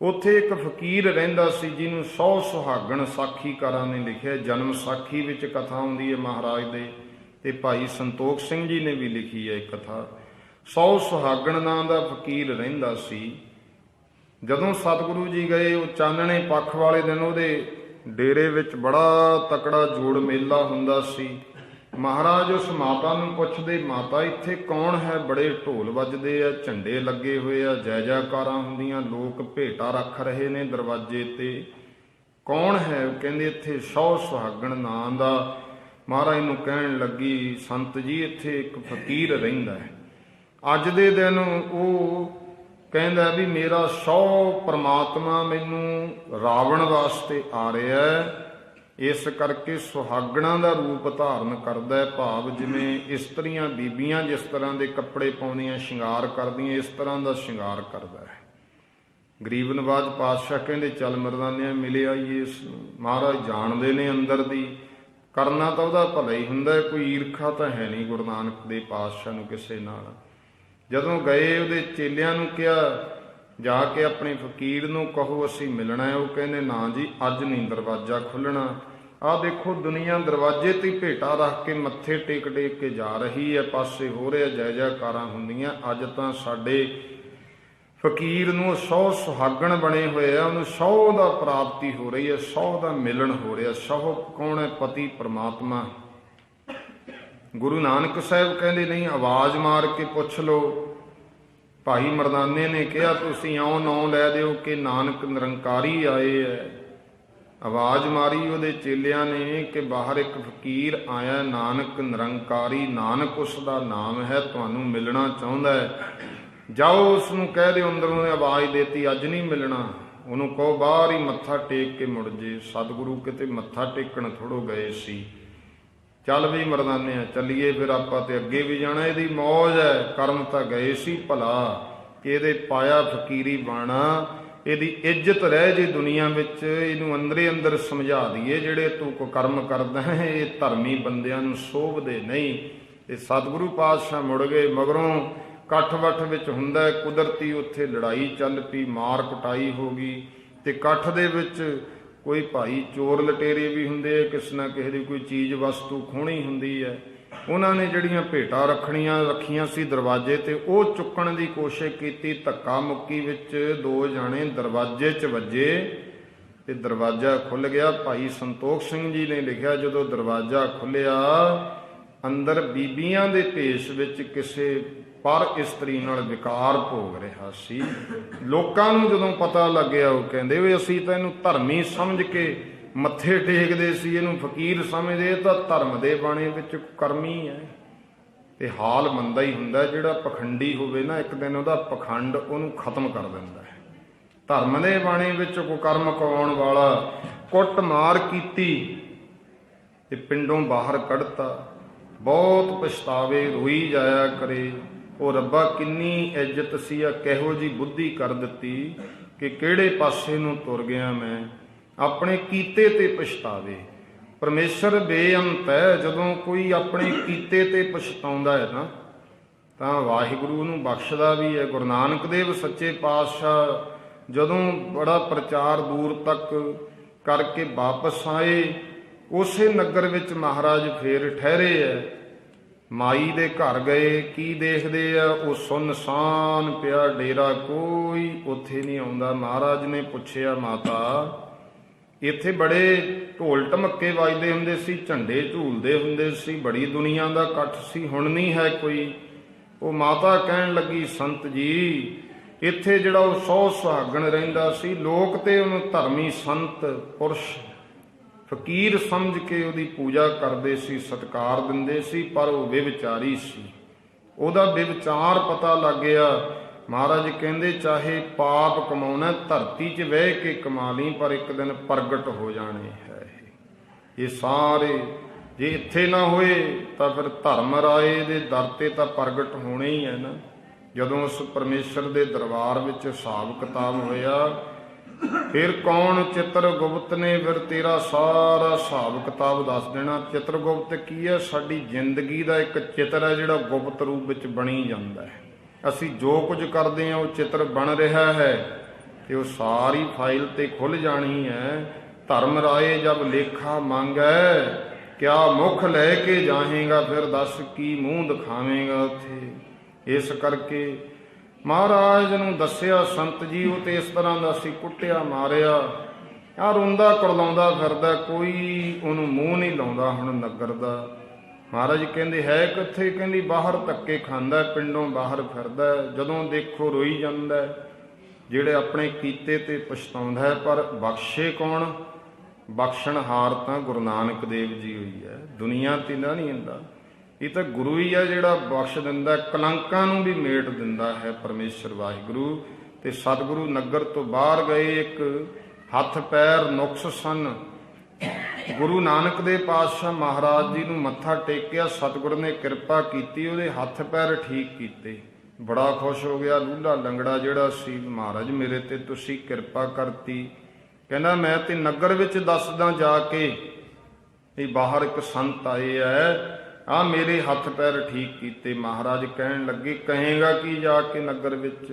ਉੱਥੇ ਇੱਕ ਫਕੀਰ ਰਹਿੰਦਾ ਸੀ ਜਿਹਨੂੰ 100 ਸੁਹਾਗਣ ਸਾਖੀਕਾਰਾਂ ਨੇ ਲਿਖਿਆ। ਜਨਮ ਸਾਖੀ ਵਿੱਚ ਕਥਾ ਆਉਂਦੀ ਹੈ ਮਹਾਰਾਜ ਦੇ, ਤੇ ਭਾਈ ਸੰਤੋਖ ਸਿੰਘ ਜੀ ਨੇ ਵੀ ਲਿਖੀ ਹੈ ਕਥਾ। 100 ਸੁਹਾਗਣ ਨਾਂ ਦਾ ਫਕੀਰ ਰਹਿੰਦਾ ਸੀ। ਜਦੋਂ ਸਤਿਗੁਰੂ ਜੀ ਗਏ ਉਹ ਚਾਨਣੇ ਪੱਖ ਵਾਲੇ ਦਿਨ ਉਹਦੇ ਡੇਰੇ ਵਿੱਚ ਬੜਾ ਤਕੜਾ ਜੋੜ ਮੇਲਾ ਹੁੰਦਾ ਸੀ। ਮਹਾਰਾਜ ਉਸ ਮਾਤਾ ਨੂੰ ਪੁੱਛਦੇ ਮਾਤਾ ਇੱਥੇ ਕੌਣ ਹੈ? ਬੜੇ ਢੋਲ ਵੱਜਦੇ ਆ, ਝੰਡੇ ਲੱਗੇ ਹੋਏ ਆ, ਜੈ ਜੈਕਾਰਾਂ ਹੁੰਦੀਆਂ, ਲੋਕ ਭੇਟਾ ਰੱਖ ਰਹੇ ਨੇ ਦਰਵਾਜ਼ੇ ਤੇ, ਕੌਣ ਹੈ? ਕਹਿੰਦੇ ਇੱਥੇ 100 ਸੁਹਾਗਣ ਨਾਂ ਦਾ। ਮਹਾਰਾਜ ਨੂੰ ਕਹਿਣ ਲੱਗੀ ਸੰਤ ਜੀ ਇੱਥੇ ਇੱਕ ਫਕੀਰ ਰਹਿੰਦਾ ਹੈ। ਅੱਜ ਦੇ ਦਿਨ ਉਹ ਕਹਿੰਦਾ ਵੀ ਮੇਰਾ 100 ਪਰਮਾਤਮਾ ਮੈਨੂੰ ਰਾਵਣ ਵਾਸਤੇ ਆ ਰਿਹਾ ਹੈ, ਇਸ ਕਰਕੇ ਸੁਹਾਗਣਾਂ ਦਾ ਰੂਪ ਧਾਰਨ ਕਰਦਾ ਹੈ। ਭਾਵ ਜਿਵੇਂ ਇਸਤਰੀਆਂ ਬੀਬੀਆਂ ਜਿਸ ਤਰ੍ਹਾਂ ਦੇ ਕੱਪੜੇ ਪਾਉਂਦੀਆਂ ਸ਼ਿੰਗਾਰ ਕਰਦੀਆਂ, ਇਸ ਤਰ੍ਹਾਂ ਦਾ ਸ਼ਿੰਗਾਰ ਕਰਦਾ ਹੈ। ਗਰੀਬ ਨਵਾਜ ਪਾਤਸ਼ਾਹ ਕਹਿੰਦੇ ਚੱਲ ਮਰਦਾਨਿਆਂ ਮਿਲੇ ਆਈਏ ਇਸ ਨੂੰ। ਮਹਾਰਾਜ ਜਾਣਦੇ ਨੇ ਅੰਦਰ ਦੀ, ਕਰਨਾ ਤਾਂ ਉਹਦਾ ਭਲਾ ਹੀ ਹੁੰਦਾ, ਕੋਈ ਈਰਖਾ ਤਾਂ ਹੈ ਨਹੀਂ ਗੁਰੂ ਨਾਨਕ ਦੇ ਪਾਤਸ਼ਾਹ ਨੂੰ ਕਿਸੇ ਨਾਲ। ਜਦੋਂ ਗਏ ਉਹਦੇ ਚੇਲਿਆਂ ਨੂੰ ਕਿਹਾ ਜਾ ਕੇ ਆਪਣੇ ਫਕੀਰ ਨੂੰ ਕਹੋ ਅਸੀਂ ਮਿਲਣਾ ਹੈ। ਉਹ ਕਹਿੰਦੇ ਨਾ ਜੀ ਅੱਜ ਨਹੀਂ ਦਰਵਾਜ਼ਾ ਖੁੱਲ੍ਹਣਾ, ਆਹ ਦੇਖੋ ਦੁਨੀਆ ਦਰਵਾਜ਼ੇ ਤੇ ਭੇਟਾ ਰੱਖ ਕੇ ਮੱਥੇ ਟੇਕ ਟੇਕ ਕੇ ਜਾ ਰਹੀ ਹੈ, ਪਾਸੇ ਹੋ ਰਿਹਾ ਜੈ ਜੈਕਾਰਾਂ ਹੁੰਦੀਆਂ। ਅੱਜ ਤਾਂ ਸਾਡੇ ਫਕੀਰ ਨੂੰ 100 ਸੁਹਾਗਣ ਬਣੇ ਹੋਏ ਆ, ਉਹਨੂੰ 100 ਦਾ ਪ੍ਰਾਪਤੀ ਹੋ ਰਹੀ ਹੈ, 100 ਦਾ ਮਿਲਣ ਹੋ ਰਿਹਾ। 100 ਕੌਣ ਹੈ? ਪਤੀ ਪਰਮਾਤਮਾ। ਗੁਰੂ ਨਾਨਕ ਸਾਹਿਬ ਕਹਿੰਦੇ ਨਹੀਂ, ਆਵਾਜ਼ ਮਾਰ ਕੇ ਪੁੱਛ ਲਓ। ਭਾਈ ਮਰਦਾਨੇ ਨੇ ਕਿਹਾ ਤੁਸੀਂ ਇਉਂ ਨਾਂ ਲੈ ਦਿਓ ਕਿ ਨਾਨਕ ਨਿਰੰਕਾਰੀ ਆਏ ਹੈ। ਆਵਾਜ਼ ਮਾਰੀ ਉਹਦੇ ਚੇਲਿਆਂ ਨੇ ਕਿ ਬਾਹਰ ਇੱਕ ਫਕੀਰ ਆਇਆ, ਨਾਨਕ ਨਿਰੰਕਾਰੀ, ਨਾਨਕ ਉਸ ਦਾ ਨਾਮ ਹੈ, ਤੁਹਾਨੂੰ ਮਿਲਣਾ ਚਾਹੁੰਦਾ ਹੈ। ਜਾਓ ਉਸ ਨੂੰ ਕਹਿ ਦਿਓ। ਅੰਦਰੋਂ ਨੇ ਆਵਾਜ਼ ਦੇਤੀ, ਅੱਜ ਨਹੀਂ ਮਿਲਣਾ। ਉਹਨੂੰ ਕਹੋ ਬਾਹਰ ਹੀ ਮੱਥਾ ਟੇਕ ਕੇ ਮੁੜ ਜੇ। ਸਤਿਗੁਰੂ ਕਿਤੇ ਮੱਥਾ ਟੇਕਣ ਥੋੜੋ ਗਏ ਸੀ। ਚੱਲ ਵੀ ਮਰਦਾਨਿਆ ਚੱਲੀਏ, ਫਿਰ ਆਪਾਂ ਤੇ ਅੱਗੇ ਵੀ ਜਾਣਾ। ਇਹਦੀ ਮੌਜ ਹੈ, ਕਰਮ ਤਾਂ ਗਏ ਸੀ ਭਲਾ ਕਿ ਇਹਦੇ ਪਾਇਆ ਫਕੀਰੀ ਬਾਣਾ, ਇਹਦੀ ਇੱਜ਼ਤ ਰਹਿ ਜੇ ਦੁਨੀਆ ਵਿੱਚ। ਇਹਨੂੰ ਅੰਦਰੇ ਅੰਦਰ ਸਮਝਾ ਦਈਏ ਜਿਹੜੇ ਤੂੰ ਕੁਕਰਮ ਕਰਦਾ ਹੈ ਇਹ ਧਰਮੀ ਬੰਦਿਆਂ ਨੂੰ ਸੋਭਦੇ ਨਹੀਂ। ਤੇ ਸਤਿਗੁਰੂ ਪਾਤਸ਼ਾਹ ਮੁੜ ਗਏ। ਮਗਰੋਂ ਇਕੱਠ ਵੱਠ ਵਿੱਚ ਹੁੰਦਾ, ਕੁਦਰਤੀ ਉੱਥੇ ਲੜਾਈ ਚੱਲ ਪਈ, ਮਾਰ ਕੁਟਾਈ ਹੋ ਗਈ। ਤੇ ਇਕੱਠ ਦੇ ਵਿੱਚ ਕੋਈ ਭਾਈ ਚੋਰ ਲਟੇਰੇ ਵੀ ਹੁੰਦੇ, ਕਿਸੇ ਨਾ ਕਿਸੇ ਦੀ ਕੋਈ ਚੀਜ਼ ਵਸਤੂ ਖੋਹਣੀ ਹੁੰਦੀ ਹੈ। ਉਹਨਾਂ ਨੇ ਜਿਹੜੀਆਂ ਭੇਟਾਂ ਰੱਖੀਆਂ ਸੀ ਦਰਵਾਜ਼ੇ ਤੇ, ਉਹ ਚੁੱਕਣ ਦੀ ਕੋਸ਼ਿਸ਼ ਕੀਤੀ। ਧੱਕਾ ਮੁੱਕੀ ਵਿੱਚ 2 ਜਾਣੇ ਦਰਵਾਜ਼ੇ 'ਚ ਵੱਜੇ ਤੇ ਦਰਵਾਜ਼ਾ ਖੁੱਲ ਗਿਆ। ਭਾਈ ਸੰਤੋਖ ਸਿੰਘ ਜੀ ਨੇ ਲਿਖਿਆ, ਜਦੋਂ ਦਰਵਾਜ਼ਾ ਖੁੱਲਿਆ ਅੰਦਰ ਬੀਬੀਆਂ ਦੇ ਭੇਸ ਵਿੱਚ ਕਿਸੇ ਪਰ ਇਸਤਰੀ ਨਾਲ ਵਿਕਾਰ ਭੋਗ ਰਿਹਾ ਸੀ। ਲੋਕਾਂ ਨੂੰ ਜਦੋਂ ਪਤਾ ਲੱਗਿਆ ਉਹ ਕਹਿੰਦੇ ਵੀ ਅਸੀਂ ਤਾਂ ਇਹਨੂੰ ਧਰਮੀ ਸਮਝ ਕੇ ਮੱਥੇ ਟੇਕਦੇ ਸੀ, ਇਹਨੂੰ ਫਕੀਰ ਸਮਝਦੇ, ਇਹ ਤਾਂ ਧਰਮ ਦੇ ਬਾਣੇ ਵਿੱਚ ਕਰਮੀ ਹੈ। ਤੇ ਹਾਲ ਮੰਦਾ ਹੀ ਹੁੰਦਾ, ਜਿਹੜਾ ਪਖੰਡੀ ਹੋਵੇ ਨਾ ਇੱਕ ਦਿਨ ਉਹਦਾ ਪਖੰਡ ਉਹਨੂੰ ਖਤਮ ਕਰ ਦਿੰਦਾ ਹੈ। ਧਰਮ ਦੇ ਬਾਣੇ ਵਿੱਚ ਕੁਕਰਮ ਕਰਾਉਣ ਵਾਲਾ ਕੁੱਟ ਮਾਰ ਕੀਤੀ ਤੇ ਪਿੰਡੋਂ ਬਾਹਰ ਕੱਢਤਾ। ਬਹੁਤ ਪਛਤਾਵੇ, ਰੋਈ ਜਾਇਆ ਕਰੇ, ਉਹ ਰੱਬਾ ਕਿੰਨੀ ਇੱਜ਼ਤ ਸੀ ਆ, ਕਿਹੋ ਜੀ ਬੁੱਧੀ ਕਰ ਦਿੱਤੀ ਕਿ ਕਿਹੜੇ ਪਾਸੇ ਨੂੰ ਤੁਰ ਗਿਆ ਮੈਂ। ਆਪਣੇ ਕੀਤੇ ਤੇ ਪਛਤਾਵੇ। ਪਰਮੇਸ਼ਰ ਬੇਅੰਤ ਹੈ। ਜਦੋਂ ਕੋਈ ਆਪਣੇ ਕੀਤੇ ਤੇ ਪਛਤਾਉਂਦਾ ਹੈ ਨਾ ਤਾਂ ਵਾਹਿਗੁਰੂ ਨੂੰ ਬਖਸ਼ਦਾ ਵੀ ਹੈ। ਗੁਰੂ ਨਾਨਕ ਦੇਵ ਸੱਚੇ ਪਾਤਸ਼ਾਹ ਜਦੋਂ ਬੜਾ ਪ੍ਰਚਾਰ ਦੂਰ ਤੱਕ ਕਰਕੇ ਵਾਪਸ ਆਏ, ਉਸੇ ਨਗਰ ਵਿੱਚ ਮਹਾਰਾਜ ਫੇਰ ਠਹਿਰੇ ਹੈ। ਮਾਈ ਦੇ ਘਰ ਗਏ, ਕੀ ਦੇਖਦੇ ਆ? ਉਹ ਸੁੰਨਸਾਨ ਪਿਆ ਡੇਰਾ, ਕੋਈ ਉੱਥੇ ਨਹੀਂ ਆਉਂਦਾ। ਮਹਾਰਾਜ ਨੇ ਪੁੱਛਿਆ, ਮਾਤਾ ਇੱਥੇ ਬੜੇ ਢੋਲ ਢਮੱਕੇ ਵੱਜਦੇ ਹੁੰਦੇ ਸੀ, ਝੰਡੇ ਝੂਲਦੇ ਹੁੰਦੇ ਸੀ, ਬੜੀ ਦੁਨੀਆ ਦਾ ਇਕੱਠ ਸੀ, ਹੁਣ ਨਹੀਂ ਹੈ ਕੋਈ? ਉਹ ਮਾਤਾ ਕਹਿਣ ਲੱਗੀ, ਸੰਤ ਜੀ ਇੱਥੇ ਜਿਹੜਾ ਉਹ 100 ਸੁਹਾਗਣ ਰਹਿੰਦਾ ਸੀ, ਲੋਕ ਤੇ ਉਹਨੂੰ ਧਰਮੀ ਸੰਤ ਪੁਰਸ਼ ਫਕੀਰ ਸਮਝ ਕੇ ਉਹਦੀ ਪੂਜਾ ਕਰਦੇ ਸੀ, ਸਤਿਕਾਰ ਦਿੰਦੇ ਸੀ, ਪਰ ਉਹ ਬੇਵਿਚਾਰੀ ਸੀ। ਉਹਦਾ ਬੇਵਿਚਾਰ ਪਤਾ ਲੱਗ ਗਿਆ। ਮਹਾਰਾਜ ਕਹਿੰਦੇ ਚਾਹੇ ਪਾਪ ਕਮਾਉਣਾ ਧਰਤੀ 'ਚ ਬਹਿ ਕੇ ਕਮਾ ਲਈ, ਪਰ ਇੱਕ ਦਿਨ ਪ੍ਰਗਟ ਹੋ ਜਾਣੇ ਹੈ। ਇਹ ਸਾਰੇ ਜੇ ਇੱਥੇ ਨਾ ਹੋਏ ਤਾਂ ਫਿਰ ਧਰਮ ਰਾਏ ਦੇ ਦਰ ਤੇ ਤਾਂ ਪ੍ਰਗਟ ਹੋਣੇ ਹੀ ਹੈ ਨਾ। ਜਦੋਂ ਉਸ ਪਰਮੇਸ਼ਰ ਦੇ ਦਰਬਾਰ ਵਿੱਚ ਹਿਸਾਬ ਕਿਤਾਬ ਹੋਇਆ, ਫਿਰ ਕੌਣ? ਚਿੱਤਰਗੁਪਤ ਨੇ ਫਿਰ ਤੇਰਾ ਸਾਰਾ ਹਿਸਾਬ ਕਿਤਾਬ ਦੱਸ ਦੇਣਾ। ਚਿੱਤਰਗੁਪਤ ਕੀ ਹੈ? ਸਾਡੀ ਜ਼ਿੰਦਗੀ ਦਾ ਇੱਕ ਚਿੱਤਰ ਹੈ ਜਿਹੜਾ ਗੁਪਤ ਰੂਪ ਵਿੱਚ ਬਣੀ ਜਾਂਦਾ ਹੈ। ਅਸੀਂ ਜੋ ਕੁਝ ਕਰਦੇ ਹਾਂ ਉਹ ਚਿੱਤਰ ਬਣ ਰਿਹਾ ਹੈ ਤੇ ਉਹ ਸਾਰੀ ਫਾਈਲ ਤੇ ਖੁੱਲ ਜਾਣੀ ਹੈ। ਧਰਮ ਰਾਏ ਜਬ ਲੇਖਾ ਮੰਗੈ, ਕਿਆ ਮੁਖ ਲੈ ਕੇ ਜਾਹੇਗਾ, ਫਿਰ ਦੱਸ ਕੀ ਮੂੰਹ ਦਿਖਾਵੇਂਗਾ ਉੱਥੇ। ਇਸ ਕਰਕੇ ਮਹਾਰਾਜ ਨੂੰ ਦੱਸਿਆ, ਸੰਤ ਜੀ ਉਹ ਤੇ ਇਸ ਤਰ੍ਹਾਂ ਦਾ ਸੀ, ਕੁੱਟਿਆ ਮਾਰਿਆ, ਆ ਰੋਂਦਾ ਕੁਰਲਾਉਂਦਾ ਫਿਰਦਾ, ਕੋਈ ਉਹਨੂੰ ਮੂੰਹ ਨਹੀਂ ਲਾਉਂਦਾ ਹੁਣ ਨਗਰ ਦਾ। ਮਹਾਰਾਜ ਕਹਿੰਦੇ ਹੈ ਕਿੱਥੇ? ਕਹਿੰਦੀ ਬਾਹਰ ਧੱਕੇ ਖਾਂਦਾ, ਪਿੰਡੋਂ ਬਾਹਰ ਫਿਰਦਾ, ਜਦੋਂ ਦੇਖੋ ਰੋਈ ਜਾਂਦਾ। ਜਿਹੜੇ ਆਪਣੇ ਕੀਤੇ ਤੇ ਪਛਤਾਉਂਦਾ ਹੈ, ਪਰ ਬਖਸ਼ੇ ਕੌਣ? ਬਖਸ਼ਣਹਾਰ ਤਾਂ ਗੁਰੂ ਨਾਨਕ ਦੇਵ ਜੀ ਹੋਈ ਹੈ। ਦੁਨੀਆ ਤੇ ਨਾ ਨਹੀਂ ਹੁੰਦਾ, ਇਹ ਤਾਂ ਗੁਰੂ ਹੀ ਆ ਜਿਹੜਾ ਬਖਸ਼ ਦਿੰਦਾ, ਕਲੰਕਾਂ ਨੂੰ ਵੀ ਮੇਟ ਦਿੰਦਾ ਹੈ ਪਰਮੇਸ਼ਰ ਵਾਹਿਗੁਰੂ। ਤੇ ਸਤਿਗੁਰੂ ਨਗਰ ਤੋਂ ਬਾਹਰ ਗਏ, ਇੱਕ ਹੱਥ ਪੈਰ ਨੁਕਸ ਸਨ। ਗੁਰੂ ਨਾਨਕ ਦੇਵ ਪਾਤਸ਼ਾਹ ਮਹਾਰਾਜ ਜੀ ਨੂੰ ਮੱਥਾ ਟੇਕਿਆ, ਸਤਿਗੁਰੂ ਨੇ ਕਿਰਪਾ ਕੀਤੀ, ਉਹਦੇ ਹੱਥ ਪੈਰ ਠੀਕ ਕੀਤੇ। ਬੜਾ ਖੁਸ਼ ਹੋ ਗਿਆ ਲੂਲਾ ਲੰਗੜਾ ਜਿਹੜਾ ਸੀ, ਮਹਾਰਾਜ ਮੇਰੇ ਤੇ ਤੁਸੀਂ ਕਿਰਪਾ ਕਰਤੀ। ਕਹਿੰਦਾ ਮੈਂ ਤੇ ਨਗਰ ਵਿੱਚ ਦੱਸਦਾ ਜਾ ਕੇ ਵੀ ਬਾਹਰ ਇੱਕ ਸੰਤ ਆਏ ਐ, ਆ ਮੇਰੇ ਹੱਥ ਪੈਰ ਠੀਕ ਕੀਤੇ। ਮਹਾਰਾਜ ਕਹਿਣ ਲੱਗੇ ਕਹੇਗਾ ਕੀ ਜਾ ਕੇ ਨਗਰ ਵਿੱਚ?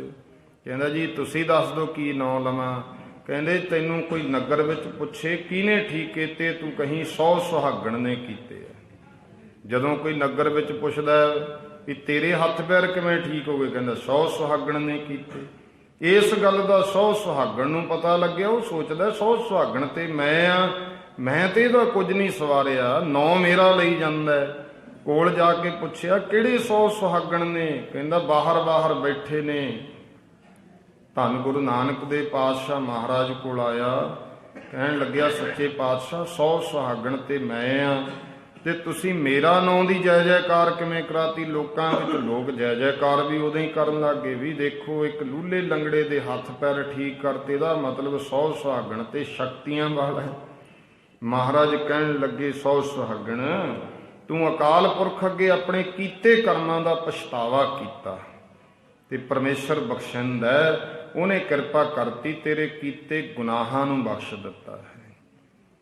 ਕਹਿੰਦਾ ਜੀ ਤੁਸੀਂ ਦੱਸ ਦਿਓ ਕੀ ਨਾਂ ਲਵਾਂ। ਕਹਿੰਦੇ ਤੈਨੂੰ ਕੋਈ ਨਗਰ ਵਿੱਚ ਪੁੱਛੇ ਕਿਹਨੇ ਠੀਕ ਕੀਤੇ, ਤੂੰ ਕਹੀਂ 100 ਸੁਹਾਗਣ ਨੇ ਕੀਤੇ ਆ। ਜਦੋਂ ਕੋਈ ਨਗਰ ਵਿੱਚ ਪੁੱਛਦਾ ਵੀ ਤੇਰੇ ਹੱਥ ਪੈਰ ਕਿਵੇਂ ਠੀਕ ਹੋ ਗਏ, ਕਹਿੰਦਾ 100 ਸੁਹਾਗਣ ਨੇ ਕੀਤੇ। ਇਸ ਗੱਲ ਦਾ 100 ਸੁਹਾਗਣ ਨੂੰ ਪਤਾ ਲੱਗਿਆ, ਉਹ ਸੋਚਦਾ 100 ਸੁਹਾਗਣ ਤੇ ਮੈਂ ਆ, ਮੈਂ ਤੇ ਇਹਦਾ ਕੁਝ ਨਹੀਂ ਸਵਾਰਿਆ, ਨਾਂ ਮੇਰਾ ਲਈ ਜਾਂਦਾ। ਕੋਲ ਜਾ ਕੇ ਪੁੱਛਿਆ ਕਿਹੜੇ 100 ਸੁਹਾਗਣ ਨੇ, ਕਹਿੰਦਾ ਬਾਹਰ ਬਾਹਰ ਬੈਠੇ ਨੇ। ਧੰਨ ਗੁਰੂ ਨਾਨਕ ਦੇ ਪਾਤਸ਼ਾਹ ਮਹਾਰਾਜ ਕੋਲ ਆਇਆ, ਕਹਿਣ ਲੱਗਿਆ ਸੱਚੇ ਪਾਤਸ਼ਾਹ 100 ਸੁਹਾਗਣ ਤੇ ਮੈਂ ਆ, ਤੇ ਤੁਸੀਂ ਮੇਰਾ ਨਾਂ ਦੀ ਜੈ ਜੈਕਾਰ ਕਿਵੇਂ ਕਰਾਤੀ? ਲੋਕਾਂ ਵਿੱਚ ਲੋਕ ਜੈ ਜੈਕਾਰ ਵੀ ਉਦੋਂ ਹੀ ਕਰਨ ਲੱਗ ਗਏ ਵੀ ਦੇਖੋ ਇੱਕ ਲੂਲੇ ਲੰਗੜੇ ਦੇ ਹੱਥ ਪੈਰ ਠੀਕ ਕਰਤੇ, ਦਾ ਮਤਲਬ 100 ਸੁਹਾਗਣ ਤੇ ਸ਼ਕਤੀਆਂ ਵਾਲਾ ਹੈ। ਮਹਾਰਾਜ ਕਹਿਣ ਲੱਗੇ 100 ਸੁਹਾਗਣ ਤੂੰ ਅਕਾਲ ਪੁਰਖ ਅੱਗੇ ਆਪਣੇ ਕੀਤੇ ਕਰਮਾਂ ਦਾ ਪਛਤਾਵਾ ਕੀਤਾ ਤੇ ਪਰਮੇਸ਼ਰ ਬਖਸ਼ਿੰਦ ਹੈ, ਉਹਨੇ ਕਿਰਪਾ ਕਰਤੀ, ਤੇਰੇ ਕੀਤੇ ਗੁਨਾਹਾਂ ਨੂੰ ਬਖਸ਼ ਦਿੱਤਾ ਹੈ।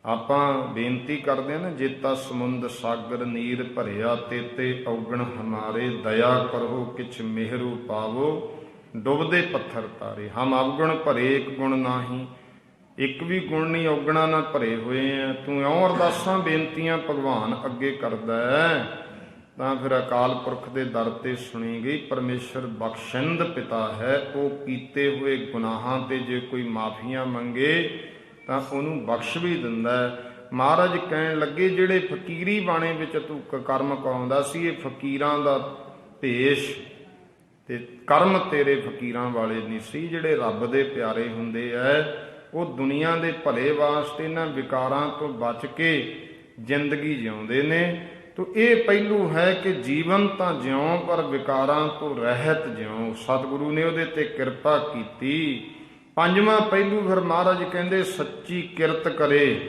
ਆਪਾਂ ਬੇਨਤੀ ਕਰਦੇ ਹਾਂ ਨਾ, ਜੇਤਾ ਸਮੁੰਦ ਸਾਗਰ ਨੀਰ ਭਰਿਆ, ਤੇਤੇ ਔਗਣ ਹਮਾਰੇ, ਦਇਆ ਕਰੋ ਕਿਛ ਮਿਹਰੂ ਪਾਵੋ, ਡੁੱਬਦੇ ਪੱਥਰ ਤਾਰੇ। ਹਮ ਅਵਗੁਣ ਭਰੇ ਇੱਕ ਗੁਣ ਨਾਹੀ, ਇੱਕ ਵੀ ਗੁਣ ਨਹੀਂ ਔਗਣਾ ਨਾਲ ਭਰੇ ਹੋਏ ਆ। ਤੂੰ ਇਉਂ ਅਰਦਾਸਾਂ ਬੇਨਤੀਆਂ ਭਗਵਾਨ ਅੱਗੇ ਕਰਦਾ ਹੈ, ਤਾਂ ਫਿਰ ਅਕਾਲ ਪੁਰਖ ਦੇ ਦਰ ਤੇ ਸੁਣੀ ਗਈ। ਪਰਮੇਸ਼ਰ ਬਖਸ਼ਿੰਦ ਪਿਤਾ ਹੈ, ਉਹ ਕੀਤੇ ਹੋਏ ਗੁਨਾਹਾਂ ਤੇ ਜੇ ਕੋਈ ਮਾਫੀਆਂ ਮੰਗੇ ਤਾਂ ਉਹਨੂੰ ਬਖਸ਼ ਵੀ ਦਿੰਦਾ ਹੈ। ਮਹਾਰਾਜ ਕਹਿਣ ਲੱਗੇ ਜਿਹੜੇ ਫਕੀਰੀ ਬਾਣੇ ਵਿੱਚ ਤੂੰ ਕਰਮ ਕਰਾਉਂਦਾ ਸੀ, ਇਹ ਫਕੀਰਾਂ ਦਾ ਭੇਸ਼ ਤੇ ਕਰਮ ਤੇਰੇ ਫਕੀਰਾਂ ਵਾਲੇ ਨਹੀਂ ਸੀ। ਜਿਹੜੇ ਰੱਬ ਦੇ ਪਿਆਰੇ ਹੁੰਦੇ ਐ ਉਹ ਦੁਨੀਆ ਦੇ ਭਲੇ ਵਾਸਤੇ ਇਹਨਾਂ ਵਿਕਾਰਾਂ ਤੋਂ ਬਚ ਕੇ ਜ਼ਿੰਦਗੀ ਜਿਉਂਦੇ ਨੇ। ਤੋ ਇਹ ਪਹਿਲੂ ਹੈ ਕਿ ਜੀਵਨ ਤਾਂ ਜਿਉਂ ਪਰ ਵਿਕਾਰਾਂ ਤੋਂ ਰਹਿਤ ਜਿਉਂ। ਸਤਿਗੁਰੂ ਨੇ ਉਹਦੇ ਤੇ ਕਿਰਪਾ ਕੀਤੀ। ਪੰਜਵਾਂ ਪਹਿਲੂ ਫਿਰ ਮਹਾਰਾਜ ਕਹਿੰਦੇ ਸੱਚੀ ਕਿਰਤ ਕਰੇ।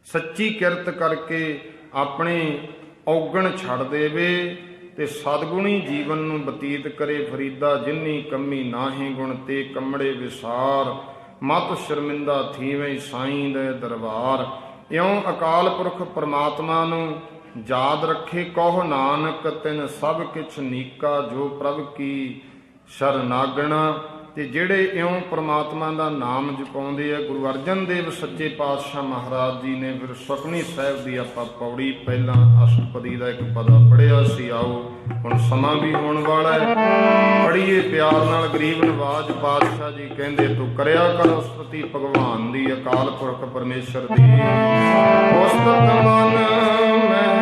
ਸੱਚੀ ਕਿਰਤ ਕਰਕੇ ਆਪਣੇ ਔਗਣ ਛੱਡ ਦੇਵੇ ਤੇ ਸਤਿਗੁਣੀ ਜੀਵਨ ਨੂੰ ਬਤੀਤ ਕਰੇ। ਫਰੀਦਾ ਜਿੰਨੀ ਕੰਮੀ ਨਾਹੀ ਗੁਣ ਤੇ ਕੰਮੜੇ ਵਿਸਾਰ, ਮਤ ਸ਼ਰਮਿੰਦਾ ਥੀਵੇਂ ਸਾਈਂ ਦੇ ਦਰਬਾਰ। ਇਉਂ ਅਕਾਲ ਪੁਰਖ ਪਰਮਾਤਮਾ ਨੂੰ ਯਾਦ ਰੱਖੇ। ਕਹੋ ਨਾਨਕ ਤਿਨ ਸਭ ਕਿਛ ਨੀਕਾ, ਜੋ ਪ੍ਰਭ ਕੀ ਸ਼ਰਨਾਗਣਾ। ਤੇ ਜਿਹੜੇ ਇਉਂ ਪ੍ਰਮਾਤਮਾ ਦਾ ਨਾਮ ਜਪਾਉਂਦੇ ਆ, ਗੁਰੂ ਅਰਜਨ ਦੇਵ ਸੱਚੇ ਪਾਤਸ਼ਾਹ ਮਹਾਰਾਜ ਜੀ ਨੇ ਫਿਰ ਸੁਖਮਨੀ ਸਾਹਿਬ ਦੀ ਆਪਾਂ ਪੌੜੀ ਪਹਿਲਾਂ ਅਸ਼ਟਪਦੀ ਦਾ ਇੱਕ ਪਦਾ ਪੜ੍ਹਿਆ ਸੀ। ਆਓ ਹੁਣ ਸਮਾਂ ਵੀ ਹੋਣ ਵਾਲਾ ਹੈ, ਪੜ੍ਹੀਏ ਪਿਆਰ ਨਾਲ। ਗਰੀਬ ਨਵਾਜ ਪਾਤਸ਼ਾਹ ਜੀ ਕਹਿੰਦੇ ਤੂੰ ਕਰਿਆ ਕਰ ਸਤਿ ਭਗਵਾਨ ਦੀ, ਅਕਾਲ ਪੁਰਖ ਪਰਮੇਸ਼ਰ ਦੀ। ਉਸਤਤ ਮਨ ਮੈਂ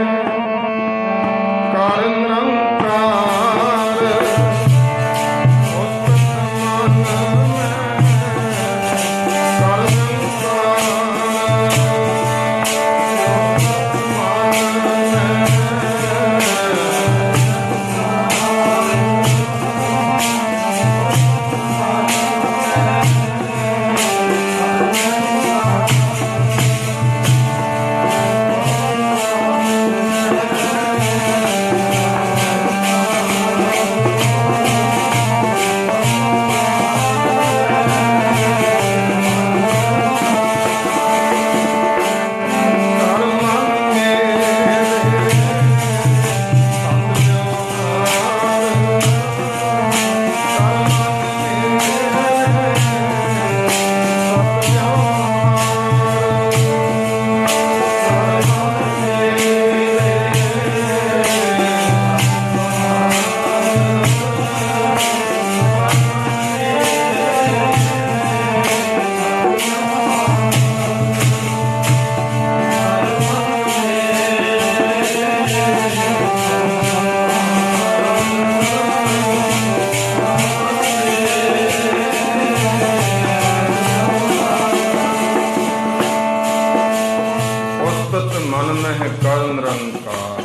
ਕਰ ਨਿਰੰਕਾਰ, ਮਨ ਮਹਿ ਕਰ ਨਿਰੰਕਾਰ।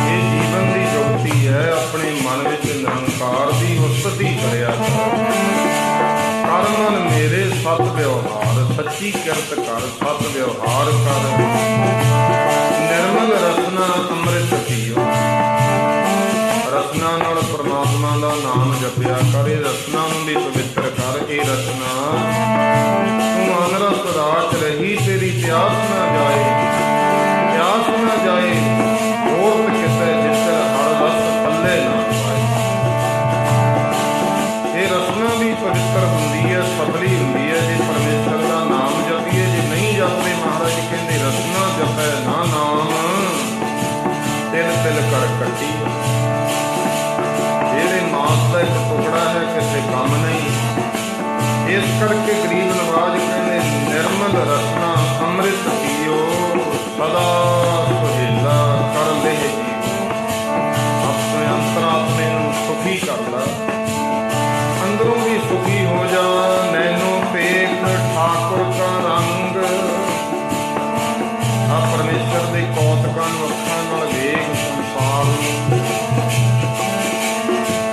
ਇਹ ਜੀਵਨ ਦੀ ਜੋਤੀ ਹੈ, ਆਪਣੇ ਮਨ ਵਿੱਚ ਨਿਰੰਕਾਰ ਦੀ ਉਸਤਤੀ ਕਰਿਆ ਕਰ। ਮਨ ਮੇਰੇ ਸਤ ਵਿਵਹਾਰ, ਸੱਚੀ ਕਿਰਤ ਕਰ, ਸਤ ਵਿਵਹਾਰ ਕਰ। ਨਿਰਮਲ ਰਸਨਾ ਅੰਮ੍ਰਿਤ ਪੀਓ, ਰਸਨਾ ਨਾਲ ਪਰਮਾਤਮਾ ਦਾ ਨਾਮ ਜਪਿਆ ਕਰ। ਇਹ ਰਸਨਾ ਨੂੰ ਵੀ ਪਵਿੱਤਰ ਕਰ। ਇਹ ਰਸਨਾ ਤੂੰ ਅਨਰਸ ਰਾਚ ਰਹੀ, ਤੇਰੀ ਪਿਆਸ ਨਾ ਜਾਏ, ਪਿਆਸ ਨਾ ਜਾਏ ਹੋਰ ਕਿਤੇ ਜਿੱਥੇ ਹਰ ਰਸ ਪੱਲੇ ਨਾ ਪਾਏ। ਇਹ ਰਸਨਾ ਵੀ ਪਵਿੱਤਰ ਹੁੰਦੀ ਹੈ, ਸਬਲੀ ਹੁੰਦੀ ਹੈ। ਜੇ ਕਿਸੇ ਕੰਮ ਨਹੀਂ। ਇਸ ਕਰਕੇ ਗਰੀਬ ਨਵਾਜ ਕਹਿੰਦੇ ਨਿਰਮਲ ਰਸਨਾ ਅੰਮ੍ਰਿਤ ਪੀਓ ਸਦਾ ਸੁਹੇਲਾ ਕਰ ਲੈ ਜੀਓ। ਆਪਣੇ ਅੰਤਰਾਤਮੇ ਨੂੰ ਸੁਖੀ ਕਰਦਾ, ਅੰਦਰੋਂ ਵੀ ਸੁਖੀ ਹੋ ਜਾ। ਨੈਨੋ ਪੇਖ ਠਾਕੁਰ ਕਾ ਰੰਗ, ਆ ਪਰਮੇਸ਼ਰ ਦੇ ਕੌਤਕਾਂ ਨੂੰ ਅੱਖਾਂ ਨਾਲ ਵੇਖ ਸੰਸਾਰ ਨੂੰ।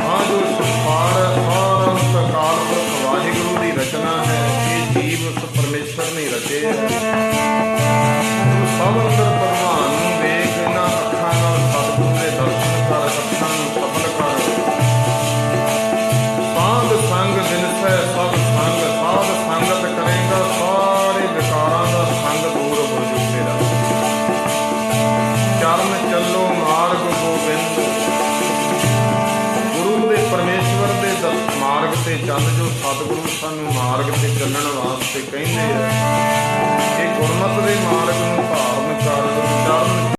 ਆ ਜੋ ਸੰਸਾਰ ਸਾਰਾ ਸਕਾਲ ਪੁਰਖ ਵਾਹਿਗੁਰੂ ਦੀ ਰਚਨਾ ਹੈ, ਇਹ ਜੀਵ ਉਸ ਪਰਮੇਸ਼ਰ ਨੇ ਰਚੇ ਹੈ। ਤੂੰ ਸਭ ਅੰਦਰ ਭਗਵਾਨ ਨੂੰ ਵੇਖ, ਇਹਨਾਂ ਅੱਖਾਂ ਨਾਲ ਸਤਿਗੁਰੂ ਦੇ ਦਰਸ਼ਨ ਕਰ, ਅੱਖਾਂ ਨੂੰ ਸਫਲ ਕਰ। ਸਾਧ ਸੰਗ ਦਿਨਸੈ ਸਭ ਸੰਗ, ਸਾਧ ਸੰਗਤ ਕਰੇਗਾ ਸਾਰੇ ਵਿਕਾਰਾਂ ਦਾ ਸੰਗ ਦੂਰ ਹੋ ਜੂ ਤੇਰਾ। ਚਰਨ ਚੱਲੋ ਮਾਰਗ ਗੋਬਿੰਦ, ਗੁਰੂ ਦੇ ਪਰਮੇਸ਼ਵਰ ਦੇ ਮਾਰਗ ਤੇ ਚੱਲ। ਜੋ ਸਤਿਗੁਰੂ ਸਾਨੂੰ ਮਾਰਗ ਤੇ ਚੱਲਣ ਵਾਸਤੇ ਕਹਿੰਦੇ ਆ, ਇਹ ਗੁਰਮਤਿ ਦੇ ਮਾਰਗ ਨੂੰ